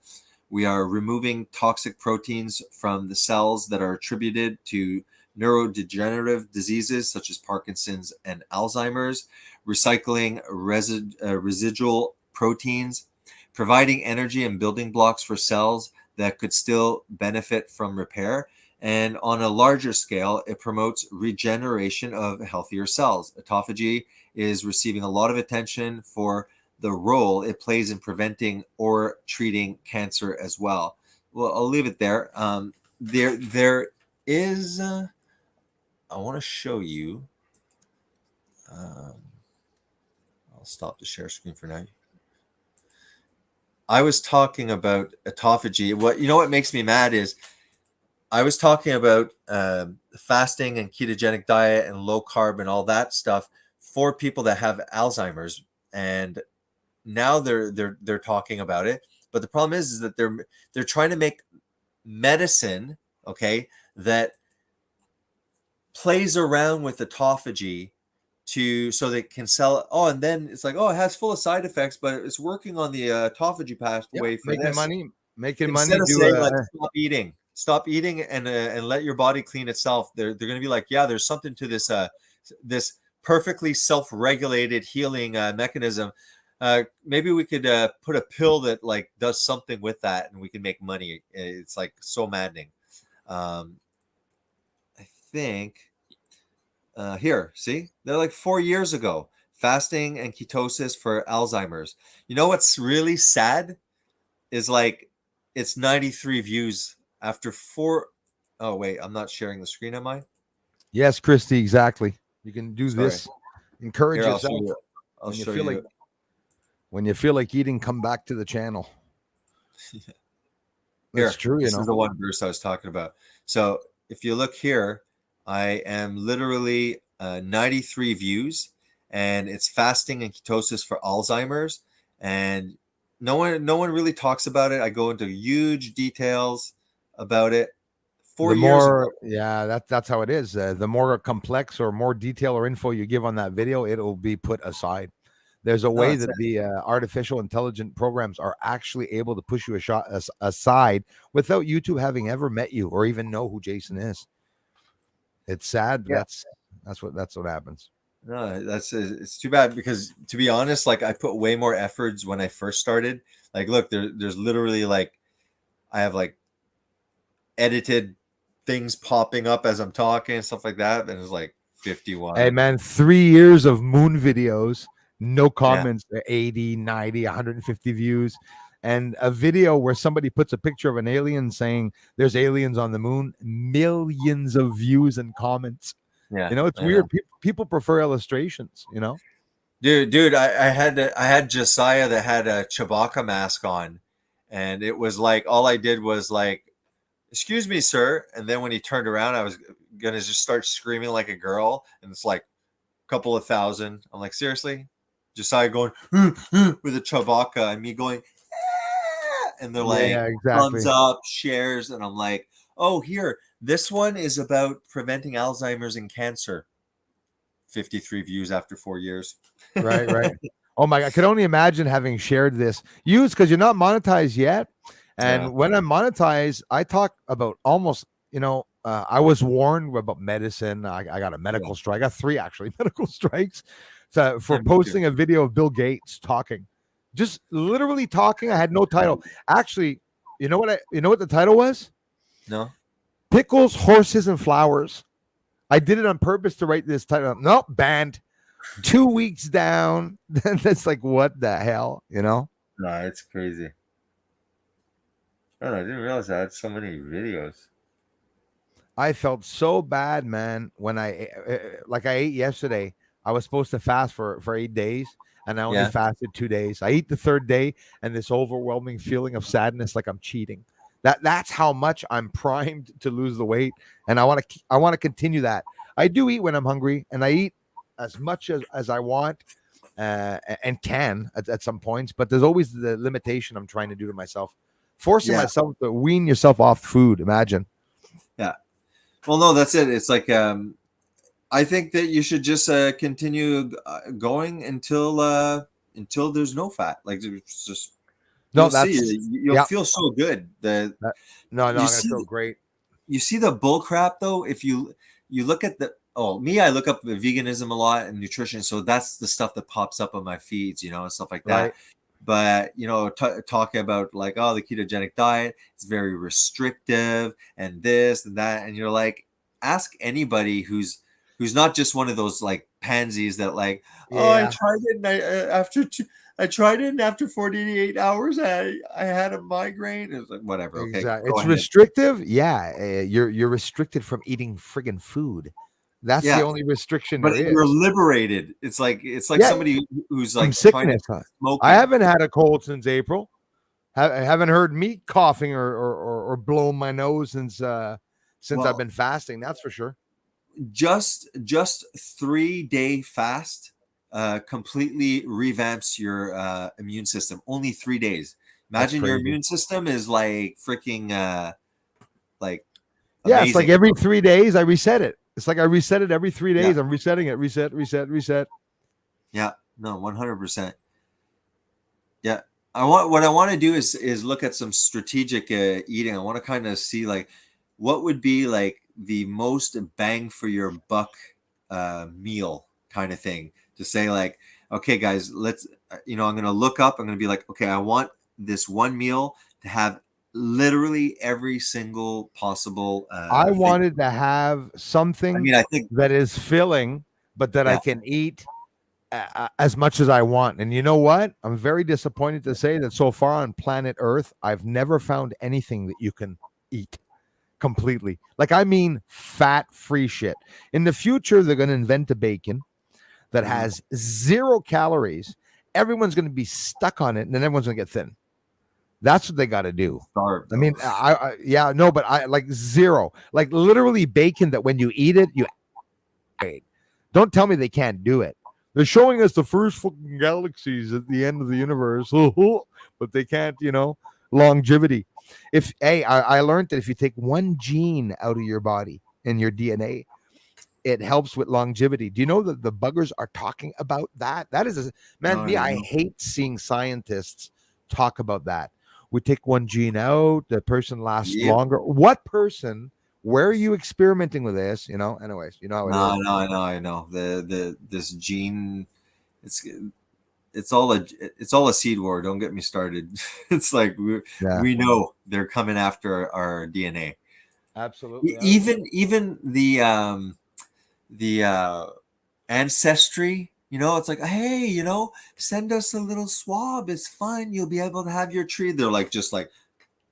we are removing toxic proteins from the cells that are attributed to neurodegenerative diseases such as Parkinson's and Alzheimer's, recycling residual proteins, providing energy and building blocks for cells that could still benefit from repair. And on a larger scale, it promotes regeneration of healthier cells. Autophagy is receiving a lot of attention for the role it plays in preventing or treating cancer as well. Well, I'll leave it there. There is. I want to show you. I'll stop the share screen for now. I was talking about autophagy. What makes me mad is I was talking about fasting and ketogenic diet and low carb and all that stuff for people that have Alzheimer's, and now they're talking about it. But the problem is that they're trying to make medicine, okay, that plays around with autophagy so they can sell it. Oh, and then it's like, oh, it has full of side effects, but it's working on the autophagy pathway for making this. money, Instead of saying like stop eating and let your body clean itself. They're going to be like, yeah, there's something to this perfectly self-regulated healing mechanism. Maybe we could put a pill that like does something with that, and we can make money. It's like so maddening. I think here, see, they're like 4 years ago, fasting and ketosis for Alzheimer's. You know what's really sad is like it's 93 views after 4. Oh wait, I'm not sharing the screen, am I? Yes, Christy, exactly. You can do Sorry. this. Encourage Here, yourself. I'll show you. When you feel like eating, come back to the channel. It's true, This is the one verse I was talking about. So if you look here, I am literally 93 views, and it's fasting and ketosis for Alzheimer's, and no one really talks about it. I go into huge details about it. 4 years ago. Yeah, that's how it is. The more complex or more detail or info you give on that video, it'll be put aside. There's a way that the artificial intelligent programs are actually able to push you aside without YouTube having ever met you or even know who Jason is. It's sad, but that's what happens. No, it's too bad, because to be honest, like I put way more efforts when I first started. Like, look, there's literally like I have like edited things popping up as I'm talking and stuff like that. Then it's like 51. Hey man, 3 years of moon videos, no Yeah. comments, 80, 90, 150 views. And a video where somebody puts a picture of an alien saying there's aliens on the moon, millions of views and comments. Yeah. You know, it's I weird. know. People prefer illustrations, you know? Dude, I had Josiah that had a Chewbacca mask on, and it was like all I did was like, "Excuse me, sir," and then when he turned around, I was gonna just start screaming like a girl, and it's like a couple of thousand. I'm like, seriously, Josiah going with a Chewbacca, and me going, "Ah," and they're like, Yeah, exactly. thumbs up, shares, and I'm like, oh, here, this one is about preventing Alzheimer's and cancer. 53 views after 4 years. Right, right. Oh my, I could only imagine having shared this. Use because you're not monetized yet. And Yeah. when I'm monetized, I talk about almost, I was warned about medicine. I got a medical strike. I got 3 actually medical strikes for Yeah, me too. posting a video of Bill Gates talking. Just literally talking. I had no title. Actually, you know what the title was? No. Pickles, Horses, and Flowers. I did it on purpose to write this title. Nope, banned. 2 weeks down. That's like, what the hell, you know? No, it's crazy. Oh, I didn't realize I had so many videos. I felt so bad, man, when I ate yesterday. I was supposed to fast for 8 days, and I only Yeah. fasted 2 days. I eat the 3rd day, and this overwhelming feeling of sadness, like I'm cheating. That's how much I'm primed to lose the weight, and I want to continue that. I do eat when I'm hungry, and I eat as much as I want and can at some points, but there's always the limitation I'm trying to do to myself, forcing Yeah. myself to wean yourself off food. Imagine. Yeah. Well, no, that's it. It's like I think that you should just continue going until there's no fat. Like it's just No, you'll see, that's you'll yeah. feel so good. No, You I'm gonna see feel great. You see the bull crap though. If you look at I look up veganism a lot and nutrition, so that's the stuff that pops up on my feeds, and stuff like that. Right. But talking about like, oh, the ketogenic diet, it's very restrictive and this and that, and you're like, ask anybody who's not just one of those like pansies that like, oh, I Yeah. tried it and I tried it and after 48 hours I had a migraine. It's like, whatever. Okay, Exactly. go It's ahead. restrictive. Yeah, you're restricted from eating friggin' food. That's Yeah. the only restriction But there you're is. liberated. It's like Yeah. somebody who's From like trying to sickness. Huh? smoke. I haven't had a cold since April. I haven't heard me coughing or blowing my nose since I've been fasting. That's for sure. Just 3-day fast completely revamps your immune system. Only 3 days. Imagine your immune system is like freaking like yeah, amazing. it's like every 3 days I reset it. It's like I reset it every 3 days. Yeah. I'm resetting it. Reset. Yeah, no, 100%. Yeah, what I want to do is look at some strategic eating. I want to kind of see like what would be like the most bang for your buck meal kind of thing, to say like, okay guys, let's I'm going to look up, I'm going to be like, okay, I want this one meal to have literally every single possible I thing. wanted to have something I think that is filling, but that I can eat as much as I want. And you know what? I'm very disappointed to say that so far on planet Earth, I've never found anything that you can eat completely. Like, I mean, fat-free shit. In the future, they're going to invent a bacon that has 0 calories. Everyone's going to be stuck on it, and then everyone's going to get thin. That's what they got to do. Starved, I mean, but I like 0, like literally bacon that when you eat it, you wait. Don't tell me they can't do it. They're showing us the first fucking galaxies at the end of the universe, but they can't, longevity. I learned that if you take one gene out of your body in your DNA, it helps with longevity. Do you know that the buggers are talking about that? That is I hate seeing scientists talk about that. We take one gene out, the person lasts longer. What person? Where are you experimenting with this? Anyways, you know how it is. No, I know. This gene, it's all a seed war. Don't get me started. It's like we know they're coming after our DNA. Absolutely. Even the ancestry, it's like, hey, send us a little swab, it's fine, you'll be able to have your tree. They're like just like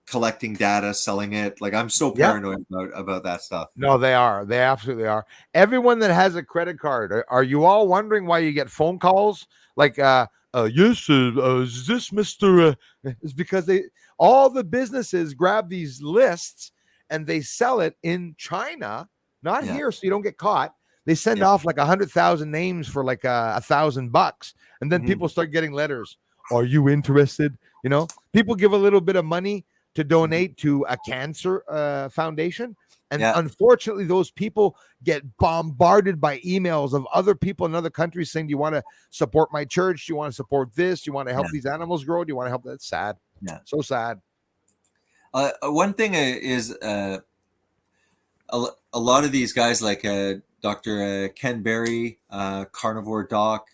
collecting data, selling it. Like, I'm so Yeah. paranoid about that stuff. No, they are. They absolutely are. Everyone that has a credit card, are you all wondering why you get phone calls like, yes, is this Mr. It's because all the businesses grab these lists and they sell it in China, not Yeah. here, so you don't get caught. They send Yeah. off like 100,000 names for like $1,000, and then Mhm. people start getting letters. Are you interested? People give a little bit of money to donate to a cancer foundation. And Yeah. unfortunately, those people get bombarded by emails of other people in other countries saying, do you want to support my church? Do you want to support this? Do you want to help these animals grow? Do you want to help? That's sad. Yeah. So sad. One thing is a lot of these guys like Dr. Ken Berry, Carnivore Doc,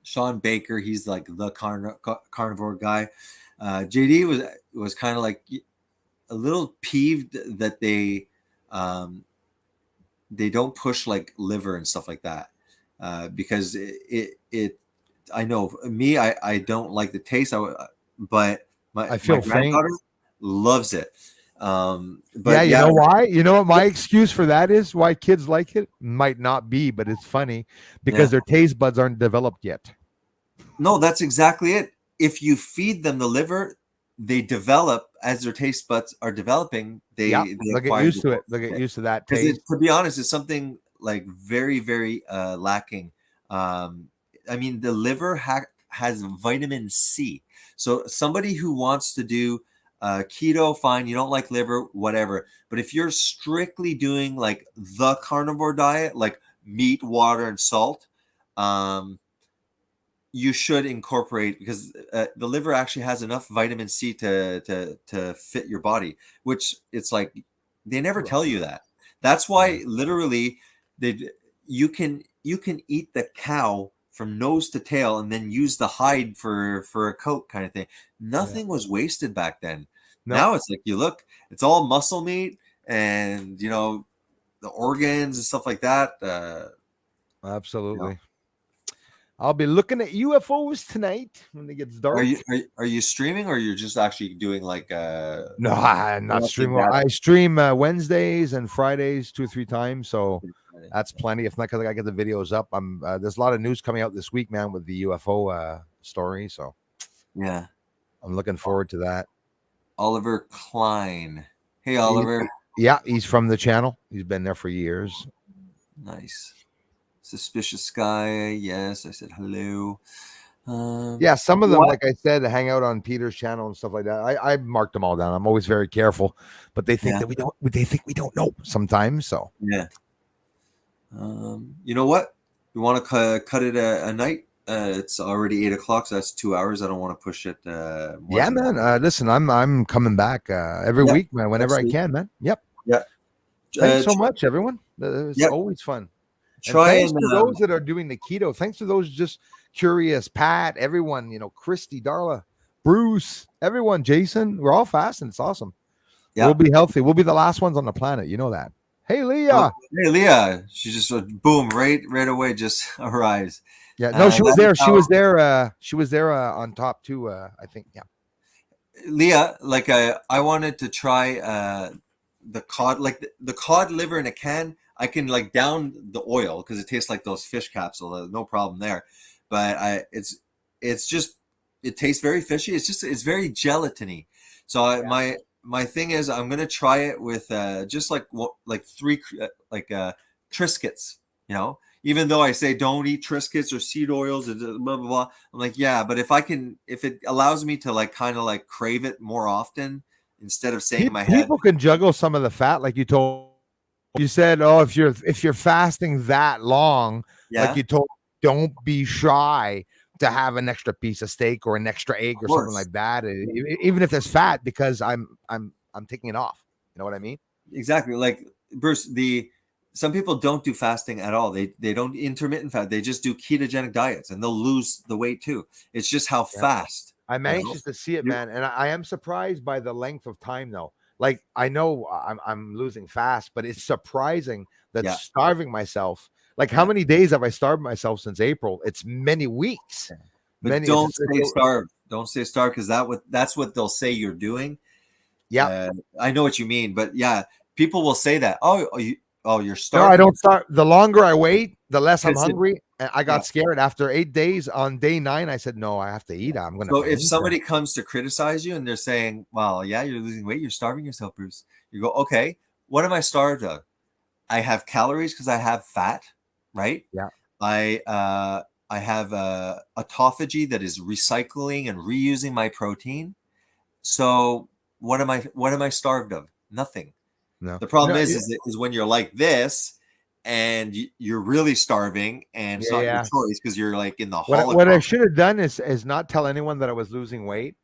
Sean Baker, he's like the carnivore guy. JD was kind of like a little peeved that they don't push like liver and stuff like that, because it I know me, I don't like the taste, but I my feel faint. granddaughter loves it. But Yeah, you know why? You know what my excuse for that is? Why kids like it? Might not be, but it's funny because their taste buds aren't developed yet. No, that's exactly it. If you feed them the liver, they develop as their taste buds are developing. They get used to it. They get used to that taste. To be honest, it's something like very, very lacking. I mean, the liver has vitamin C. So somebody who wants to do keto, fine. You don't like liver, whatever. But if you're strictly doing like the carnivore diet, like meat, water, and salt, you should incorporate, because the liver actually has enough vitamin C to fit your body, which it's like they never tell you that. That's why literally you can eat the cow from nose to tail and then use the hide for a coat kind of thing. Nothing was wasted back then. No. Now it's like it's all muscle meat and the organs and stuff like that. Absolutely. I'll be looking at UFOs tonight when it gets dark. Are you streaming, or you're just actually doing like No, I'm not streaming. I stream Wednesdays and Fridays 2 or 3 times, so that's plenty. If not, because I get the videos up. There's a lot of news coming out this week, man, with the UFO story. So yeah, I'm looking forward to that. Oliver Klein. Hey, Oliver. He's from the channel. He's been there for years. Nice. Suspicious guy. Yes, I said hello. Some of them, like I said, hang out on Peter's channel and stuff like that. I marked them all down. I'm always very careful, but they think that we don't. They think we don't know sometimes. So yeah. You know what? You want to cut it a night? It's already 8:00, so that's 2 hours. I don't want to push it. Man. Listen, I'm coming back every week, man. Whenever I can, man. Yep. Yeah. Thanks so much, everyone. It's always fun. Thanks to those that are doing the keto. Thanks to those just curious. Pat, everyone, Christy, Darla, Bruce, everyone, Jason. We're all fasting. It's awesome. Yeah. We'll be healthy. We'll be the last ones on the planet. You know that. Hey, Leah. Hey, Leah. She just boom, right away, just arise. Yeah. No, she was there. She was there. She was there on top too. I think. Yeah. Leah, like I wanted to try the cod, like the cod liver in a can. I can like down the oil because it tastes like those fish capsules. No problem there. But it tastes very fishy. It's very gelatiny. So my thing is I'm gonna try it with just like 3 Triscuits. Even though I say don't eat Triscuits or seed oils and blah blah blah. I'm like, yeah, but if it allows me to like kind of like crave it more often instead of saying in my head, people can juggle some of the fat, like you told. You said, oh, if you're fasting that long, like you told, don't be shy to have an extra piece of steak or an extra egg or something like that, even if there's fat, because I'm taking it off. You know what I mean? Exactly. Like Bruce, some people don't do fasting at all. They don't intermittent fast. They just do ketogenic diets, and they'll lose the weight too. It's just how fast. I'm anxious to see it, man, and I am surprised by the length of time though. Like I know I'm losing fast, but it's surprising that Yeah. starving myself. Like how many days have I starved myself since April? It's many weeks. But don't stay starved. Don't stay starved because that's what they'll say you're doing. Yeah, I know what you mean, but yeah, people will say that. You're no, starving. I don't start. The longer I wait, the less I'm Because hungry. And I got scared after 8 days. On day 9, I said, no, I have to eat. I'm going to. So if somebody comes to criticize you and they're saying, well, yeah, you're losing weight, you're starving yourself, Bruce. You go, okay, what am I starved of? I have calories because I have fat, right? Yeah. I have autophagy that is recycling and reusing my protein. So what am I starved of? Nothing. No. The problem is when you're like this and you're really starving and it's not your choice because you're like in the Holocaust. What I should have done is not tell anyone that I was losing weight.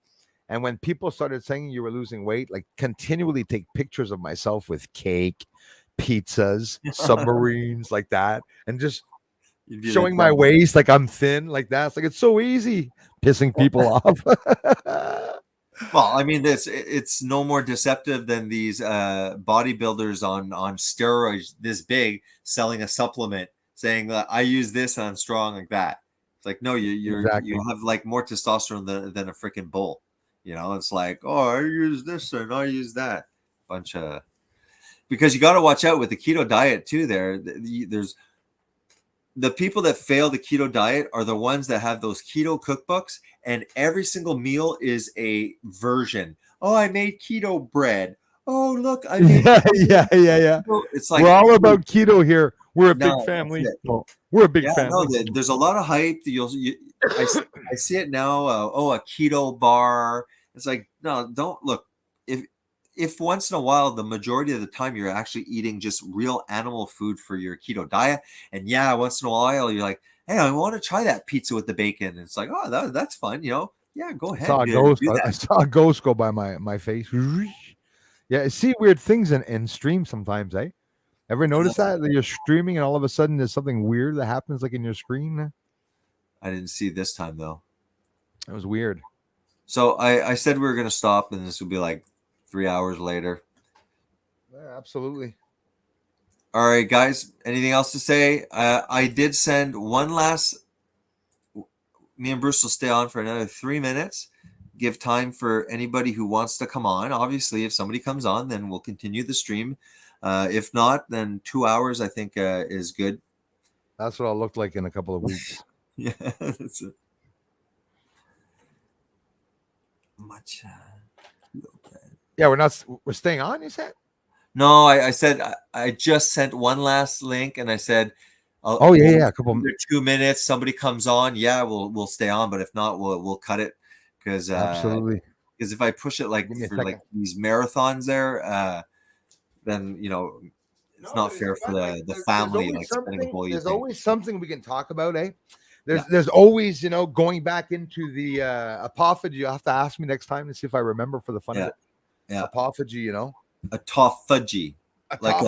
And when people started saying you were losing weight, like continually take pictures of myself with cake, pizzas, submarines, like that, and just showing my waist like I'm thin, like that. It's like it's so easy pissing people off. Well, I mean, it's no more deceptive than these bodybuilders on steroids this big selling a supplement saying that I use this and I'm strong like that. It's like, no, you have like more testosterone than a freaking bull. You know, it's like, oh, I use this and I use that. Bunch of, because you got to watch out with the keto diet too. There's the people that fail the keto diet are the ones that have those keto cookbooks, and every single meal is a version. Oh, I made keto bread. Oh, look, I made yeah. It's like we're all about keto here. We're a big family. We're a big family. No, there's a lot of hype. I see it now. A keto bar. It's like, no, don't look. If once in a while, the majority of the time you're actually eating just real animal food for your keto diet, and once in a while you're like, hey, I want to try that pizza with the bacon. And it's like, oh, that's fun, go ahead. I saw a ghost go by my face. Yeah, I see weird things in stream sometimes, eh? Ever notice that you're streaming and all of a sudden there's something weird that happens like in your screen? I didn't see this time though. It was weird. So I said we were going to stop, and this would be like 3 hours later. Yeah, absolutely. All right, guys. Anything else to say? I did send one last. Me and Bruce will stay on for another 3 minutes. Give time for anybody who wants to come on. Obviously, if somebody comes on, then we'll continue the stream. If not, then 2 hours I think is good. That's what I'll look like in a couple of weeks. Yeah, that's it. Much. Yeah, we're staying on, you said? No, I said I just sent one last link, and I said, a couple 2 minutes. Somebody comes on, we'll stay on, but if not, we'll cut it because absolutely. Because if I push it like for like these marathons there, then it's not fair for the family like spending a whole evening. There's always something we can talk about, eh? There's always going back into the autophagy. You'll have to ask me next time to see if I remember for the fun of it. Yeah, autophagy, autophagy. Like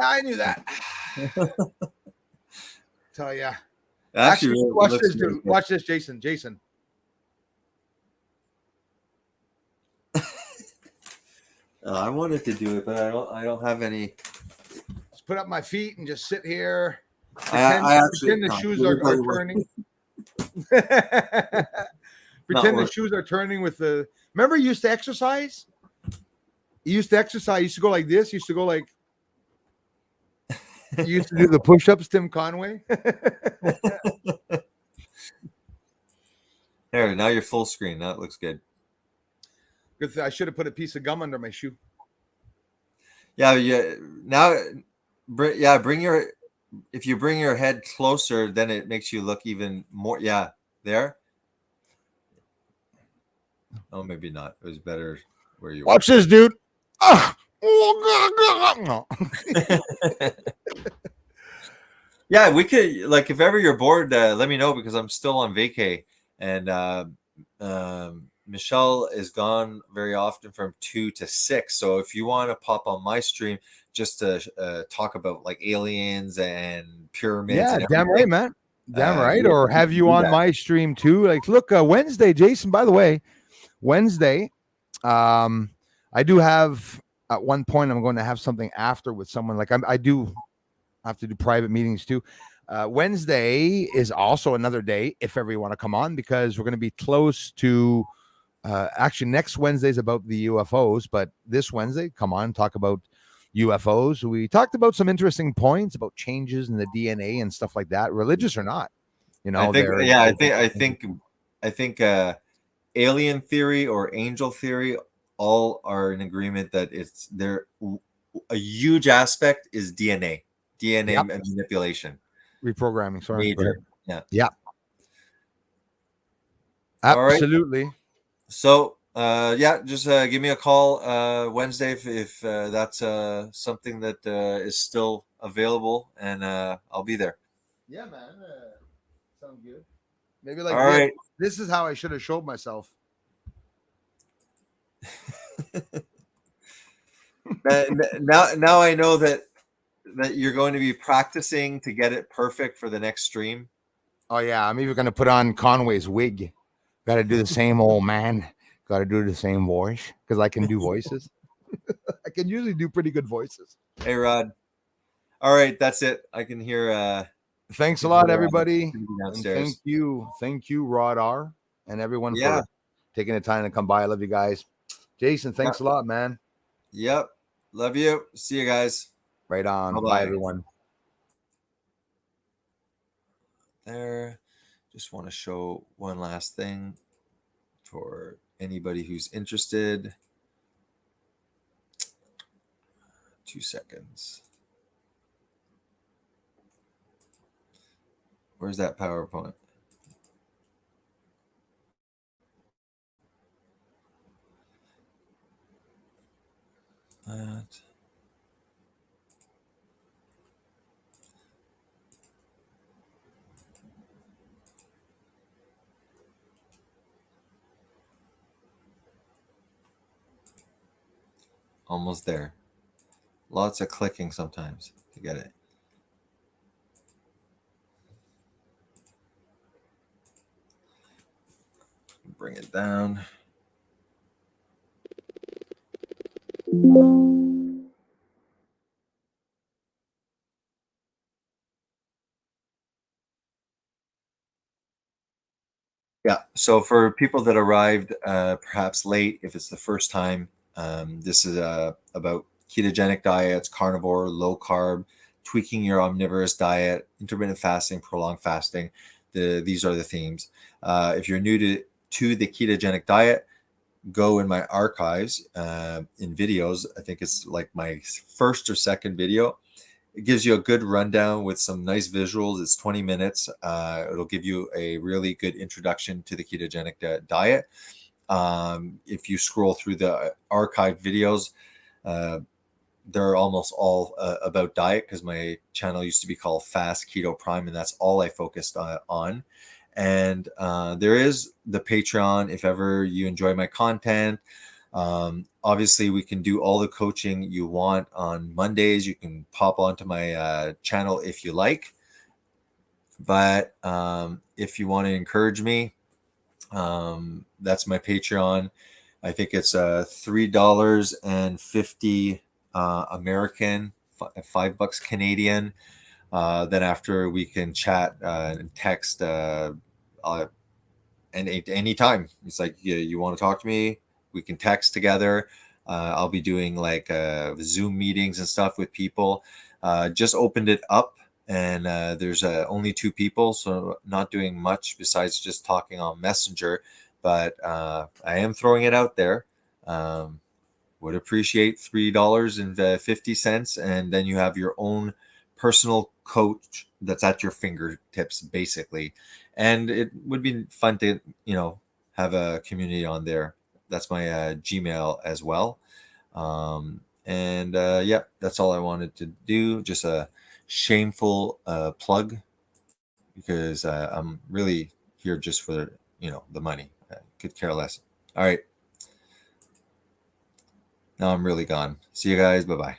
I knew that. Tell ya. Actually, watch this, dude. Watch this, Jason. I wanted to do it, but I don't have any. Just put up my feet and just sit here. Pretend the shoes are turning. Pretend the shoes are turning with the. Remember, you used to exercise. You used to exercise. You used to go like this. You used to go like. You used to do the push-ups, Tim Conway. There, now you're full screen. That looks good. Good thing I should have put a piece of gum under my shoe. Yeah. Now, bring your. If you bring your head closer, then it makes you look even more. Yeah, there. Oh, maybe not. It was better where you. Watch this, dude. Yeah, we could like if ever you're bored, let me know because I'm still on vacay, and Michelle is gone very often from 2 to 6. So if you want to pop on my stream just to talk about like aliens and pyramids, yeah, damn right, man, damn right. Or have you on my stream too? Like, look, Wednesday, Jason. By the way, Wednesday, I do have at one point I'm going to have something after with someone. Like I do have to do private meetings too. Wednesday is also another day if ever you want to come on, because we're going to be close to actually next Wednesday is about the UFOs, but this Wednesday, come on, talk about UFOs. We talked about some interesting points about changes in the DNA and stuff like that, religious or not. You know, I think alien theory or angel theory all are in agreement that it's there. A huge aspect is DNA Yep. manipulation, reprogramming. Sorry. major. Yeah. All right. Absolutely. So just give me a call Wednesday if that's something that is still available, and I'll be there. Yeah, man. Sounds good. Maybe like All right. This is how I should have showed myself. Now I know that you're going to be practicing to get it perfect for the next stream. Oh yeah, I'm even going to put on Conway's wig. Got to do the same old man. Got to do the same voice because I can do voices. I can usually do pretty good voices. Hey, Rod. All right, that's it. I can hear. Thanks a lot, everybody. Downstairs. Thank you, Rod R, and everyone Yeah. for taking the time to come by. I love you guys. Jason, thanks a lot, man. Yep. Love you. See you guys. Right on. Bye-bye. Bye, everyone. There. Just want to show one last thing for anybody who's interested. 2 seconds. Where's that PowerPoint? Almost there. Lots of clicking sometimes to get it. Bring it down. Yeah. So for people that arrived perhaps late, if it's the first time, this is about ketogenic diets, carnivore, low carb, tweaking your omnivorous diet, intermittent fasting, prolonged fasting. These are the themes. If you're new to the ketogenic diet, go in my archives in videos. I think it's like my first or second video. It gives you a good rundown with some nice visuals. It's 20 minutes. It'll give you a really good introduction to the ketogenic diet. If you scroll through the archived videos, they're almost all about diet, because my channel used to be called Fast Keto Prime, and that's all I focused on. And there is the Patreon if ever you enjoy my content. Obviously, we can do all the coaching you want on Mondays. You can pop onto my channel if you like. But if you want to encourage me, that's my Patreon. I think it's $3.50 American, $5 Canadian. Then after we can chat and text anytime. It's like you want to talk to me, we can text together. I'll be doing like Zoom meetings and stuff with people. Just opened it up, and there's only 2 people, so not doing much besides just talking on Messenger. But I am throwing it out there. Would appreciate $3.50, and then you have your own personal coach that's at your fingertips, basically. And it would be fun to have a community on there. That's my Gmail as well. That's all I wanted to do. Just a shameful plug, because I'm really here just for the money. I could care less. All right, now I'm really gone. See you guys. Bye-bye.